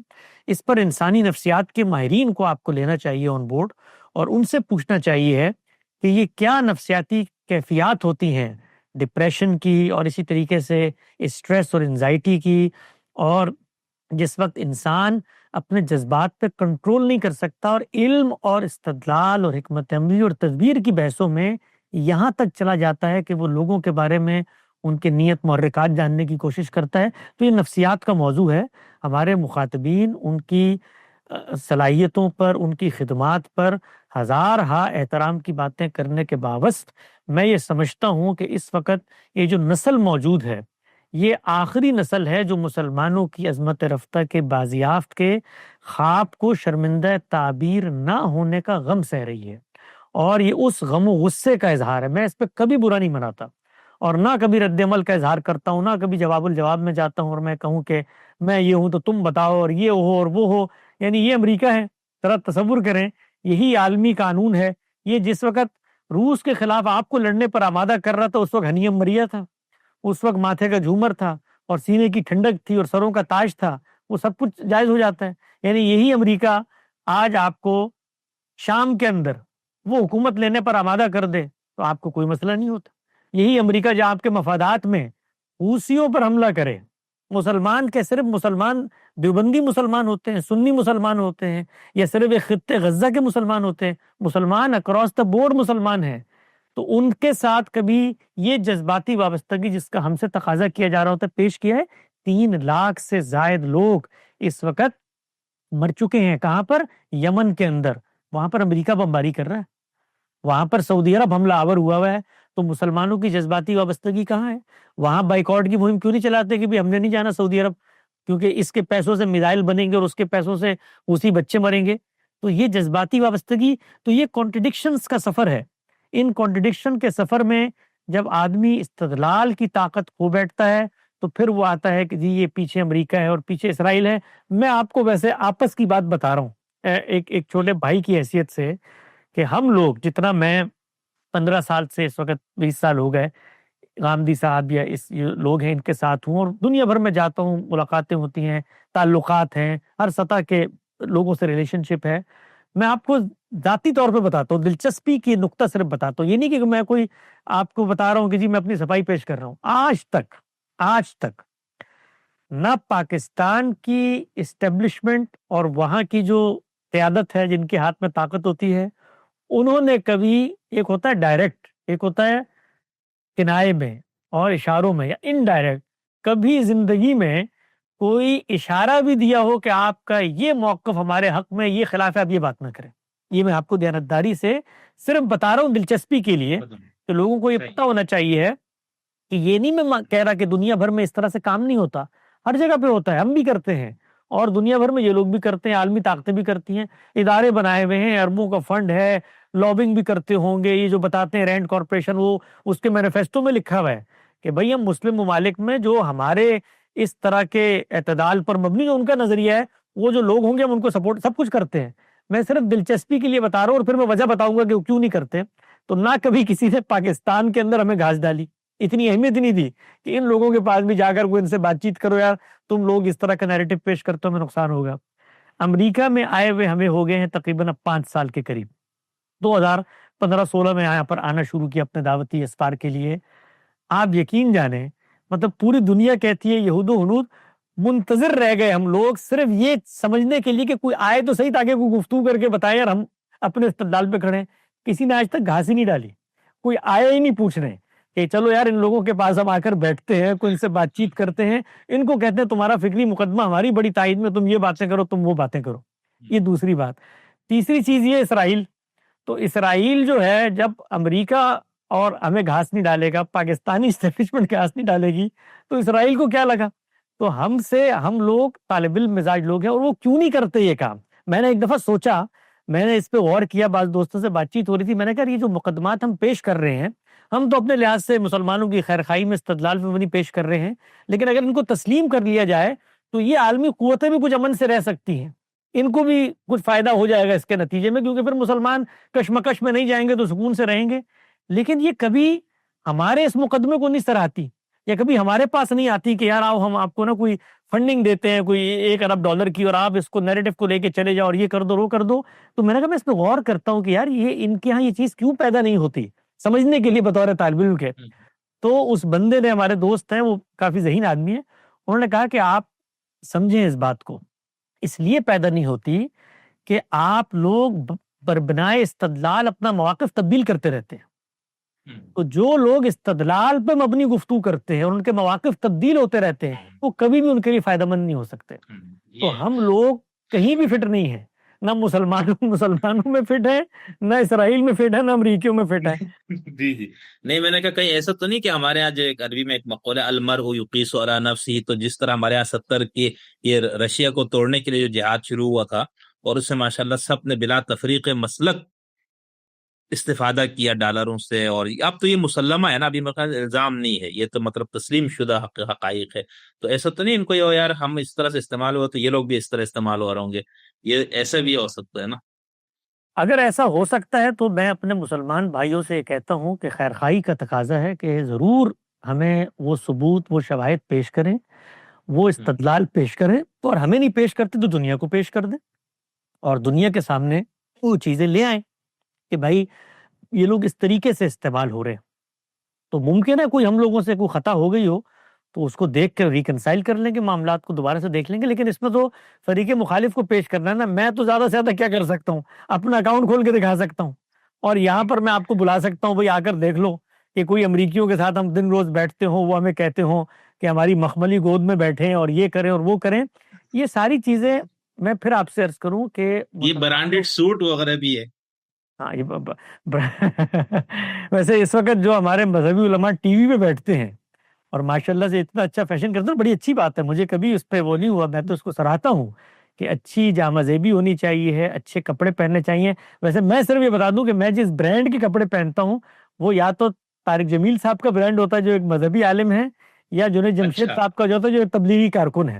اس پر انسانی نفسیات کے ماہرین کو آپ کو لینا چاہیے آن بورڈ، اور ان سے پوچھنا چاہیے ہے کہ یہ کیا نفسیاتی کیفیات ہوتی ہیں ڈپریشن کی، اور اسی طریقے سے اسٹریس اور انزائٹی کی، اور جس وقت انسان اپنے جذبات پہ کنٹرول نہیں کر سکتا، اور علم اور استدلال اور حکمت عملی اور تدبیر کی بحثوں میں یہاں تک چلا جاتا ہے کہ وہ لوگوں کے بارے میں ان کے نیت محرکات جاننے کی کوشش کرتا ہے، تو یہ نفسیات کا موضوع ہے۔ ہمارے مخاطبین ان کی صلاحیتوں پر، ان کی خدمات پر ہزارہا احترام کی باتیں کرنے کے باوجود میں یہ سمجھتا ہوں کہ اس وقت یہ جو نسل موجود ہے، یہ آخری نسل ہے جو مسلمانوں کی عظمت رفتہ کے بازیافت کے خواب کو شرمندہ تعبیر نہ ہونے کا غم سہ رہی ہے، اور یہ اس غم و غصے کا اظہار ہے۔ میں اس پہ کبھی برا نہیں مناتا، اور نہ کبھی رد عمل کا اظہار کرتا ہوں، نہ کبھی جواب الجواب میں جاتا ہوں اور میں کہوں کہ میں یہ ہوں تو تم بتاؤ، اور یہ ہو اور وہ ہو۔ یعنی یہ امریکہ ہے، ذرا تصور کریں، یہی عالمی قانون ہے۔ یہ جس وقت روس کے خلاف آپ کو لڑنے پر آمادہ کر رہا تھا، اس وقت ہنیم مریا تھا، اس وقت ماتھے کا جھومر تھا، اور سینے کی ٹھنڈک تھی، اور سروں کا تاج تھا، وہ سب کچھ جائز ہو جاتا ہے۔ یعنی یہی امریکہ آج آپ کو شام کے اندر وہ حکومت لینے پر آمادہ کر دے تو آپ کو کوئی مسئلہ نہیں ہوتا۔ یہی امریکہ جو آپ کے مفادات میں حوثیوں پر حملہ کرے، مسلمان کے صرف مسلمان دیوبندی مسلمان ہوتے ہیں، سنی مسلمان ہوتے ہیں، یا صرف ایک خطے غزہ کے مسلمان ہوتے ہیں، مسلمان اکراس دا بورڈ مسلمان ہیں، تو ان کے ساتھ کبھی یہ جذباتی وابستگی جس کا ہم سے تقاضا کیا جا رہا ہوتا ہے پیش کیا ہے؟ 3 لاکھ سے زائد لوگ اس وقت مر چکے ہیں۔ کہاں پر؟ یمن کے اندر۔ وہاں پر امریکہ بمباری کر رہا ہے، وہاں پر سعودی عرب حملہ آور ہوا ہے، تو مسلمانوں کی جذباتی وابستگی کہاں ہے؟ وہاں بائیکاٹ کی مہم کیوں نہیں چلاتے کہ بھی ہم نے نہیں جانا سعودی عرب، کیونکہ اس کے پیسوں سے میزائل بنیں گے اور اس کے پیسوں سے اسی بچے مریں گے؟ تو یہ جذباتی وابستگی، تو یہ کانٹرڈکشنز کا سفر ہے۔ ان کانٹرڈکشن کے سفر میں جب آدمی استدلال کی طاقت کھو بیٹھتا ہے تو پھر وہ آتا ہے کہ جی یہ پیچھے امریکہ ہے اور پیچھے اسرائیل ہے۔ میں آپ کو ویسے آپس کی بات بتا رہا ہوں ایک چھوٹے بھائی کی حیثیت سے، کہ ہم لوگ جتنا، میں 15 سال سے، اس وقت 20 سال ہو گئے، غامدی صاحب یا اس لوگ ہیں ان کے ساتھ ہوں، اور دنیا بھر میں جاتا ہوں، ملاقاتیں ہوتی ہیں، تعلقات ہیں، ہر سطح کے لوگوں سے ریلیشن شپ ہے. میں آپ کو ذاتی طور پہ بتاتا ہوں، دلچسپی کی نقطہ صرف بتاتا ہوں، یہ نہیں کہ میں کوئی آپ کو بتا رہا ہوں کہ جی میں اپنی صفائی پیش کر رہا ہوں. آج تک نہ پاکستان کی اسٹیبلشمنٹ اور وہاں کی جو قیادت ہے، جن کے ہاتھ میں طاقت ہوتی ہے، انہوں نے کبھی، ایک ہوتا ہے ڈائریکٹ، ایک ہوتا ہے کنائے میں اور اشاروں میں یا انڈائریکٹ، کبھی زندگی میں کوئی اشارہ بھی دیا ہو کہ آپ کا یہ موقف ہمارے حق میں یہ خلاف ہے، آپ یہ بات نہ کریں. یہ میں آپ کو دیانتداری سے صرف بتا رہا ہوں دلچسپی کے لیے کہ لوگوں کو یہ پتہ ہونا چاہیے کہ یہ نہیں میں کہہ رہا کہ دنیا بھر میں اس طرح سے کام نہیں ہوتا، ہر جگہ پہ ہوتا ہے، ہم بھی کرتے ہیں، اور دنیا بھر میں یہ لوگ بھی کرتے ہیں، عالمی طاقتیں بھی کرتی ہیں، ادارے بنائے ہوئے ہیں، اربوں کا فنڈ ہے، لابنگ بھی کرتے ہوں گے. یہ جو بتاتے ہیں رینڈ کارپوریشن، وہ اس کے مینیفیسٹو میں لکھا ہوا ہے کہ بھئی ہم مسلم ممالک میں جو ہمارے اس طرح کے اعتدال پر مبنی ان کا نظریہ ہے، وہ جو لوگ ہوں گے ہم ان کو سپورٹ سب کچھ کرتے ہیں. میں صرف دلچسپی کے لیے بتا رہا ہوں، اور پھر میں وجہ بتاؤں گا کہ وہ کیوں نہیں کرتے. تو نہ کبھی کسی نے پاکستان کے اندر ہمیں گھاس ڈالی، اتنی اہمیت نہیں دی کہ ان لوگوں کے پاس بھی جا کر کوئی ان سے بات چیت کرو، یار تم لوگ اس طرح کا نیریٹو پیش کرتے ہو، ہمیں نقصان ہوگا. امریکہ میں آئے ہوئے ہمیں ہو گئے ہیں تقریباً اب 5 سال کے قریب. 2015-16 میں یہاں پر آنا شروع کیا اپنے دعوتی اسفار کے لیے. آپ یقین جانیں، مطلب پوری دنیا کہتی ہے یہود و ہنود، منتظر رہ گئے ہم لوگ صرف یہ سمجھنے کے لیے کہ کوئی آئے تو صحیح، تاکہ کوئی گفتگو کر کے بتائے یار ہم اپنے استدلال پہ کھڑے ہیں. کسی نے آج تک گھاس ہی نہیں ڈالی، کوئی آیا ہی نہیں پوچھنے کہ چلو یار ان لوگوں کے پاس ہم آ کر بیٹھتے ہیں، کوئی ان سے بات چیت کرتے ہیں. ان کو کہتے ہیں تمہارا فکری مقدمہ ہماری بڑی تائید میں، تم یہ باتیں کرو، تم وہ باتیں کرو. یہ دوسری بات. تیسری چیز یہ اسرائیل. تو اسرائیل جو ہے، جب امریکہ اور ہمیں گھاس نہیں ڈالے گا، پاکستانی اسٹیبلشمنٹ گھاس نہیں ڈالے گی، تو اسرائیل کو کیا لگا؟ تو ہم لوگ طالب علم مزاج لوگ ہیں، اور وہ کیوں نہیں کرتے یہ کام. میں نے ایک دفعہ سوچا، میں نے اس پہ غور کیا، بعض دوستوں سے بات چیت ہو رہی تھی، میں نے کہا یہ جو مقدمات ہم پیش کر رہے ہیں، ہم تو اپنے لحاظ سے مسلمانوں کی خیرخواہی میں استدلال میں بنی پیش کر رہے ہیں، لیکن اگر ان کو تسلیم کر لیا جائے تو یہ عالمی قوتیں بھی کچھ امن سے رہ سکتی ہیں، ان کو بھی کچھ فائدہ ہو جائے گا اس کے نتیجے میں، کیونکہ پھر مسلمان کشمکش میں نہیں جائیں گے تو سکون سے رہیں گے. لیکن یہ کبھی ہمارے اس مقدمے کو نہیں سراہتی، یا کبھی ہمارے پاس نہیں آتی کہ یار آؤ ہم آپ کو نا کوئی فنڈنگ دیتے ہیں کوئی $1 ارب کی، اور آپ اس کو نیریٹو کو لے کے چلے جاؤ اور یہ کر دو وہ کر دو. تو میں نے کہا میں اس پہ غور کرتا ہوں کہ یار یہ ان کے ہاں یہ چیز کیوں پیدا نہیں ہوتی، سمجھنے کے لیے بطور طالب علم کے. تو اس بندے نے، ہمارے دوست ہیں، وہ کافی ذہین آدمی ہے، انہوں نے کہا کہ آپ سمجھیں اس بات کو، اس لیے پیدا نہیں ہوتی کہ آپ لوگ بربنائے استدلال اپنا مواقف تبدیل کرتے رہتے ہیں. تو جو لوگ استدلال پہ مبنی گفتگو کرتے ہیں اور ان کے مواقف تبدیل ہوتے رہتے ہیں، وہ کبھی بھی ان کے لیے فائدہ مند نہیں ہو سکتے. تو ہم لوگ کہیں بھی فٹ نہیں ہیں، نہ مسلمانوں میں فٹ ہے، نہ اسرائیل میں فٹ ہے، نہ امریکیوں میں فٹ ہے. جی جی. نہیں، میں نے کہا کہیں ایسا تو نہیں کہ ہمارے یہاں جو ایک عربی میں ایک مقولہ المرء یقیس علی نفسہ، تو جس طرح ہمارے یہاں 70 کی یہ رشیا کو توڑنے کے لیے جو جہاد شروع ہوا تھا، اور اس سے ماشاءاللہ سب نے بلا تفریق مسلک استفادہ کیا ڈالروں سے، اور اب تو یہ مسلمہ ہے نا، ابھی میرے خیال الزام نہیں ہے، یہ تو مطلب تسلیم شدہ حقائق ہے. تو ایسا تو نہیں ان کو یار ہم اس طرح سے استعمال ہوا تو یہ لوگ بھی اس طرح استعمال ہو رہے ہوں گے، یہ ایسا بھی ہو سکتا ہے نا. اگر ایسا ہو سکتا ہے تو میں اپنے مسلمان بھائیوں سے یہ کہتا ہوں کہ خیرخواہی کا تقاضا ہے کہ ضرور ہمیں وہ ثبوت، وہ شواہد پیش کریں، وہ استدلال پیش کریں، اور ہمیں نہیں پیش کرتے تو دنیا کو پیش کر دیں، اور دنیا کے سامنے وہ چیزیں لے آئیں کہ بھائی یہ لوگ اس طریقے سے استعمال ہو رہے ہیں. تو ممکن ہے کوئی ہم لوگوں سے کوئی خطا ہو گئی ہو تو اس کو دیکھ کے ریکنسائل کر لیں گے، معاملات کو دوبارہ سے دیکھ لیں گے، لیکن اس میں تو فریق مخالف کو پیش کرنا ہے نا. میں تو زیادہ سے زیادہ کیا کر سکتا ہوں، اپنا اکاؤنٹ کھول کے دکھا سکتا ہوں، اور یہاں پر میں آپ کو بلا سکتا ہوں بھئی آ کر دیکھ لو کہ کوئی امریکیوں کے ساتھ ہم دن روز بیٹھتے ہوں، وہ ہمیں کہتے ہوں کہ ہماری مخملی گود میں بیٹھیں اور یہ کریں اور وہ کریں. یہ ساری چیزیں میں پھر آپ سے عرض کروں کہ یہ برانڈڈ سوٹ وغیرہ بھی ہے. ہاں ویسے اس وقت جو ہمارے مذہبی علماء ٹی وی پہ بیٹھتے ہیں اور ماشاءاللہ سے اتنا اچھا فیشن کرتے ہیں، بڑی اچھی بات ہے، مجھے کبھی اس پہ وہ نہیں ہوا، میں تو اس کو سراہتا ہوں کہ اچھی جامہ زیبی ہونی چاہیے ہے، اچھے کپڑے پہننے چاہیے. ویسے میں صرف یہ بتا دوں کہ میں جس برانڈ کے کپڑے پہنتا ہوں وہ یا تو طارق جمیل صاحب کا برانڈ ہوتا ہے جو ایک مذہبی عالم ہے، یا جنید جمشید صاحب کا جو ہوتا ہے جو ایک تبلیغی کارکن ہے.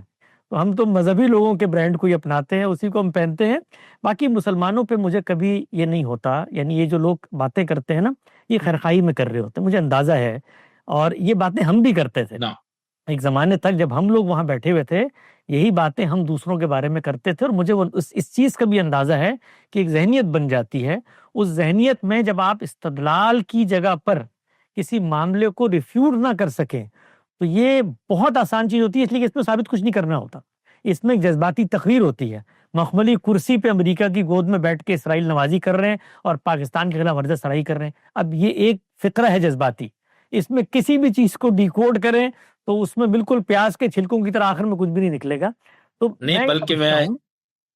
تو ہم تو مذہبی لوگوں کے برانڈ کو ہی اپناتے ہیں، اسی کو ہم پہنتے ہیں. باقی مسلمانوں پہ مجھے کبھی یہ نہیں ہوتا، یعنی یہ جو لوگ باتیں کرتے ہیں نا، یہ خیرخواہی میں کر رہے ہوتے ہیں، مجھے اندازہ ہے. اور یہ باتیں ہم بھی کرتے تھے ایک زمانے تک، جب ہم لوگ وہاں بیٹھے ہوئے تھے یہی باتیں ہم دوسروں کے بارے میں کرتے تھے، اور مجھے اس چیز کا بھی اندازہ ہے کہ ایک ذہنیت بن جاتی ہے، اس ذہنیت میں جب آپ استدلال کی جگہ پر کسی معاملے کو ریفیوٹ نہ کر سکیں تو یہ بہت آسان چیز ہوتی ہے، اس لیے کہ اس میں ثابت کچھ نہیں کرنا ہوتا، اس میں ایک جذباتی تقریر ہوتی ہے۔ مخملی کرسی پہ امریکہ کی گود میں بیٹھ کے اسرائیل نوازی کر رہے ہیں اور پاکستان کے خلاف ورزہ سرائی کر رہے ہیں، اب یہ ایک فقرہ ہے جذباتی، اس میں کسی بھی چیز کو ڈیکوڈ کریں تو اس میں بالکل پیاز کے چھلکوں کی طرح آخر میں کچھ بھی نہیں نکلے گا۔ تو نہیں، بلکہ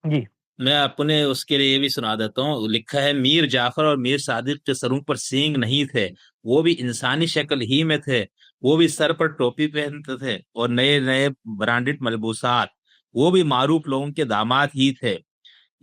جی میں اپنے اس کے لیے یہ بھی سنا دیتا ہوں، لکھا ہے میر جعفر اور میر صادق کے سروں پر سینگ نہیں تھے، وہ بھی انسانی شکل ہی میں تھے، وہ بھی سر پر ٹوپی پہنتے تھے اور نئے نئے برانڈڈ ملبوسات، وہ بھی معروف لوگوں کے داماد ہی تھے۔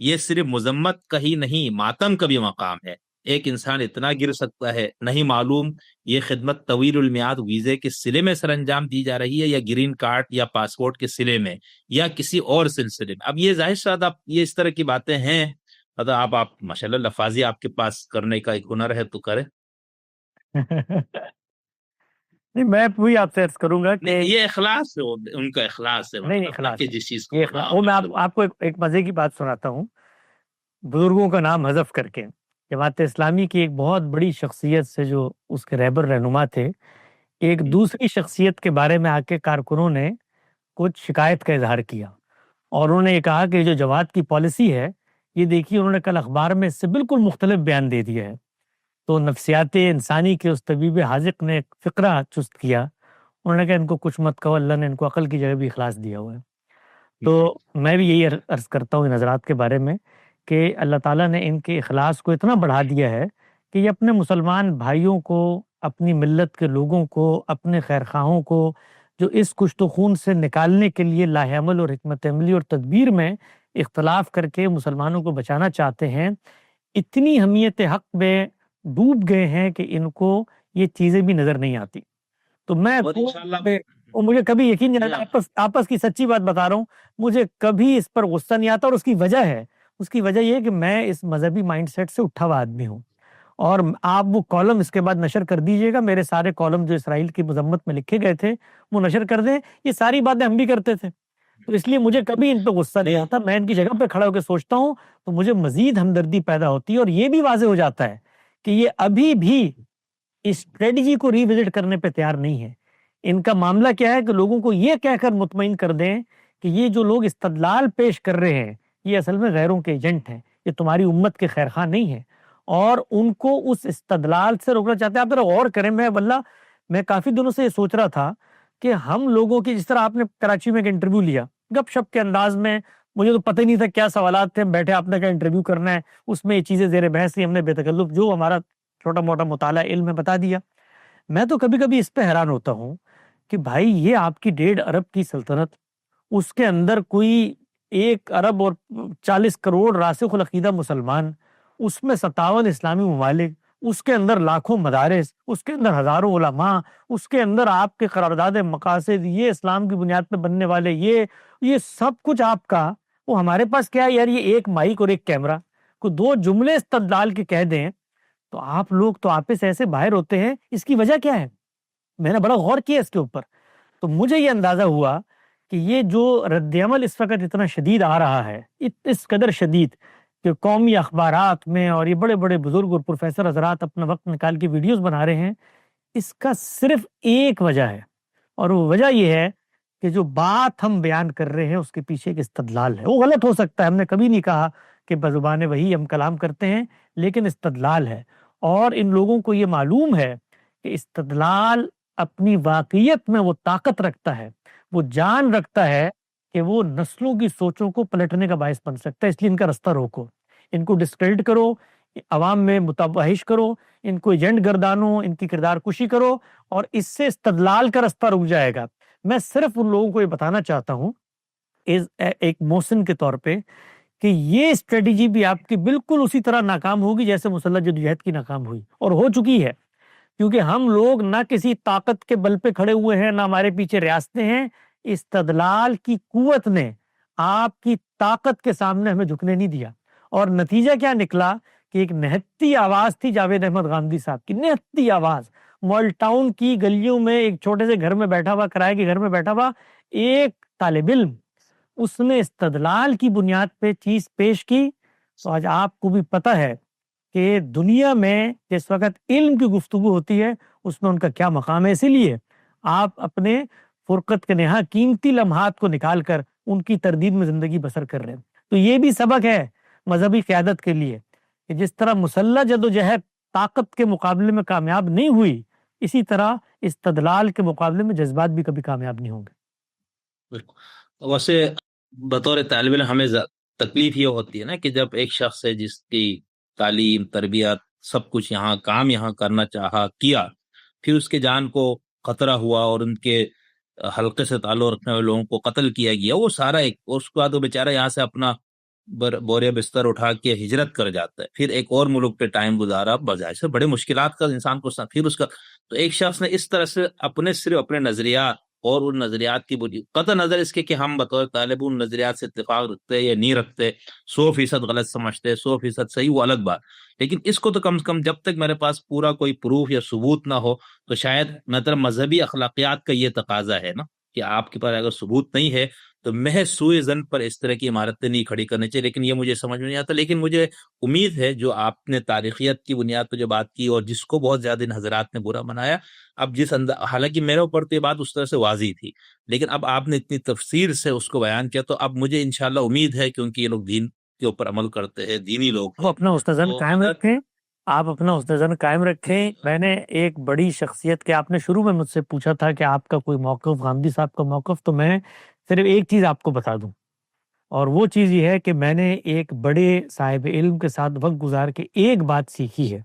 یہ صرف مذمت کا ہی نہیں، ماتم کا بھی مقام ہے۔ ایک انسان اتنا گر سکتا ہے، نہیں معلوم یہ خدمت طویل المیعاد ویزے کے سلے میں سر انجام دی جا رہی ہے یا گرین کارڈ یا پاسپورٹ کے سلے میں یا کسی اور سلسلے میں۔ اب یہ ظاہر شاید آپ یہ اس طرح کی باتیں ہیں، آپ ماشاءاللہ لفاظی آپ کے پاس کرنے کا ایک ہنر ہے تو کرے۔ نہیں، میں پوری آپ سے عرض کروں گا کہ یہ اخلاص ہے، ان کا اخلاص ہے، نہیں اخلاص کہ جس چیز یہ اخلاص، وہ میں آپ کو ایک مزے کی بات سناتا ہوں، بزرگوں کا نام حذف کر کے جماعت اسلامی کی ایک بہت بڑی شخصیت سے جو اس کے رہبر رہنما تھے، ایک دوسری شخصیت کے بارے میں آ کے کارکنوں نے کچھ شکایت کا اظہار کیا اور انہوں نے یہ کہا کہ جو جماعت کی پالیسی ہے یہ دیکھیے، انہوں نے کل اخبار میں اس سے بالکل مختلف بیان دے دیا ہے۔ تو نفسیات انسانی کے اس طبیب حاذق نے ایک فقرہ چست کیا، انہوں نے کہا ان کو کچھ مت کہو، اللہ نے ان کو عقل کی جگہ بھی اخلاص دیا ہوا ہے۔ تو میں بھی یہی عرض کرتا ہوں ان حضرات کے بارے میں کہ اللہ تعالیٰ نے ان کے اخلاص کو اتنا بڑھا دیا ہے کہ یہ اپنے مسلمان بھائیوں کو، اپنی ملت کے لوگوں کو، اپنے خیرخواہوں کو جو اس کشت و خون سے نکالنے کے لیے لاہ عمل اور حکمت عملی اور تدبیر میں اختلاف کر کے مسلمانوں کو بچانا چاہتے ہیں، اتنی حمیت حق میں ڈوب گئے ہیں کہ ان کو یہ چیزیں بھی نظر نہیں آتی۔ تو میں اور مجھے کبھی یقین نہیں آتا، آپس کی سچی بات بتا رہا ہوں، مجھے کبھی اس پر غصہ نہیں آتا، اور اس کی وجہ ہے، اس کی وجہ یہ ہے کہ میں اس مذہبی مائنڈ سیٹ سے اٹھا ہوا آدمی ہوں۔ اور آپ وہ کالم اس کے بعد نشر کر دیجئے گا، میرے سارے کالم جو اسرائیل کی مذمت میں لکھے گئے تھے وہ نشر کر دیں، یہ ساری باتیں ہم بھی کرتے تھے، تو اس لیے مجھے کبھی ان پہ غصہ نہیں آتا۔ میں ان کی جگہ پہ کھڑا ہو کے سوچتا ہوں تو مجھے مزید ہمدردی پیدا ہوتی ہے، اور یہ بھی واضح ہو جاتا ہے کہ یہ ابھی بھی اس اسٹریٹجی کو ری وزٹ کرنے پہ تیار نہیں ہے۔ ان کا معاملہ کیا ہے کہ لوگوں کو یہ کہہ کر مطمئن کر دیں کہ یہ جو لوگ استدلال پیش کر رہے ہیں یہ اصل میں غیروں کے ایجنٹ ہیں، یہ تمہاری امت کے خیرخواہ نہیں ہیں، اور ان کو اس استدلال سے روکنا چاہتے ہیں۔ آپ ذرا غور کریں، میں کافی دنوں سے یہ سوچ رہا تھا کہ ہم لوگوں کی، جس طرح آپ نے کراچی میں ایک انٹرویو لیا گپ شپ کے انداز میں، مجھے تو پتہ ہی نہیں تھا کیا سوالات تھے، بیٹھے آپ نے کہا انٹرویو کرنا ہے، اس میں یہ چیزیں زیر بحث تھی، ہم نے بے تکلف جو ہمارا چھوٹا موٹا مطالعہ علم ہے بتا دیا۔ میں تو کبھی کبھی اس پہ حیران ہوتا ہوں کہ بھائی یہ آپ کی 1.5 ارب کی سلطنت، اس کے اندر کوئی 1 ارب اور 40 کروڑ راسخ العقیدہ مسلمان، اس میں 57 اسلامی ممالک، اس کے اندر لاکھوں مدارس، اس کے اندر ہزاروں علماء، اس کے اندر آپ کے قرارداد مقاصد، یہ اسلام کی بنیاد پہ بننے والے، یہ سب کچھ آپ کا، وہ ہمارے پاس کیا ہے یار، یہ ایک مائک اور ایک کیمرہ، کو 2 جملے استدلال کے کہہ دیں تو آپ لوگ تو آپس ایسے باہر ہوتے ہیں۔ اس کی وجہ کیا ہے؟ میں نے بڑا غور کیا اس کے اوپر، تو مجھے یہ اندازہ ہوا کہ یہ جو رد عمل اس وقت اتنا شدید آ رہا ہے، اس قدر شدید کہ قومی اخبارات میں اور یہ بڑے بڑے بزرگ اور پروفیسر حضرات اپنا وقت نکال کے ویڈیوز بنا رہے ہیں، اس کا صرف ایک وجہ ہے، اور وہ وجہ یہ ہے کہ جو بات ہم بیان کر رہے ہیں اس کے پیچھے ایک استدلال ہے۔ وہ غلط ہو سکتا ہے، ہم نے کبھی نہیں کہا کہ بزبان وحی ہم کلام کرتے ہیں، لیکن استدلال ہے، اور ان لوگوں کو یہ معلوم ہے کہ استدلال اپنی واقعیت میں وہ طاقت رکھتا ہے، وہ جان رکھتا ہے کہ وہ نسلوں کی سوچوں کو پلٹنے کا باعث بن سکتا ہے۔ اس لیے ان کا رستہ روکو، ان کو ڈسکریڈٹ کرو، عوام میں متوحش کرو، ان کو ایجنٹ گردانو، ان کی کردار کشی کرو، اور اس سے استدلال کا رستہ رک جائے گا۔ میں صرف ان لوگوں کو یہ بتانا چاہتا ہوں ایک محسن کے طور پہ کہ یہ اسٹریٹجی بھی آپ کی بالکل اسی طرح ناکام ہوگی جیسے مسلح جدوجہد کی ناکام ہوئی اور ہو چکی ہے، کیونکہ ہم لوگ نہ کسی طاقت کے بل پہ کھڑے ہوئے ہیں، نہ ہمارے پیچھے ریاستیں ہیں۔ استدلال کی قوت نے آپ کی طاقت کے سامنے ہمیں جھکنے نہیں دیا، اور نتیجہ کیا نکلا کہ ایک نہتی آواز تھی جاوید احمد غامدی صاحب کی، نہتی آواز، مال ٹاؤن کی گلیوں میں ایک چھوٹے سے گھر میں بیٹھا ہوا، کرائے کے گھر میں بیٹھا ہوا ایک طالب علم، اس نے استدلال کی بنیاد پہ چیز پیش کی، تو آج آپ کو بھی پتہ ہے کہ دنیا میں جس وقت علم کی گفتگو ہوتی ہے اس میں ان کا کیا مقام ہے۔ اسی لیے آپ اپنے فرقت کے نہا قیمتی لمحات کو نکال کر ان کی تردید میں زندگی بسر کر رہے ہیں۔ تو یہ بھی سبق ہے مذہبی قیادت کے لیے کہ جس طرح مسلح جدوجہد طاقت کے مقابلے میں کامیاب نہیں ہوئی، اسی طرح استدلال کے مقابلے میں جذبات بھی کبھی کامیاب نہیں ہوں گے۔ بالکل۔ ویسے بطور طالب علم ہمیں تکلیف یہ ہوتی ہے نا کہ جب ایک شخص ہے جس کی تعلیم، تربیت، سب کچھ یہاں کرنا چاہا، کیا، پھر اس کے جان کو خطرہ ہوا اور ان کے حلقے سے تعلق رکھنے والے لوگوں کو قتل کیا گیا، وہ سارا ایک، اس کے بعد وہ بیچارہ یہاں سے اپنا بوریا بستر اٹھا کے ہجرت کر جاتا ہے، پھر ایک اور ملک پہ ٹائم گزارا، بجائے سے بڑے مشکلات کا انسان کو پھر اس کا، تو ایک شخص نے اس طرح سے صرف اپنے نظریات اور ان نظریات کی قطع نظر اس کے کہ ہم بطور طالب ان نظریات سے اتفاق رکھتے یا نہیں رکھتے، 100% غلط سمجھتے، 100% صحیح، وہ الگ بات، لیکن اس کو تو کم سے کم جب تک میرے پاس پورا کوئی پروف یا ثبوت نہ ہو، تو شاید مطلب مذہبی اخلاقیات کا یہ تقاضا ہے نا کہ آپ کے پاس اگر ثبوت نہیں ہے تو محض سوئے زن پر اس طرح کی عمارتیں نہیں کھڑی کرنی چاہیے۔ لیکن یہ مجھے سمجھ میں نہیں آتا، لیکن مجھے امید ہے جو آپ نے تاریخیت کی بنیاد پہ جو بات کی اور جس کو بہت زیادہ ان حضرات نے برا منایا، اب حالانکہ میرے اوپر تو یہ بات اس طرح سے واضح تھی، لیکن اب آپ نے اتنی تفصیل سے اس کو بیان کیا، تو اب مجھے انشاءاللہ امید ہے، کیونکہ یہ لوگ دین کے اوپر عمل کرتے ہیں، دینی لوگ وہ اپنا استذن قائم رکھیں، آپ اپنا استذن قائم رکھیں۔ میں نے ایک بڑی شخصیت کے، آپ نے شروع میں مجھ سے پوچھا تھا کہ آپ کا کوئی موقف، غامدی صاحب کا موقف، تو میں صرف ایک چیز آپ کو بتا دوں، اور وہ چیز یہ ہے کہ میں نے ایک بڑے صاحب علم کے ساتھ وقت گزار کے ایک بات سیکھی ہے،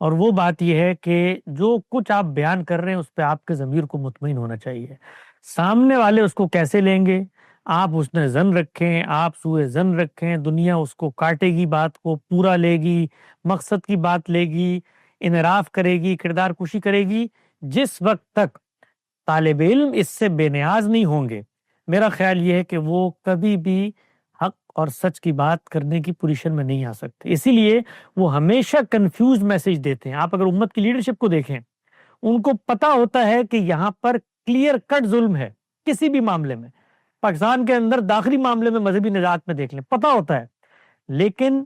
اور وہ بات یہ ہے کہ جو کچھ آپ بیان کر رہے ہیں اس پہ آپ کے ضمیر کو مطمئن ہونا چاہیے۔ سامنے والے اس کو کیسے لیں گے، آپ اس نے زن رکھیں، آپ سوئے زن رکھیں، دنیا اس کو کاٹے گی، بات کو پورا لے گی، مقصد کی بات لے گی، انحراف کرے گی، کردار کشی کرے گی، جس وقت تک طالب علم اس سے بے نیاز نہیں ہوں گے، میرا خیال یہ ہے کہ وہ کبھی بھی حق اور سچ کی بات کرنے کی پوزیشن میں نہیں آ سکتے۔ اسی لیے وہ ہمیشہ کنفیوز میسج دیتے ہیں۔ آپ اگر امت کی لیڈرشپ کو دیکھیں، ان کو پتا ہوتا ہے کہ یہاں پر کلیئر کٹ ظلم ہے کسی بھی معاملے میں، پاکستان کے اندر داخلی معاملے میں، مذہبی نژاد میں دیکھ لیں، پتا ہوتا ہے، لیکن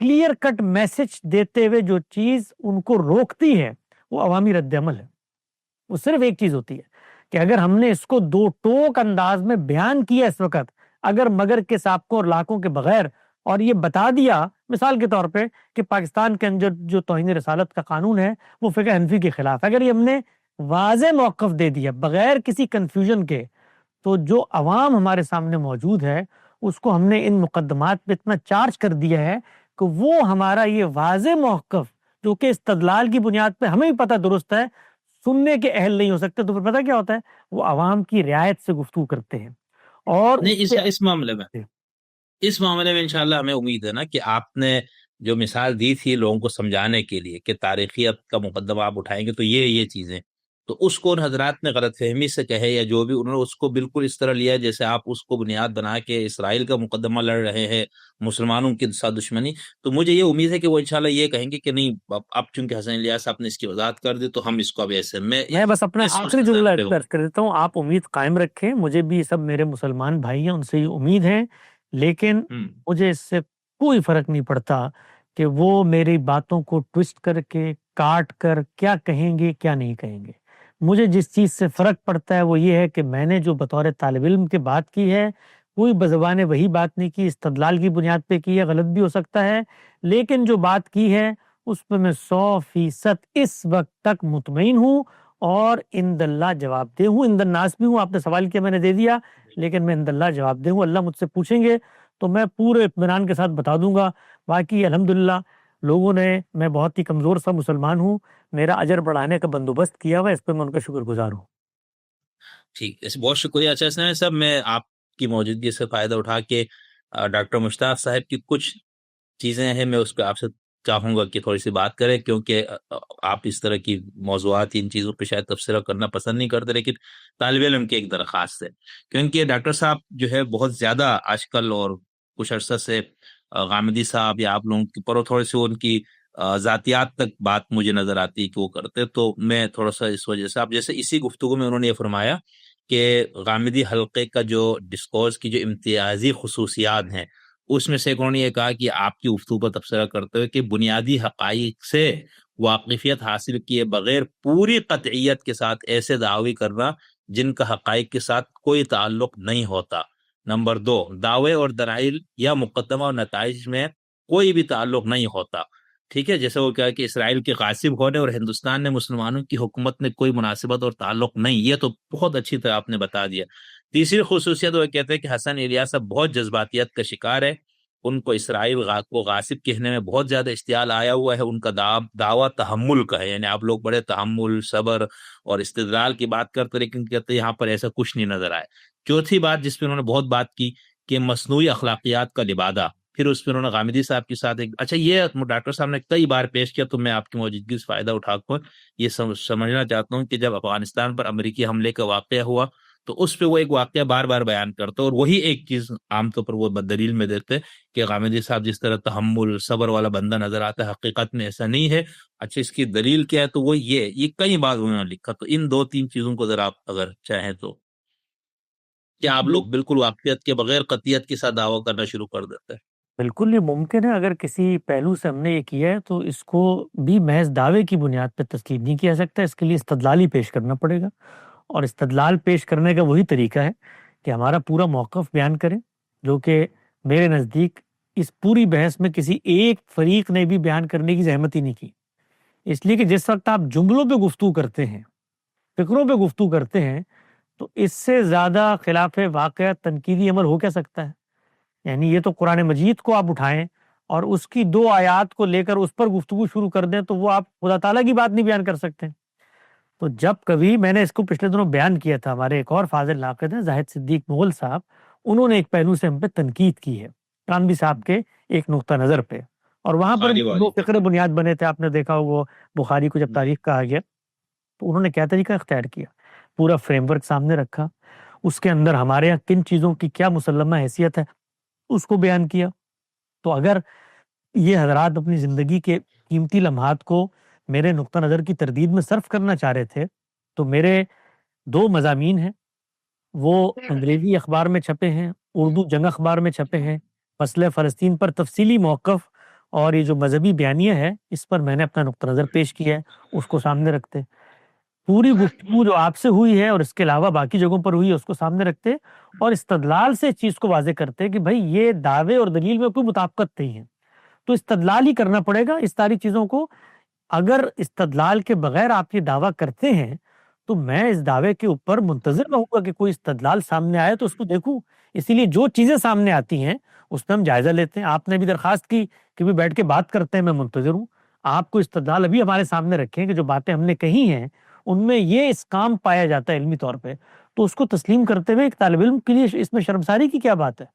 کلیئر کٹ میسج دیتے ہوئے جو چیز ان کو روکتی ہے وہ عوامی رد عمل ہے۔ وہ صرف ایک چیز ہوتی ہے کہ اگر ہم نے اس کو دو ٹوک انداز میں بیان کیا اس وقت، اگر مگر کے سابقوں اور لاکھوں کے بغیر، اور یہ بتا دیا مثال کے طور پہ کہ پاکستان کے اندر جو توہین رسالت کا قانون ہے وہ فقہ حنفی کے خلاف ہے، اگر یہ ہم نے واضح موقف دے دیا بغیر کسی کنفیوژن کے، تو جو عوام ہمارے سامنے موجود ہے اس کو ہم نے ان مقدمات پہ اتنا چارج کر دیا ہے کہ وہ ہمارا یہ واضح موقف جو کہ استدلال کی بنیاد پہ ہمیں بھی پتہ درست ہے، سننے کے اہل نہیں ہو سکتے، تو پھر پتہ کیا ہوتا ہے، وہ عوام کی رعایت سے گفتگو کرتے ہیں۔ اور نہیں، اس معاملے میں انشاءاللہ ہمیں امید ہے نا کہ آپ نے جو مثال دی تھی لوگوں کو سمجھانے کے لیے کہ تاریخیت کا مقدمہ آپ اٹھائیں گے تو یہ چیزیں، تو اس کو ان حضرات نے غلط فہمی سے کہے یا جو بھی، انہوں نے اس کو بالکل اس طرح لیا جیسے آپ اس کو بنیاد بنا کے اسرائیل کا مقدمہ لڑ رہے ہیں، مسلمانوں کے ساتھ دشمنی۔ تو مجھے یہ امید ہے کہ وہ انشاءاللہ یہ کہیں گے کہ نہیں، اب چونکہ حسن الیاس صاحب نے اس کی وضاحت کر دی تو ہم اس کو اب ایسے میں بس اپنا آخری جملہ درج کر دیتا ہوں، آپ امید قائم رکھیں، مجھے بھی سب میرے مسلمان بھائی ہیں ان سے یہ امید ہے، لیکن مجھے اس سے کوئی فرق نہیں پڑتا کہ وہ میری باتوں کو ٹوسٹ کر کے کاٹ کر کیا کہیں گے کیا نہیں کہیں گے۔ مجھے جس چیز سے فرق پڑتا ہے وہ یہ ہے کہ میں نے جو بطور طالب علم کے بات کی ہے، کوئی بزبان وہی بات نہیں کی، استدلال کی بنیاد پہ کی ہے، غلط بھی ہو سکتا ہے، لیکن جو بات کی ہے اس پہ میں 100% اس وقت تک مطمئن ہوں اور اند اللہ جواب دہ ہوں، اند الناس بھی ہوں۔ آپ نے سوال کیا، میں نے دے دیا، لیکن میں اند اللہ جواب دہ ہوں۔ اللہ مجھ سے پوچھیں گے تو میں پورے اطمینان کے ساتھ بتا دوں گا۔ باقی الحمدللہ لوگوں نے، میں بہت ہی کمزور سا مسلمان ہوں، میرا اجر بڑھانے کا بندوبست کیا ہوا ہے، اس پہ میں ان کا شکر گزار ہوں۔ ٹھیک، بہت شکریہ اچھا صاحب، میں آپ کی موجودگی سے فائدہ اٹھا کے ڈاکٹر مشتاق صاحب کی کچھ چیزیں ہیں، میں اس پہ آپ سے چاہوں گا کہ تھوڑی سی بات کریں، کیونکہ آپ اس طرح کی موضوعات ان چیزوں پہ شاید تبصرہ کرنا پسند نہیں کرتے، لیکن طالب علم کی ایک درخواست ہے، کیونکہ ڈاکٹر صاحب جو ہے بہت زیادہ آج کل اور کچھ عرصہ سے غامدی صاحب یا آپ لوگوں کے پر تھوڑے سے ان کی ذاتیات تک بات مجھے نظر آتی ہے کہ وہ کرتے. تو میں تھوڑا سا اس وجہ سے، اب جیسے اسی گفتگو میں انہوں نے یہ فرمایا کہ غامدی حلقے کا جو ڈسکورس کی جو امتیازی خصوصیات ہیں، اس میں سے انہوں نے یہ کہا کہ آپ کی گفتگو پر تبصرہ کرتے ہوئے کہ بنیادی حقائق سے واقفیت حاصل کیے بغیر پوری قطعیت کے ساتھ ایسے دعوی کرنا جن کا حقائق کے ساتھ کوئی تعلق نہیں ہوتا. نمبر 2، دعوے اور دلائل یا مقدمہ اور نتائج میں کوئی بھی تعلق نہیں ہوتا. ٹھیک ہے، جیسے وہ کہا کہ اسرائیل کے غاصب ہونے اور ہندوستان نے مسلمانوں کی حکومت میں کوئی مناسبت اور تعلق نہیں، یہ تو بہت اچھی طرح آپ نے بتا دیا. تیسری خصوصیت وہ کہتے ہیں کہ حسن الیاس صاحب بہت جذباتیت کا شکار ہے، ان کو اسرائیل کو غاصب کہنے میں بہت زیادہ اشتعال آیا ہوا ہے. ان کا دعویٰ تحمل کا ہے، یعنی آپ لوگ بڑے تحمل، صبر اور استدلال کی بات کرتے، لیکن کہتے ہیں یہاں پر ایسا کچھ نہیں نظر آئے. چوتھی بات جس پہ انہوں نے بہت بات کی کہ مصنوعی اخلاقیات کا لبادہ. پھر اس پہ انہوں نے غامدی صاحب کے ساتھ اچھا یہ ڈاکٹر صاحب نے کئی بار پیش کیا، تو میں آپ کی موجودگی سے فائدہ اٹھا کر یہ سمجھنا چاہتا ہوں کہ جب افغانستان پر امریکی حملے کا واقعہ ہوا تو اس پہ وہ ایک واقعہ بار بار بیان کرتے اور وہی ایک چیز عام طور پر وہ دلیل میں دیتے کہ غامدی صاحب جس طرح تحمل صبر والا بندہ نظر آتا ہے، حقیقت میں ایسا نہیں ہے. اچھا اس کی دلیل کیا ہے؟ تو وہ یہ کئی بار انہوں نے لکھا. تو ان 2-3 چیزوں کو ذرا آپ اگر چاہیں تو کیا آپ لوگ بالکل واقعیت کے بغیر قطعیت کے ساتھ دعویٰ کرنا شروع کر دیتے ہیں؟ بالکل یہ ممکن ہے. اگر کسی پہلو سے ہم نے یہ کیا ہے تو اس کو بھی محض دعوے کی بنیاد پہ تسلیم نہیں کیا سکتا، اس کے لیے استدلال ہی پیش کرنا پڑے گا. اور استدلال پیش کرنے کا وہی طریقہ ہے کہ ہمارا پورا موقف بیان کریں، جو کہ میرے نزدیک اس پوری بحث میں کسی ایک فریق نے بھی بیان کرنے کی زحمت ہی نہیں کی. اس لیے کہ جس وقت آپ جملوں پہ گفتگو کرتے ہیں، فکروں پہ گفتگو کرتے ہیں، تو اس سے زیادہ خلاف واقعہ تنقیدی عمل ہو کیا سکتا ہے؟ یعنی یہ تو قرآن مجید کو آپ اٹھائیں اور اس کی 2 آیات کو لے کر اس پر گفتگو شروع کر دیں تو وہ آپ خدا تعالیٰ کی بات نہیں بیان کر سکتے. تو جب کبھی میں نے اس کو پچھلے دنوں بیان کیا تھا، ہمارے ایک اور فاضل ناقد ہیں زاہد صدیق مغل صاحب، انہوں نے ایک پہلو سے ہم پہ تنقید کی ہے کانوی صاحب کے ایک نقطہ نظر پہ، اور وہاں پر دو فقرے بنیاد بنے تھے. آپ نے دیکھا وہ بخاری کو جب تاریخ کہا گیا تو انہوں نے کیا طریقہ اختیار کیا، پورا فریم ورک سامنے رکھا، اس کے اندر ہمارے یہاں کن چیزوں کی کیا مسلمہ حیثیت ہے اس کو بیان کیا. تو اگر یہ حضرات اپنی زندگی کے قیمتی لمحات کو میرے نقطہ نظر کی تردید میں صرف کرنا چاہ رہے تھے تو میرے 2 مضامین ہیں، وہ انگریزی اخبار میں چھپے ہیں، اردو جنگ اخبار میں چھپے ہیں. مسئلہ فلسطین پر تفصیلی موقف اور یہ جو مذہبی بیانیہ ہے اس پر میں نے اپنا نقطہ نظر پیش کیا ہے، اس کو سامنے رکھتے. پوری گفتگو جو آپ سے ہوئی ہے اور اس کے علاوہ باقی جگہوں پر ہوئی ہے اس کو سامنے رکھتے اور استدلال سے اس چیز کو واضح کرتے کہ بھائی یہ دعوے اور دلیل میں کوئی مطابقت نہیں ہے. تو استدلال ہی کرنا پڑے گا اس ساری چیزوں کو. اگر استدلال کے بغیر آپ یہ دعویٰ کرتے ہیں تو میں اس دعوے کے اوپر منتظر رہوں گا کہ کوئی استدلال سامنے آئے تو اس کو دیکھوں. اسی لیے جو چیزیں سامنے آتی ہیں اس پہ ہم جائزہ لیتے ہیں. آپ نے بھی درخواست کی کہ بھی بیٹھ کے بات کرتے ہیں، میں منتظر ہوں. آپ کو استدلال ابھی ہمارے سامنے رکھیں کہ جو باتیں ہم نے کہی ہیں ان میں یہ اسکام پایا جاتا ہے علمی طور پہ، تو اس کو تسلیم کرتے ہوئے ایک طالب علم کے لیے اس میں شرمساری کی کیا بات ہے؟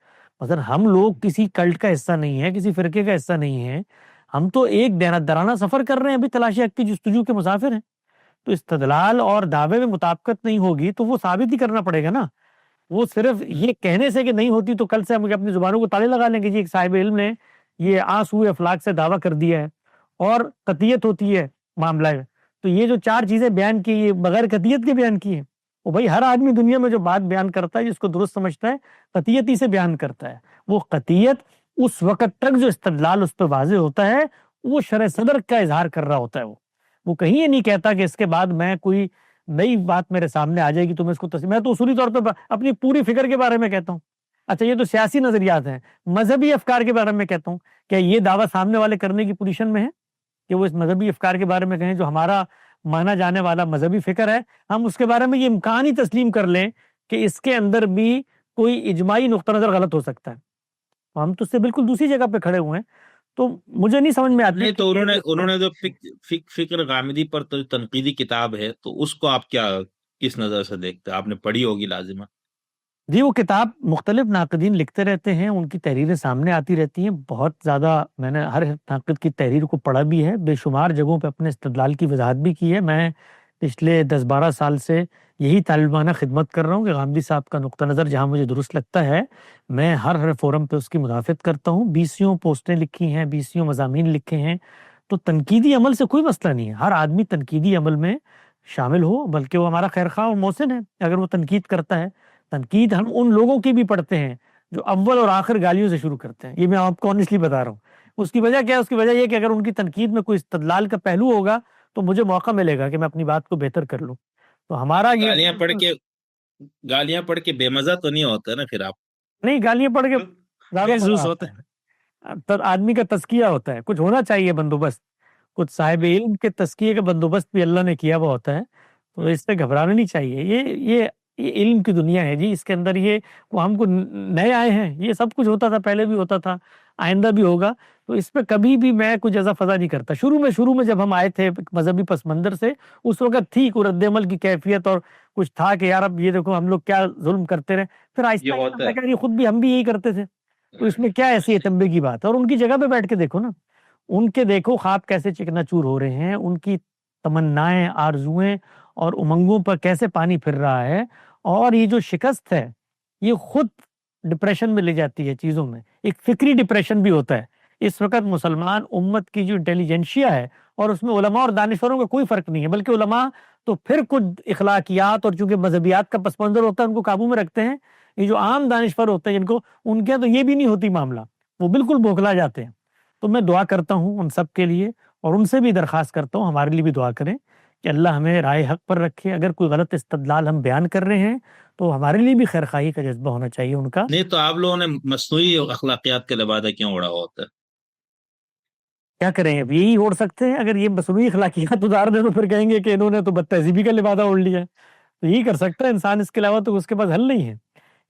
مثلا ہم لوگ کسی کلٹ کا حصہ نہیں ہے، کسی فرقے کا حصہ نہیں ہے، ہم تو ایک درانہ سفر کر رہے ہیں، ابھی تلاشی حق کی جستجو کے مسافر ہیں. تو استدلال اور دعوے میں مطابقت نہیں ہوگی تو وہ ثابت ہی کرنا پڑے گا نا. وہ صرف یہ کہنے سے کہ نہیں ہوتی تو کل سے ہم اپنی زبانوں کو تالے لگا لیں گے جی ایک صاحب علم نے یہ آنسوئے افلاک سے دعویٰ کر دیا ہے اور قطعیت ہوتی ہے معاملہ ہے. تو یہ جو 4 چیزیں بیان کی یہ بغیر قطعیت کے بیان کی ہیں. وہ بھائی ہر آدمی دنیا میں جو بات بیان کرتا ہے جس کو درست سمجھتا ہے قطعیت ہی سے بیان کرتا ہے. وہ قطعیت اس وقت تک جو استدلال اس پہ واضح ہوتا ہے وہ شرح صدر کا اظہار کر رہا ہوتا ہے. وہ کہیں یہ نہیں کہتا کہ اس کے بعد میں کوئی نئی بات میرے سامنے آ جائے گی تو میں اس کو میں تو اصولی طور پہ اپنی پوری فکر کے بارے میں کہتا ہوں. اچھا یہ تو سیاسی نظریات ہیں، مذہبی افکار کے بارے میں کہتا ہوں. کیا یہ دعویٰ سامنے والے کرنے کی پوزیشن میں ہے کہ وہ اس مذہبی افکار کے بارے میں کہیں جو ہمارا مانا جانے والا مذہبی فکر ہے ہم اس کے بارے میں یہ امکان ہی تسلیم کر لیں کہ اس کے اندر بھی کوئی اجماعی نقطہ نظر غلط ہو سکتا ہے؟ ہم تو اس سے بالکل دوسری جگہ پہ کھڑے ہوئے ہیں. تو مجھے نہیں سمجھ میں آتی. نہیں تو انہوں نے جو فکر غامدی پر تو تنقیدی کتاب ہے تو اس کو آپ کس نظر سے دیکھتے ہیں؟ آپ نے پڑھی ہوگی لازمہ. جی وہ کتاب مختلف ناقدین لکھتے رہتے ہیں، ان کی تحریریں سامنے آتی رہتی ہیں. بہت زیادہ میں نے ہر ناقد کی تحریر کو پڑھا بھی ہے، بے شمار جگہوں پہ اپنے استدلال کی وضاحت بھی کی ہے. میں پچھلے 10-12 سال سے یہی طالبانہ خدمت کر رہا ہوں کہ غامدی صاحب کا نقطہ نظر جہاں مجھے درست لگتا ہے میں ہر فورم پہ اس کی مدافعت کرتا ہوں. 20 پوسٹیں لکھی ہیں، 20 مضامین لکھے ہیں. تو تنقیدی عمل سے کوئی مسئلہ نہیں ہے، ہر آدمی تنقیدی عمل میں شامل ہو، بلکہ وہ ہمارا خیر خواہ اور محسن ہے اگر وہ تنقید کرتا ہے۔ تنقید ہم ان لوگوں کی بھی پڑھتے ہیں جو اول اور آخر گالیوں سے شروع کرتے ہیں، یہ میں آپ کو آنیسٹلی بتا رہا ہوں۔ اس کی وجہ کیا ہے؟ اس کی وجہ یہ کہ اگر ان کی تنقید میں کوئی استدلال کا پہلو ہوگا تو مجھے موقع ملے گا کہ میں اپنی بات کو بہتر کر لوں۔ تو ہمارا یہ گالیاں پڑھ کے بے مزہ تو نہیں ہوتا نا پھر آپ؟ نہیں، گالیاں پڑھ کے زیادہ محسوس مزہ ہوتا آتا ہے، آدمی کا تزکیہ ہوتا ہے، کچھ ہونا چاہیے بندوبست، کچھ صاحب علم کے تزکیے کا بندوبست بھی اللہ نے کیا ہوا ہوتا ہے، تو اس سے گھبرانا نہیں چاہیے۔ یہ علم کی دنیا ہے جی، اس کے اندر یہ وہ ہم کو نئے آئے ہیں، یہ سب کچھ ہوتا تھا، پہلے بھی ہوتا تھا، آئندہ بھی ہوگا، تو اس پہ کبھی بھی میں کچھ ایسا فضا نہیں کرتا۔ شروع میں جب ہم آئے تھے مذہبی پس منظر سے، اس وقت تھی کوئی رد عمل کی کیفیت اور کچھ تھا کہ یار اب یہ دیکھو ہم لوگ کیا ظلم کرتے رہے، پھر آہستہ آہستہ میں کہا یہ خود بھی ہم بھی یہی کرتے تھے، تو اس میں کیا ایسی اچنبے کی بات ہے؟ اور ان کی جگہ پہ بیٹھ کے دیکھو نا، ان کے دیکھو خواب کیسے چکنا چور ہو رہے ہیں، ان کی تمنائیں، آرزویں اور امنگوں پر کیسے پانی پھر رہا ہے، اور یہ جو شکست ہے یہ خود ڈپریشن میں لے جاتی ہے چیزوں میں، ایک فکری ڈپریشن بھی ہوتا ہے۔ اس وقت مسلمان امت کی جو انٹیلیجنشیا ہے، اور اس میں علماء اور دانشوروں کا کوئی فرق نہیں ہے، بلکہ علماء تو پھر کچھ اخلاقیات اور چونکہ مذہبیات کا پس منظر ہوتا ہے ان کو قابو میں رکھتے ہیں، یہ جو عام دانشور ہوتے ہیں جن کو، ان کے تو یہ بھی نہیں ہوتی معاملہ، وہ بالکل بوکھلا جاتے ہیں۔ تو میں دعا کرتا ہوں ان سب کے لیے، اور ان سے بھی درخواست کرتا ہوں ہمارے لیے بھی دعا کریں کہ اللہ ہمیں رائے حق پر رکھے۔ اگر کوئی غلط استدلال ہم بیان کر رہے ہیں تو ہمارے لیے بھی خیر خواہی کا جذبہ ہونا چاہیے ان کا۔ نہیں تو آپ لوگوں نے مصنوعی اخلاقیات کا لبادہ کیوں اڑا ہوتا ہے؟ کیا کریں، اب یہی اوڑھ سکتے ہیں؟ اگر یہ مصنوعی اخلاقیات اتار دیں تو پھر کہیں گے کہ انہوں نے تو بد تہذیبی کا لبادہ اوڑھ لیا ہے، تو یہی کر سکتا ہے انسان، اس کے علاوہ تو اس کے پاس حل نہیں ہے۔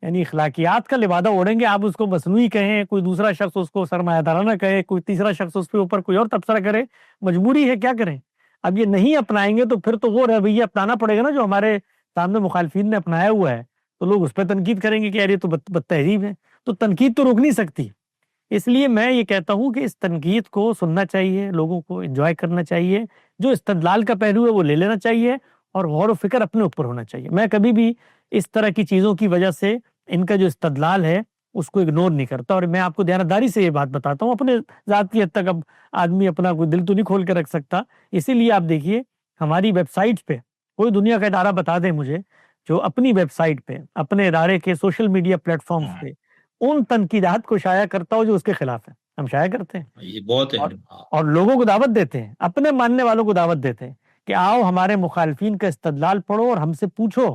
یعنی اخلاقیات کا لبادہ اوڑھیں گے، آپ اس کو مصنوعی کہیں، کوئی دوسرا شخص اس کو سرمایہ دارانہ کہے، کوئی تیسرا شخص اس کے اوپر کوئی اور تبصرہ کرے، مجبوری ہے، کیا کریں؟ اب یہ نہیں اپنائیں گے تو پھر تو وہ رویہ اپنانا پڑے گا نا جو ہمارے سامنے مخالفین نے اپنایا ہوا ہے، تو لوگ اس پہ تنقید کریں گے کہ یار یہ تو بد تہذیب ہے، تو تنقید تو روک نہیں سکتی۔ اس لیے میں یہ کہتا ہوں کہ اس تنقید کو سننا چاہیے، لوگوں کو انجوائے کرنا چاہیے، جو استدلال کا پہلو ہے وہ لے لینا چاہیے، اور غور و فکر اپنے اوپر ہونا چاہیے۔ میں کبھی بھی اس طرح کی چیزوں کی وجہ سے ان کا جو استدلال ہے اس کو اگنور نہیں کرتا، اور میں آپ کو دیانتداری سے یہ بات بتاتا ہوں، اپنے ذات کی حد تک اب آدمی اپنا کوئی دل تو نہیں کھول کے رکھ سکتا، اسی لیے آپ دیکھیے ہماری ویب سائٹ پہ کوئی دنیا کا ادارہ بتا دے مجھے جو اپنی ویب سائٹ پہ، اپنے ادارے کے سوشل میڈیا پلیٹ فارمز پہ ان تنقیدات کو شائع کرتا ہو جو اس کے خلاف ہے۔ ہم شائع کرتے ہیں، یہ بہت ہے، اور لوگوں کو دعوت دیتے ہیں، اپنے ماننے والوں کو دعوت دیتے ہیں کہ آؤ ہمارے مخالفین کا استدلال پڑھو اور ہم سے پوچھو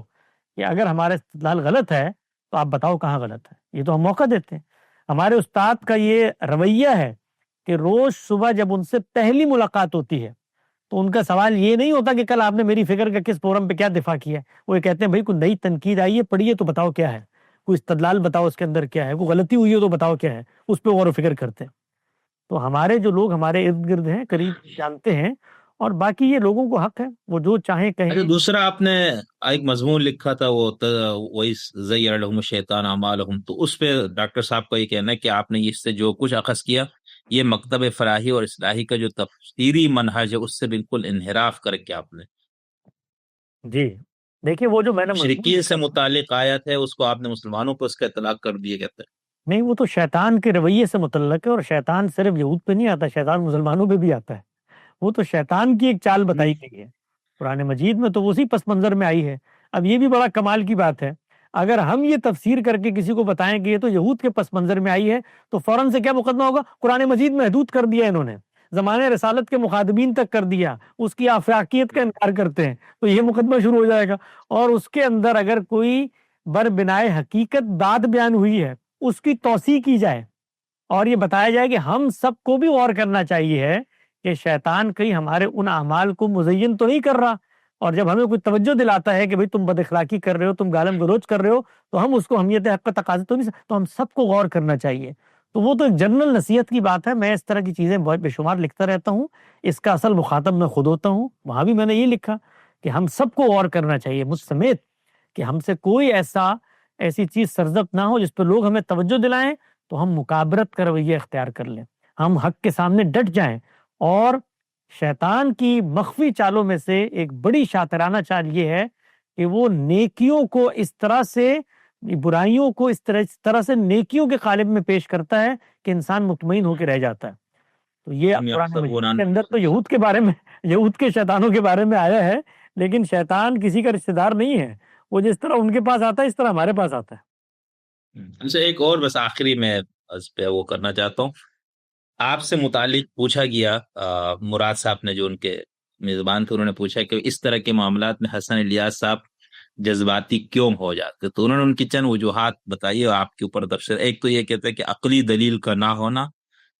کہ اگر ہمارا استدلال غلط ہے تو آپ بتاؤ کہاں غلط ہے۔ یہ تو ہم موقع دیتے ہیں۔ ہمارے استاد کا یہ رویہ ہے کہ روز صبح جب ان سے پہلی ملاقات ہوتی ہے تو ان کا سوال یہ نہیں ہوتا کہ کل آپ نے میری فکر کا کس فورم پہ کیا دفاع کیا ہے، وہ یہ کہتے ہیں بھائی کوئی نئی تنقید آئی ہے، پڑھیے تو بتاؤ کیا ہے، کوئی استدلال بتاؤ اس کے اندر کیا ہے، کوئی غلطی ہوئی ہو تو بتاؤ کیا ہے، اس پہ غور و فکر کرتے ہیں۔ تو ہمارے جو لوگ ہمارے ارد گرد ہیں، قریب جانتے ہیں، اور باقی یہ لوگوں کو حق ہے وہ جو چاہیں کہیں۔ اچھا، دوسرا آپ نے ایک مضمون لکھا تھا وہی زین لہم الشیطان اعمالہم، تو اس پہ ڈاکٹر صاحب کا یہ کہنا ہے کہ آپ نے اس سے جو کچھ اخذ کیا یہ مکتب فلاحی اور اصلاحی کا جو تفسیری منہج ہے اس سے بالکل انحراف کر کے آپ نے جی دیکھیے وہ جو میں نے مشرکین سے متعلق آیت ہے اس کو آپ نے مسلمانوں پہ اس کا اطلاق کر دیے کہتے ہیں۔ نہیں، وہ تو شیطان کے رویے سے متعلق ہے، اور شیطان صرف یہود پہ نہیں آتا، شیطان مسلمانوں پہ بھی آتا ہے، وہ تو شیطان کی ایک چال بتائی گئی ہے قرآن مجید میں، تو اسی پس منظر میں آئی ہے۔ اب یہ بھی بڑا کمال کی بات ہے، اگر ہم یہ تفسیر کر کے کسی کو بتائیں کہ یہ تو یہود کے پس منظر میں آئی ہے تو فوراً سے کیا مقدمہ ہوگا؟ قرآن مجید میں محدود کر دیا انہوں نے، زمانے رسالت کے مخاطبین تک کر دیا، اس کی آفاقیت کا انکار کرتے ہیں، تو یہ مقدمہ شروع ہو جائے گا۔ اور اس کے اندر اگر کوئی بر بنائے حقیقت بات بیان ہوئی ہے اس کی توثیق کی جائے، اور یہ بتایا جائے کہ ہم سب کو بھی غور کرنا چاہیے کہ شیطان کہیں ہمارے ان اعمال کو مزین تو نہیں کر رہا، اور جب ہمیں کوئی توجہ دلاتا ہے کہ بھئی تم بد اخلاقی کر رہے ہو، تم گالم گلوچ کر رہے ہو، تو ہم اس کو حمیت حق کا تقاضا تو نہیں، تو ہم سب کو غور کرنا چاہیے۔ تو وہ تو ایک جنرل نصیحت کی بات ہے، میں اس طرح کی چیزیں بہت بے شمار لکھتا رہتا ہوں، اس کا اصل مخاطب میں خود ہوتا ہوں، وہاں بھی میں نے یہ لکھا کہ ہم سب کو غور کرنا چاہیے مجھ سمیت، کہ ہم سے کوئی ایسی چیز سرزد نہ ہو جس پہ لوگ ہمیں توجہ دلائیں تو ہم مکابرت کا رویہ اختیار کر لیں، ہم حق کے سامنے ڈٹ جائیں۔ اور شیطان کی مخفی چالوں میں سے ایک بڑی شاطرانہ چال یہ ہے کہ وہ نیکیوں کو اس طرح سے، برائیوں کو اس طرح سے نیکیوں کے قالب میں پیش کرتا ہے کہ انسان مطمئن ہو کے رہ جاتا ہے۔ تو یہ ہم قرآن مجید یحسبون کے اندر تو یہود کے بارے میں، یہود کے شیطانوں کے بارے میں آیا ہے، لیکن شیطان کسی کا رشتہ دار نہیں ہے، وہ جس طرح ان کے پاس آتا ہے اس طرح ہمارے پاس آتا ہے۔ اچھا، ایک اور بس آخری میں اس پہ وہ کرنا چاہتا ہوں، آپ سے متعلق پوچھا گیا، مراد صاحب نے جو ان کے میزبان تھے انہوں نے پوچھا کہ اس طرح کے معاملات میں حسن الیاس صاحب جذباتی کیوں ہو جاتے، تو انہوں نے ان کی چند وجوہات بتائی اور آپ کے اوپر تبصرہ۔ ایک تو یہ کہتے ہیں کہ عقلی دلیل کا نہ ہونا،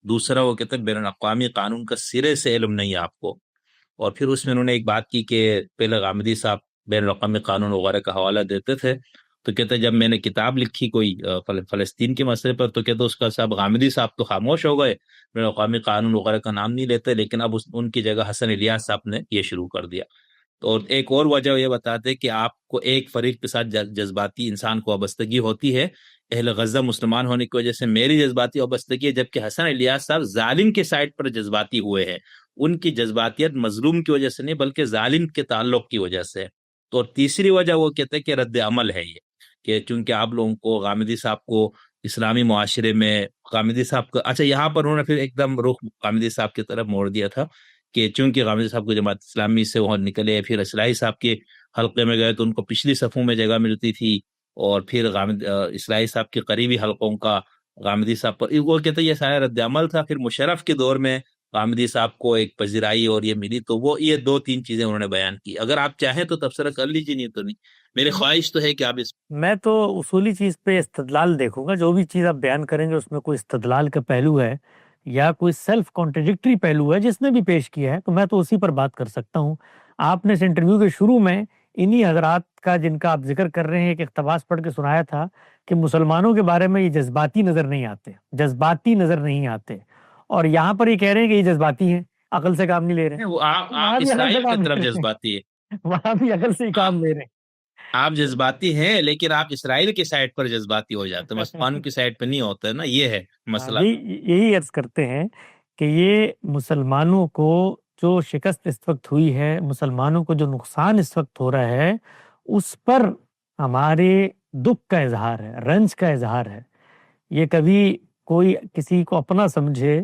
دوسرا وہ کہتے ہیں بین الاقوامی قانون کا سرے سے علم نہیں آپ کو، اور پھر اس میں انہوں نے ایک بات کی کہ پہلے غامدی صاحب بین الاقوامی قانون وغیرہ کا حوالہ دیتے تھے، تو کہتے جب میں نے کتاب لکھی کوئی فلسطین کے مسئلے پر، تو کہتے اس کا صاحب غامدی صاحب تو خاموش ہو گئے، بین الاقوامی قانون وغیرہ کا نام نہیں لیتے، لیکن اب ان کی جگہ حسن الیاس صاحب نے یہ شروع کر دیا۔ تو اور ایک اور وجہ یہ بتاتے کہ آپ کو ایک فریق کے ساتھ جذباتی انسان کو وابستگی ہوتی ہے، اہل غزہ مسلمان ہونے کی وجہ سے میری جذباتی وابستگی ہے، جبکہ حسن الیاس صاحب ظالم کے سائڈ پر جذباتی ہوئے ہیں، ان کی جذباتیت مظلوم کی وجہ سے نہیں بلکہ ظالم کے تعلق کی وجہ سے۔ تو تیسری وجہ وہ کہتے ہیں کہ رد عمل ہے یہ، کہ چونکہ آپ لوگوں کو غامدی صاحب کو اسلامی معاشرے میں غامدی صاحب کا، اچھا یہاں پر انہوں نے پھر ایک دم رخ غامدی صاحب کی طرف موڑ دیا تھا کہ چونکہ غامدی صاحب کو جماعت اسلامی سے وہاں نکلے، پھر اصلاحی صاحب کے حلقے میں گئے تو ان کو پچھلی صفوں میں جگہ ملتی تھی، اور پھر اصلاحی صاحب کے قریبی حلقوں کا غامدی صاحب پر وہ کہتے ہیں یہ سارا رد عمل تھا۔ پھر مشرف کے دور میں غامدی صاحب کو ایک پذیرائی اور یہ ملی، تو وہ یہ دو تین چیزیں انہوں نے بیان کی، اگر آپ چاہیں تو تبصرہ کر لیجیے، نہیں تو نہیں، میری خواہش تو ہے کہ آپ اس میں تو اصولی چیز پہ استدلال دیکھوں گا، جو بھی چیز آپ بیان کریں گے اس میں کوئی استدلال کا پہلو ہے یا کوئی سیلف کانٹرڈکٹری پہلو ہے جس نے بھی پیش کیا ہے، تو میں تو اسی پر بات کر سکتا ہوں۔ آپ نے اس انٹرویو کے شروع میں انہی حضرات کا جن کا آپ ذکر کر رہے ہیں ایک اقتباس پڑھ کے سنایا تھا کہ مسلمانوں کے بارے میں یہ جذباتی نظر نہیں آتے، جذباتی نظر نہیں آتے، اور یہاں پر یہ کہہ رہے ہیں کہ یہ جذباتی ہیں، عقل سے کام نہیں لے رہے وہ وہاں آپ بھی عقل سے اسرائیل کی کام طرف لے رہے جذباتی ہے، ہیں، وہاں بھی عقل سے ہی کام لے رہے آپ جذباتی ہیں لیکن آپ اسرائیل کی سائڈ پر جذباتی ہو جاتے ہیں، مسلمانوں ہیں۔ کی سائڈ پہ نہیں ہوتے نا، یہ ہے مسئلہ۔ یہی عرض کرتے ہیں کہ یہ مسلمانوں کو جو شکست اس وقت ہوئی ہے، مسلمانوں کو جو نقصان اس وقت ہو رہا ہے، اس پر ہمارے دکھ کا اظہار ہے، رنج کا اظہار ہے۔ یہ کبھی کوئی کسی کو اپنا سمجھے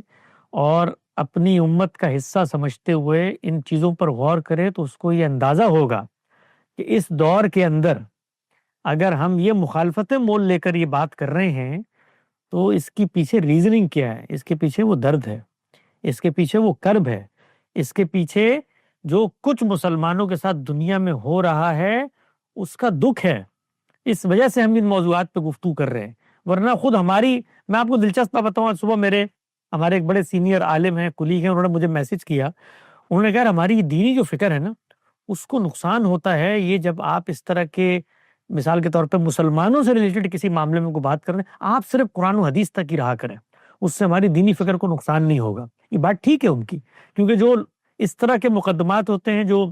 اور اپنی امت کا حصہ سمجھتے ہوئے ان چیزوں پر غور کرے تو اس کو یہ اندازہ ہوگا کہ اس دور کے اندر اگر ہم یہ مخالفتیں مول لے کر یہ بات کر رہے ہیں تو اس کی پیچھے ریزننگ کیا ہے، اس کے پیچھے وہ درد ہے، اس کے پیچھے وہ کرب ہے، اس کے پیچھے جو کچھ مسلمانوں کے ساتھ دنیا میں ہو رہا ہے اس کا دکھ ہے۔ اس وجہ سے ہم ان موضوعات پہ گفتگو کر رہے ہیں، ورنہ خود ہماری، میں آپ کو دلچسپ بتاؤں، آج صبح ہمارے ایک بڑے سینئر عالم ہیں، کلیگ ہیں، انہوں نے مجھے میسج کیا، انہوں نے کہا ہماری یہ دینی جو فکر ہے نا اس کو نقصان ہوتا ہے یہ جب آپ اس طرح کے، مثال کے طور پہ مسلمانوں سے ریلیٹڈ کسی معاملے میں کوئی بات کر رہے ہیں، آپ صرف قرآن و حدیث تک ہی رہا کریں، اس سے ہماری دینی فکر کو نقصان نہیں ہوگا۔ یہ بات ٹھیک ہے ان کی، کیونکہ جو اس طرح کے مقدمات ہوتے ہیں جو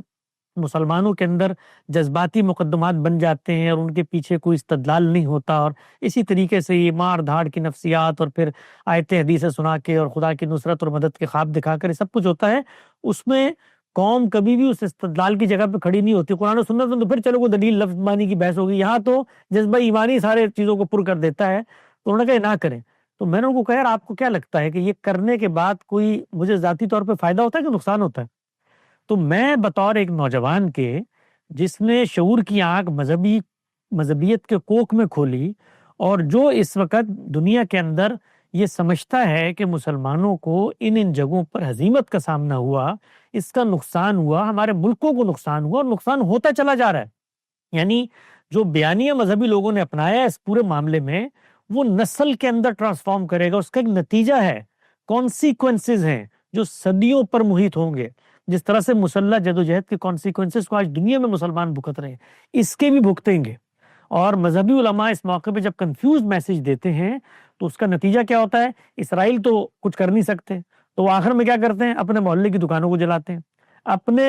مسلمانوں کے اندر جذباتی مقدمات بن جاتے ہیں اور ان کے پیچھے کوئی استدلال نہیں ہوتا، اور اسی طریقے سے یہ مار دھاڑ کی نفسیات اور پھر آیت حدیثیں سنا کے اور خدا کی نصرت اور مدد کے خواب دکھا کر یہ سب کچھ ہوتا ہے، اس میں قوم کبھی بھی اس استدلال کی جگہ پہ کھڑی نہیں ہوتی۔ قرآن و سنت میں تو پھر چلو کوئی دلیل لفظ مانی کی بحث ہوگی، یہاں تو جذبہ ایمانی سارے چیزوں کو پر کر دیتا ہے، تو انہوں نے کہا نہ کریں۔ تو میں نے ان کو کہا یار آپ کو کیا لگتا ہے کہ یہ کرنے کے بعد کوئی مجھے ذاتی طور پہ فائدہ ہوتا ہے کہ نقصان ہوتا ہے؟ تو میں بطور ایک نوجوان کے جس نے شعور کی آنکھ مذہبیت کے کوکھ میں کھولی، اور جو اس وقت دنیا کے اندر یہ سمجھتا ہے کہ مسلمانوں کو ان جگہوں پر ہزیمت کا سامنا ہوا، اس کا نقصان ہوا، ہمارے ملکوں کو نقصان ہوا اور نقصان ہوتا چلا جا رہا ہے، یعنی جو بیانیہ مذہبی لوگوں نے اپنایا ہے اس پورے معاملے میں وہ نسل کے اندر ٹرانسفارم کرے گا، اس کا ایک نتیجہ ہے، کانسیکوینسز ہیں جو صدیوں پر محیط ہوں گے۔ جس طرح سے مسلح جدوجہد کے کانسیکوینسز کو آج دنیا میں مسلمان بھگت رہے ہیں، اس کے بھی بھگتیں گے۔ اور مذہبی علماء اس موقع پہ جب کنفیوز میسج دیتے ہیں تو اس کا نتیجہ کیا ہوتا ہے؟ اسرائیل تو کچھ کر نہیں سکتے تو وہ آخر میں کیا کرتے ہیں؟ اپنے محلے کی دکانوں کو جلاتے ہیں، اپنے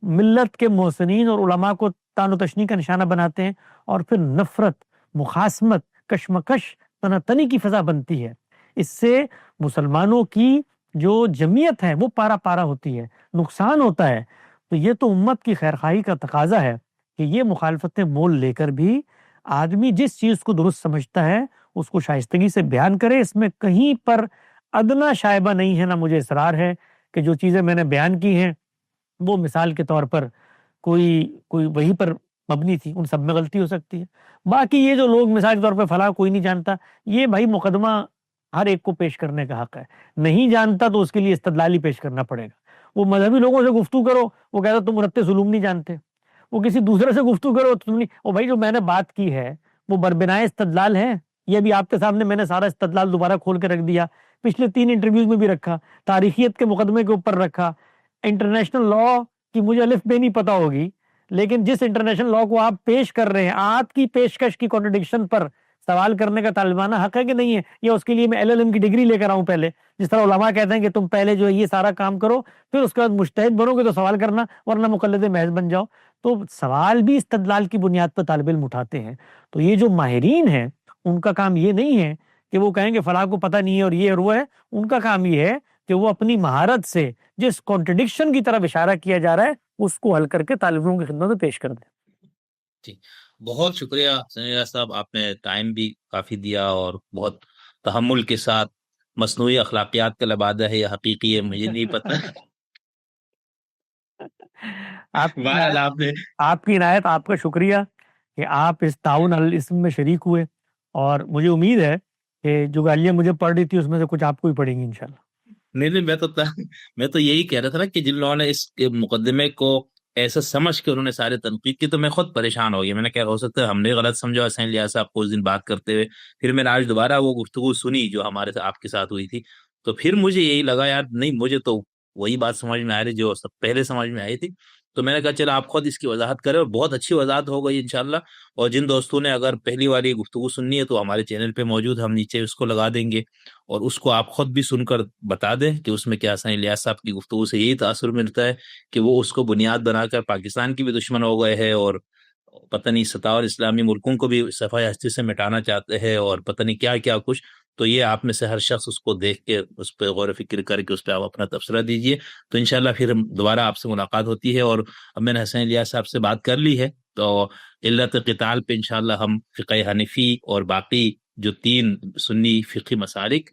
ملت کے محسنین اور علماء کو تان و تشنی کا نشانہ بناتے ہیں، اور پھر نفرت، مخاصمت، کشمکش، تناتنی کی فضا بنتی ہے۔ اس سے مسلمانوں کی جو جمعیت ہے وہ پارا پارا ہوتی ہے، نقصان ہوتا ہے۔ تو یہ تو امت کی خیرخواہی کا تقاضا ہے کہ یہ مخالفتیں مول لے کر بھی آدمی جس چیز کو درست سمجھتا ہے اس کو شائستگی سے بیان کرے، اس میں کہیں پر ادنا شائبہ نہیں ہے، نہ مجھے اصرار ہے کہ جو چیزیں میں نے بیان کی ہیں وہ مثال کے طور پر کوئی وہی پر مبنی تھی، ان سب میں غلطی ہو سکتی ہے۔ باقی یہ جو لوگ مثال کے طور پہ فلاں کوئی نہیں جانتا، یہ بھائی مقدمہ ہر ایک کو پیش کرنے کا حق ہے، نہیں جانتا تو اس کے لیے استدلالی پیش کرنا پڑے گا۔ وہ مذہبی لوگوں سے گفتگو کرو، وہ کہتا تم مرتب علوم نہیں جانتے، وہ کسی دوسرے سے گفتگو کرو تم نہیں، او بھائی جو میں نے بات کی ہے وہ بربنائے استدلال ہے، یہ بھی آپ کے سامنے میں نے سارا استدلال دوبارہ کھول کے رکھ دیا، پچھلے 3 انٹرویوز میں بھی رکھا، تاریخیت کے مقدمے کے اوپر رکھا، انٹرنیشنل لا کی مجھے الف بے نہیں پتا ہوگی، لیکن جس انٹرنیشنل لا کو آپ پیش کر رہے ہیں، آپ کی پیشکش کی کنٹرڈکشن پر سوال کرنے کا طالبانہ حق ہے کہ نہیں ہے؟ یا اس کے لیے میں LLM کی ڈگری لے کر آؤں پہلے، جس طرح علماء کہتے ہیں کہ تم پہلے جو ہے یہ سارا کام کرو، پھر اس کے بعد مجتہد بنو گے تو سوال کرنا، ورنہ مقلد محض بن جاؤ۔ تو سوال بھی استدلال کی بنیاد پر طالب علم اٹھاتے ہیں۔ تو یہ جو ماہرین ہیں ان کا کام یہ نہیں ہے کہ وہ کہیں کہ فلاں کو پتہ نہیں ہے اور یہ اور وہ ہے، ان کا کام یہ ہے کہ وہ اپنی مہارت سے جس کانٹرڈکشن کی طرف اشارہ کیا جا رہا ہے اس کو حل کر کے طالب علموں کی خدمت میں پیش کر دیں۔ جی بہت شکریہ سنیرا صاحب، آپ نے ٹائم بھی کافی دیا اور بہت تحمل کے ساتھ۔ مصنوعی اخلاقیات کا لبادہ ہے یا حقیقی ہے مجھے نہیں پتہ۔ بہرحال آپ نے آپ کی عنایت، آپ کا شکریہ کہ آپ اس تعاون الاسم میں شریک ہوئے، اور مجھے امید ہے کہ جو گالیاں مجھے پڑ رہی تھی اس میں سے کچھ آپ کو ہی پڑیں گی انشاءاللہ۔ نہیں میں تو یہی کہہ رہا تھا نا کہ جن لوگوں نے اس کے مقدمے کو ایسا سمجھ کے انہوں نے سارے تنقید کی، تو میں خود پریشان ہو گیا۔ میں نے کہا ہو سکتا ہے ہم نے غلط سمجھا حسین الیاس صاحب کو اس دن بات کرتے ہوئے۔ پھر میں نے آج دوبارہ وہ گفتگو سنی جو ہمارے ساتھ آپ کے ساتھ ہوئی تھی، تو پھر مجھے یہی لگا یار نہیں، مجھے تو وہی بات سمجھ میں آ رہی جو سب پہلے سمجھ میں آئی تھی۔ تو میں نے کہا چلو آپ خود اس کی وضاحت کریں، اور بہت اچھی وضاحت ہو گئی انشاءاللہ۔ اور جن دوستوں نے اگر پہلی والی گفتگو سننی ہے تو ہمارے چینل پہ موجود، ہم نیچے اس کو لگا دیں گے، اور اس کو آپ خود بھی سن کر بتا دیں کہ اس میں کیا حسین الیاس صاحب کی گفتگو سے یہی تاثر ملتا ہے کہ وہ اس کو بنیاد بنا کر پاکستان کی بھی دشمن ہو گئے ہیں، اور پتہ نہیں 57 اسلامی ملکوں کو بھی صفحہ ہستی سے مٹانا چاہتے ہیں، اور پتہ نہیں کیا کیا کچھ۔ تو یہ آپ میں سے ہر شخص اس کو دیکھ کے اس پہ غور و فکر کر کے اس پہ آپ اپنا تبصرہ دیجئے، تو انشاءاللہ پھر دوبارہ آپ سے ملاقات ہوتی ہے۔ اور اب میں نے حسین الیاس صاحب سے بات کر لی ہے، تو علت قتال پہ انشاءاللہ ہم فقہ حنفی اور باقی جو 3 سنی فقہی مسالک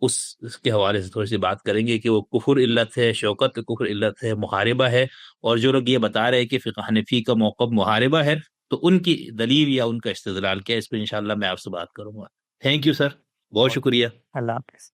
اس کے حوالے سے تھوڑی سی بات کریں گے کہ وہ کفر علت ہے، شوکت کفر علت ہے، محاربہ ہے، اور جو لوگ یہ بتا رہے ہیں کہ فقہ حنفی کا موقف محاربہ ہے، تو ان کی دلیل یا ان کا استدلال کیا ہے، اس پہ انشاءاللہ میں آپ سے بات کروں گا۔ تھینک یو سر، بہت شکریہ۔ اللہ حافظ۔